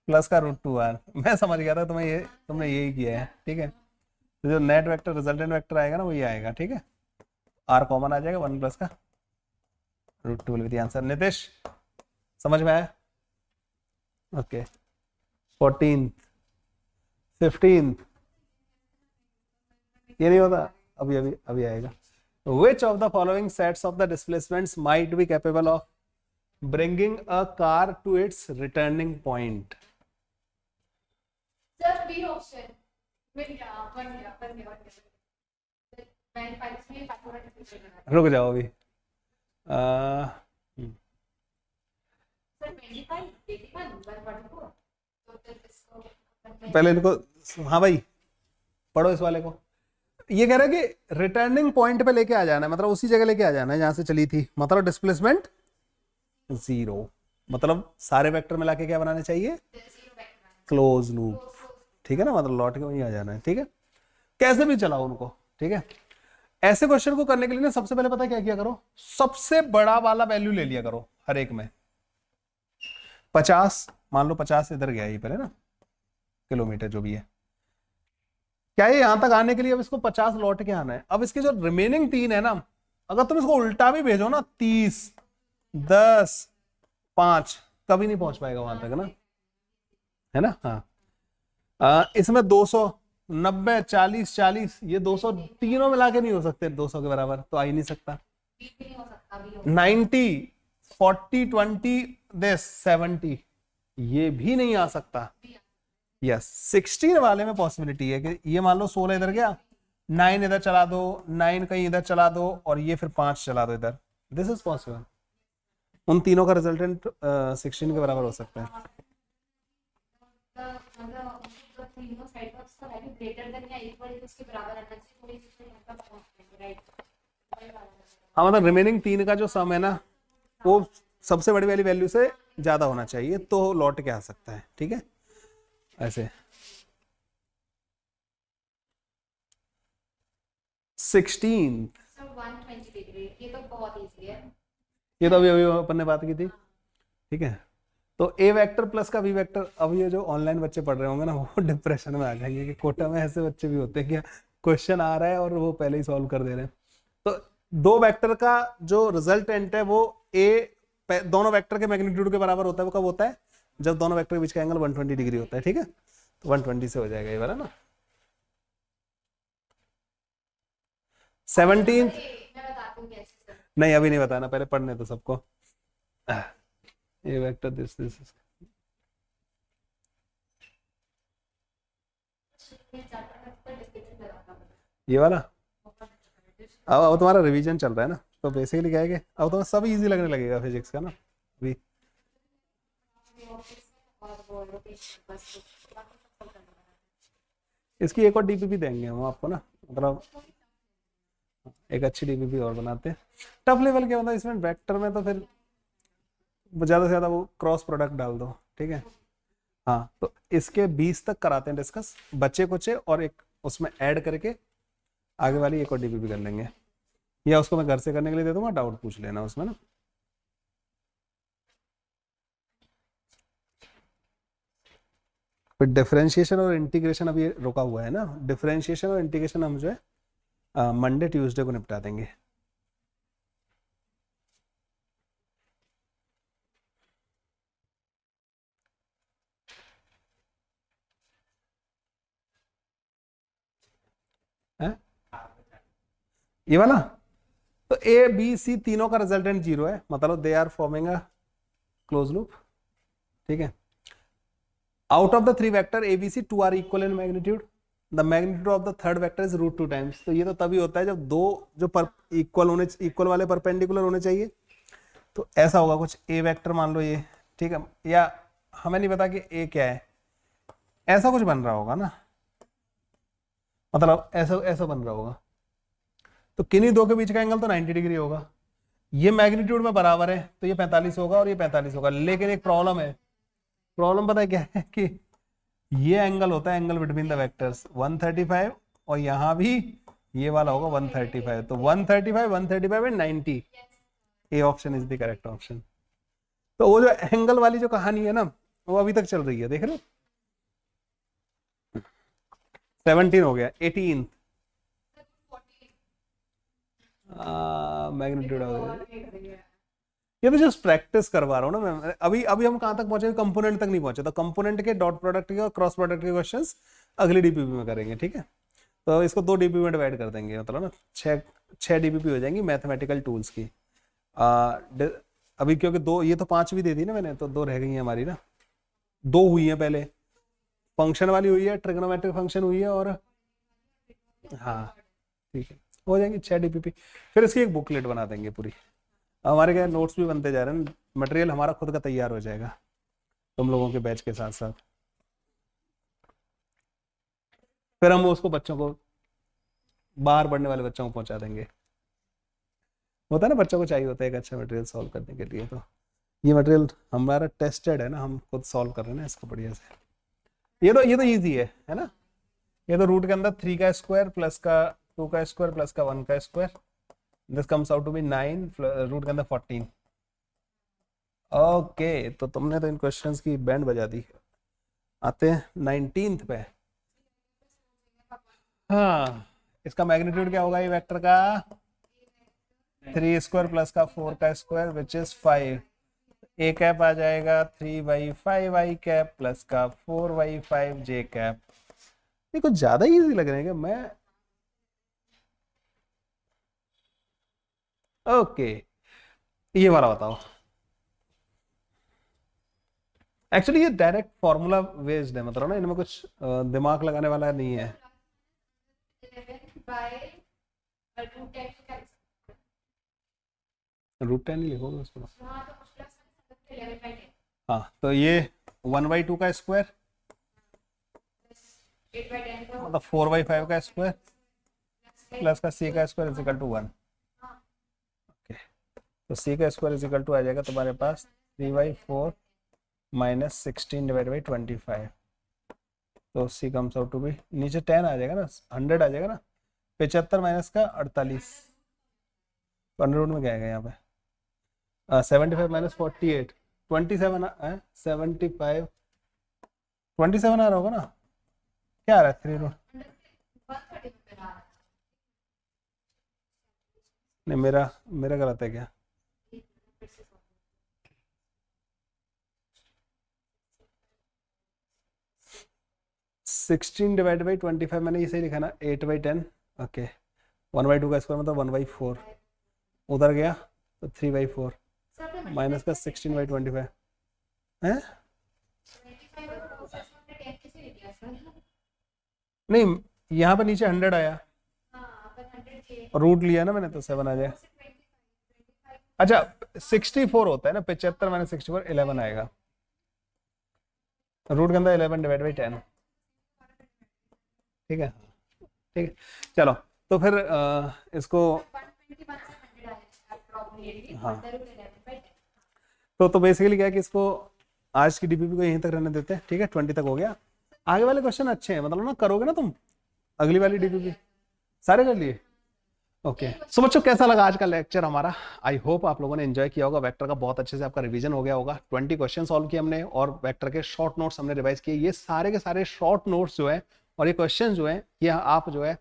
Speaker 1: प्लस का √2r। मैं समझ गया था तुम्हें, ये तुमने यही किया है, ठीक है। तो जो नेट वेक्टर रिजल्टेंट वेक्टर आएगा ना वो ये आएगा, ठीक है। आर कॉमन आ जाएगा, 1 प्लस का √2 will be the answer. Nitish समझ में आया? ओके 14th 15th ये नहीं होता, अभी अभी अभी आएगा। Which of the following sets of the displacements might be capable of bringing a car to its returning point?
Speaker 2: Sir, B option. मिल गया, बन गया। मैं फाइल्स में पासवर्ड
Speaker 1: रुक जाओ अभी।
Speaker 2: सर 25 81 144 तो फिर इसको
Speaker 1: पहले इनको, हाँ भाई पढ़ो इस वाले को। ये कह रहा है कि रिटर्निंग पॉइंट पे लेके आ जाना है, मतलब उसी जगह लेके आ जाना है जहां से चली थी, मतलब डिस्प्लेसमेंट 0। मतलब सारे वेक्टर मिला के क्या बनाने चाहिए, क्लोज लूप, ठीक है ना। मतलब लौट के वहीं आ जाना है, ठीक है। कैसे भी चलाओ उनको, ठीक है। ऐसे क्वेश्चन को करने के लिए ना सबसे पहले पता है क्या किया करो, सबसे बड़ा वाला वैल्यू ले लिया करो हर एक में। 50 मान लो, 50 इधर गया ये पहले ना, किलोमीटर जो भी है। क्या है यहां तक आने के लिए अब इसको 50 लौट के आना है। अब इसके जो रिमेनिंग 3 है ना, अगर तुम इसको उल्टा भी भेजो ना, 30 10 5 कभी नहीं पहुंच पाएगा वहां तक ना, है ना। हाँ इसमें 200 90 40 40 ये 200 तीनों मिला के नहीं हो सकते 200 के बराबर, तो आ ही नहीं सकता। 90 40 20 this 70 ये भी नहीं आ सकता। यस 16 वाले में पॉसिबिलिटी है कि ये मान लो 16 इधर गया, 9 इधर चला दो, 9 कहीं इधर चला दो, और ये फिर 5 चला दो इधर। This is possible. उन तीनों का रिजल्टेंट 16 के बराबर हो सकता है। हाँ मतलब रिमेनिंग 3 का जो सम है ना वो सबसे बड़ी वाली वैल्यू से ज्यादा होना चाहिए तो लौट के आ सकता है, ठीक है। ऐसे 16
Speaker 2: 120 डिग्री, ये तो बहुत इजी है।
Speaker 1: ये तो अभी अभी अपन ने बात की थी, ठीक है। तो ए वेक्टर प्लस का बी वेक्टर, अब ये जो ऑनलाइन बच्चे पढ़ रहे होंगे ना वो डिप्रेशन में आ जाएंगे कि कोटा में ऐसे बच्चे भी होते हैं क्या, क्वेश्चन आ रहा है और वो पहले ही सॉल्व कर दे रहे हैं। तो दो वेक्टर का जो रिजल्टेंट है वो ए दोनों वेक्टर के मैग्नीट्यूड के बराबर होता है। वो कब होता है, जब दोनों वेक्टर के बीच का एंगल 120 डिग्री होता है, ठीक है। तो 120 से हो जाएगा ये वाला ना। 17 नहीं अभी नहीं बताना, पहले पढ़ने तो सबको। ये वेक्टर दिस ये वाला अब तुम्हारा रिवीजन चल रहा है ना, तो बेसिकली क्या है कि अब तुम्हें सब इजी लगने लगेगा फिजिक्स का ना अभी। इसकी एक और डीपीपी देंगे हम आपको ना, मतलब एक अच्छी डीपीपी और बनाते हैं। टफ लेवल क्या होता है इसमें वेक्टर में, तो फिर ज्यादा से ज्यादा वो क्रॉस प्रोडक्ट डाल दो, ठीक है। हाँ तो इसके 20 तक कराते हैं डिस्कस, बच्चे कुछ और एक उसमें ऐड करके आगे वाली एक और डीपीपी कर लेंगे, या उसको मैं घर से करने के लिए दे दूंगा, डाउट पूछ लेना उसमें ना। फिर डिफरेंशिएशन और इंटीग्रेशन अभी रुका हुआ है ना, डिफरेंशिएशन और इंटीग्रेशन हम जो है मंडे ट्यूसडे को निपटा देंगे। है? ये वाला तो ए बी सी तीनों का रिजल्टेंट 0 है, मतलब they are forming a close loop, ठीक है। Out of the 3 vector A B C 2 are equal in magnitude, the magnitude of the third vector is √2 times. तो ये तो तभी होता है जब दो जो इक्वल वाले परपेंडिकुलर होने चाहिए। तो ऐसा होगा कुछ, ए वेक्टर मान लो ये, ठीक है, या हमें नहीं पता कि ए क्या है, ऐसा कुछ बन रहा होगा ना, मतलब ऐसा ऐसा बन रहा होगा, तो किन्हीं दो के बीच का एंगल तो 90 डिग्री होगा, ये मैग्नीट्यूड में बराबर है तो ये 45 होगा और ये 45 होगा। लेकिन एक प्रॉब्लम है, प्रॉब्लम पता है क्या है कि ये एंगल होता है एंगल बिटवीन द वेक्टर्स 135, और यहाँ भी ये वाला होगा 135, तो 135 135 and 90, A option is the correct option. तो वो जो एंगल वाली जो कहानी है ना वो अभी तक चल रही है, देख रहे हो। 17 हो गया, 18 मैग्नीट्यूड हो गया। ये तो जस्ट प्रैक्टिस करवा रहा हूँ ना मैं। अभी अभी हम कहाँ तक पहुंचे, कंपोनेंट तक नहीं पहुंचे, तो कंपोनेंट के डॉट प्रोडक्ट के और क्रॉस प्रोडक्ट के क्वेश्चंस अगली डीपीपी में करेंगे, ठीक है। तो इसको 2 डीपीपी में डिवाइड कर देंगे, मतलब ना 6 डीपीपी हो जाएंगी मैथमेटिकल टूल्स की। अभी क्योंकि 2, ये तो 5 भी दे दी ना मैंने, तो 2 रह गई हैं हमारी ना, 2 हुई हैं पहले, फंक्शन वाली हुई है, ट्रिग्नोमेट्रिक फंक्शन हुई है, और हाँ ठीक है हो जाएंगी 6 डीपीपी। फिर इसकी एक बुकलेट बना देंगे पूरी। हमारे क्या नोट्स भी बनते जा रहे हैं, मटेरियल हमारा खुद का तैयार हो जाएगा तुम लोगों के बैच के साथ साथ। फिर हम उसको बच्चों को, बाहर पढ़ने वाले बच्चों को पहुंचा देंगे। होता है ना, बच्चों को चाहिए होता है एक अच्छा मटेरियल सॉल्व करने के लिए, तो ये मटेरियल हमारा टेस्टेड है ना, हम खुद सॉल्व कर रहे हैं ना इसको बढ़िया से। ये तो ईजी है ना। ये तो रूट के अंदर 3 का स्क्वायर प्लस का 2 का स्क्वायर प्लस का 1 का square, this comes out to be 9, root के अंदर 14। ओके, तो तुमने तो इन क्वेश्चंस की बैंड बजा दी। आते हैं 19th पे। हाँ, इसका मैग्नीट्यूड क्या होगा ये वेक्टर का, 3 स्क्वायर प्लस का 4 का square which is 5। A cap आ जाएगा 3/5 आई कैप प्लस का 4/5 जे कैप। ये कुछ ज्यादा इजी लग रहे हैं क्या मैं। ओके, ये वाला बताओ। एक्चुअली ये डायरेक्ट फॉर्मूला बेस्ड है, मतलब ना इनमें कुछ दिमाग लगाने वाला नहीं है। √10 ही लिखोगे उसको। हाँ, तो ये 1/2 का स्क्वायर मतलब 4/5 का स्क्वायर प्लस का c का square is equal to 1। Okay, तो c का स्क्वायर इज इक्वल टू आ जाएगा तुम्हारे पास 3/4 माइनस 16 डिवाइड बाई 25। तो c comes out to be, नीचे 10 आ जाएगा ना, 100 आ जाएगा ना, 75 माइनस का 48, तो अंडर रूट में क्या आएगा यहाँ पे 75 माइनस 48, 27 है, 75 27 आ रहा होगा ना, क्या आ रहा है 3 रूट, नहीं मेरा गलत है क्या। सिक्सटीन डिवाइड बाई 25 मैंने ये सही लिखा ना, 8/10। ओके, 1/2 का स्क्वायर मतलब 1/4 उधर गया तो 3/4 माइनस का 16/25 है। नहीं, यहाँ पर नीचे 100 आया, रूट लिया ना मैंने तो 7 आ जाए। अच्छा 64 होता है ना, 75 माइनस 64 11 आएगा, रूट के अंदर 11 डिवाइड बाई 10। ठीक है, ठीक है, चलो तो फिर इसको हाँ, तो बेसिकली क्या है कि इसको आज की डीपीपी को यहीं तक रहने देते हैं, ठीक है। 20 तक हो गया, आगे वाले क्वेश्चन अच्छे हैं, मतलब ना करोगे ना तुम अगली वाली डीपीपी सारे कर लिए। ओके, सो बच्चों कैसा लगा आज का लेक्चर हमारा। आई होप आप लोगों ने एंजॉय किया होगा, वेक्टर का बहुत अच्छे से आपका रिवीजन हो गया होगा। 20 क्वेश्चन सॉल्व किए हमने और वेक्टर के शॉर्ट नोट्स हमने रिवाइज किए। ये सारे के सारे शॉर्ट नोट्स जो है और ये क्वेश्चन जो है ये आप जो है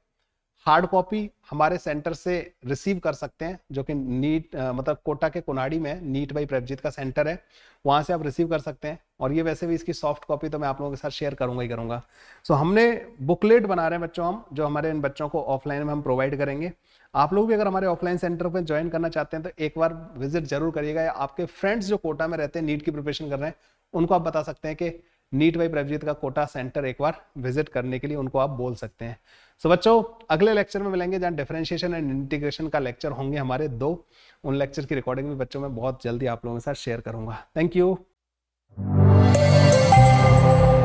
Speaker 1: हार्ड कॉपी हमारे सेंटर से रिसीव कर सकते हैं, जो कि नीट मतलब कोटा के कोनाडी में नीट बाई प्रभजीत का सेंटर है, वहां से आप रिसीव कर सकते हैं। और ये वैसे भी इसकी सॉफ्ट कॉपी तो मैं आप लोगों के साथ शेयर करूंगा ही करूंगा। सो हमने बुकलेट बना रहे हैं बच्चों हम, जो हमारे इन बच्चों को ऑफलाइन में हम प्रोवाइड करेंगे। आप लोग भी अगर हमारे ऑफलाइन सेंटर पर ज्वाइन करना चाहते हैं तो एक बार विजिट जरूर करिएगा, या आपके फ्रेंड्स जो कोटा में रहते हैं नीट की प्रिपरेशन कर रहे हैं उनको आप बता सकते हैं कि नीट बाई प्रभजीत का कोटा सेंटर एक बार विजिट करने के लिए उनको आप बोल सकते हैं। सो बच्चों अगले लेक्चर में मिलेंगे जहां डिफरेंशिएशन एंड इंटीग्रेशन का लेक्चर होंगे हमारे 2। उन लेक्चर की रिकॉर्डिंग भी बच्चों में बहुत जल्दी आप लोगों के साथ शेयर करूंगा। Thank you.
Speaker 2: है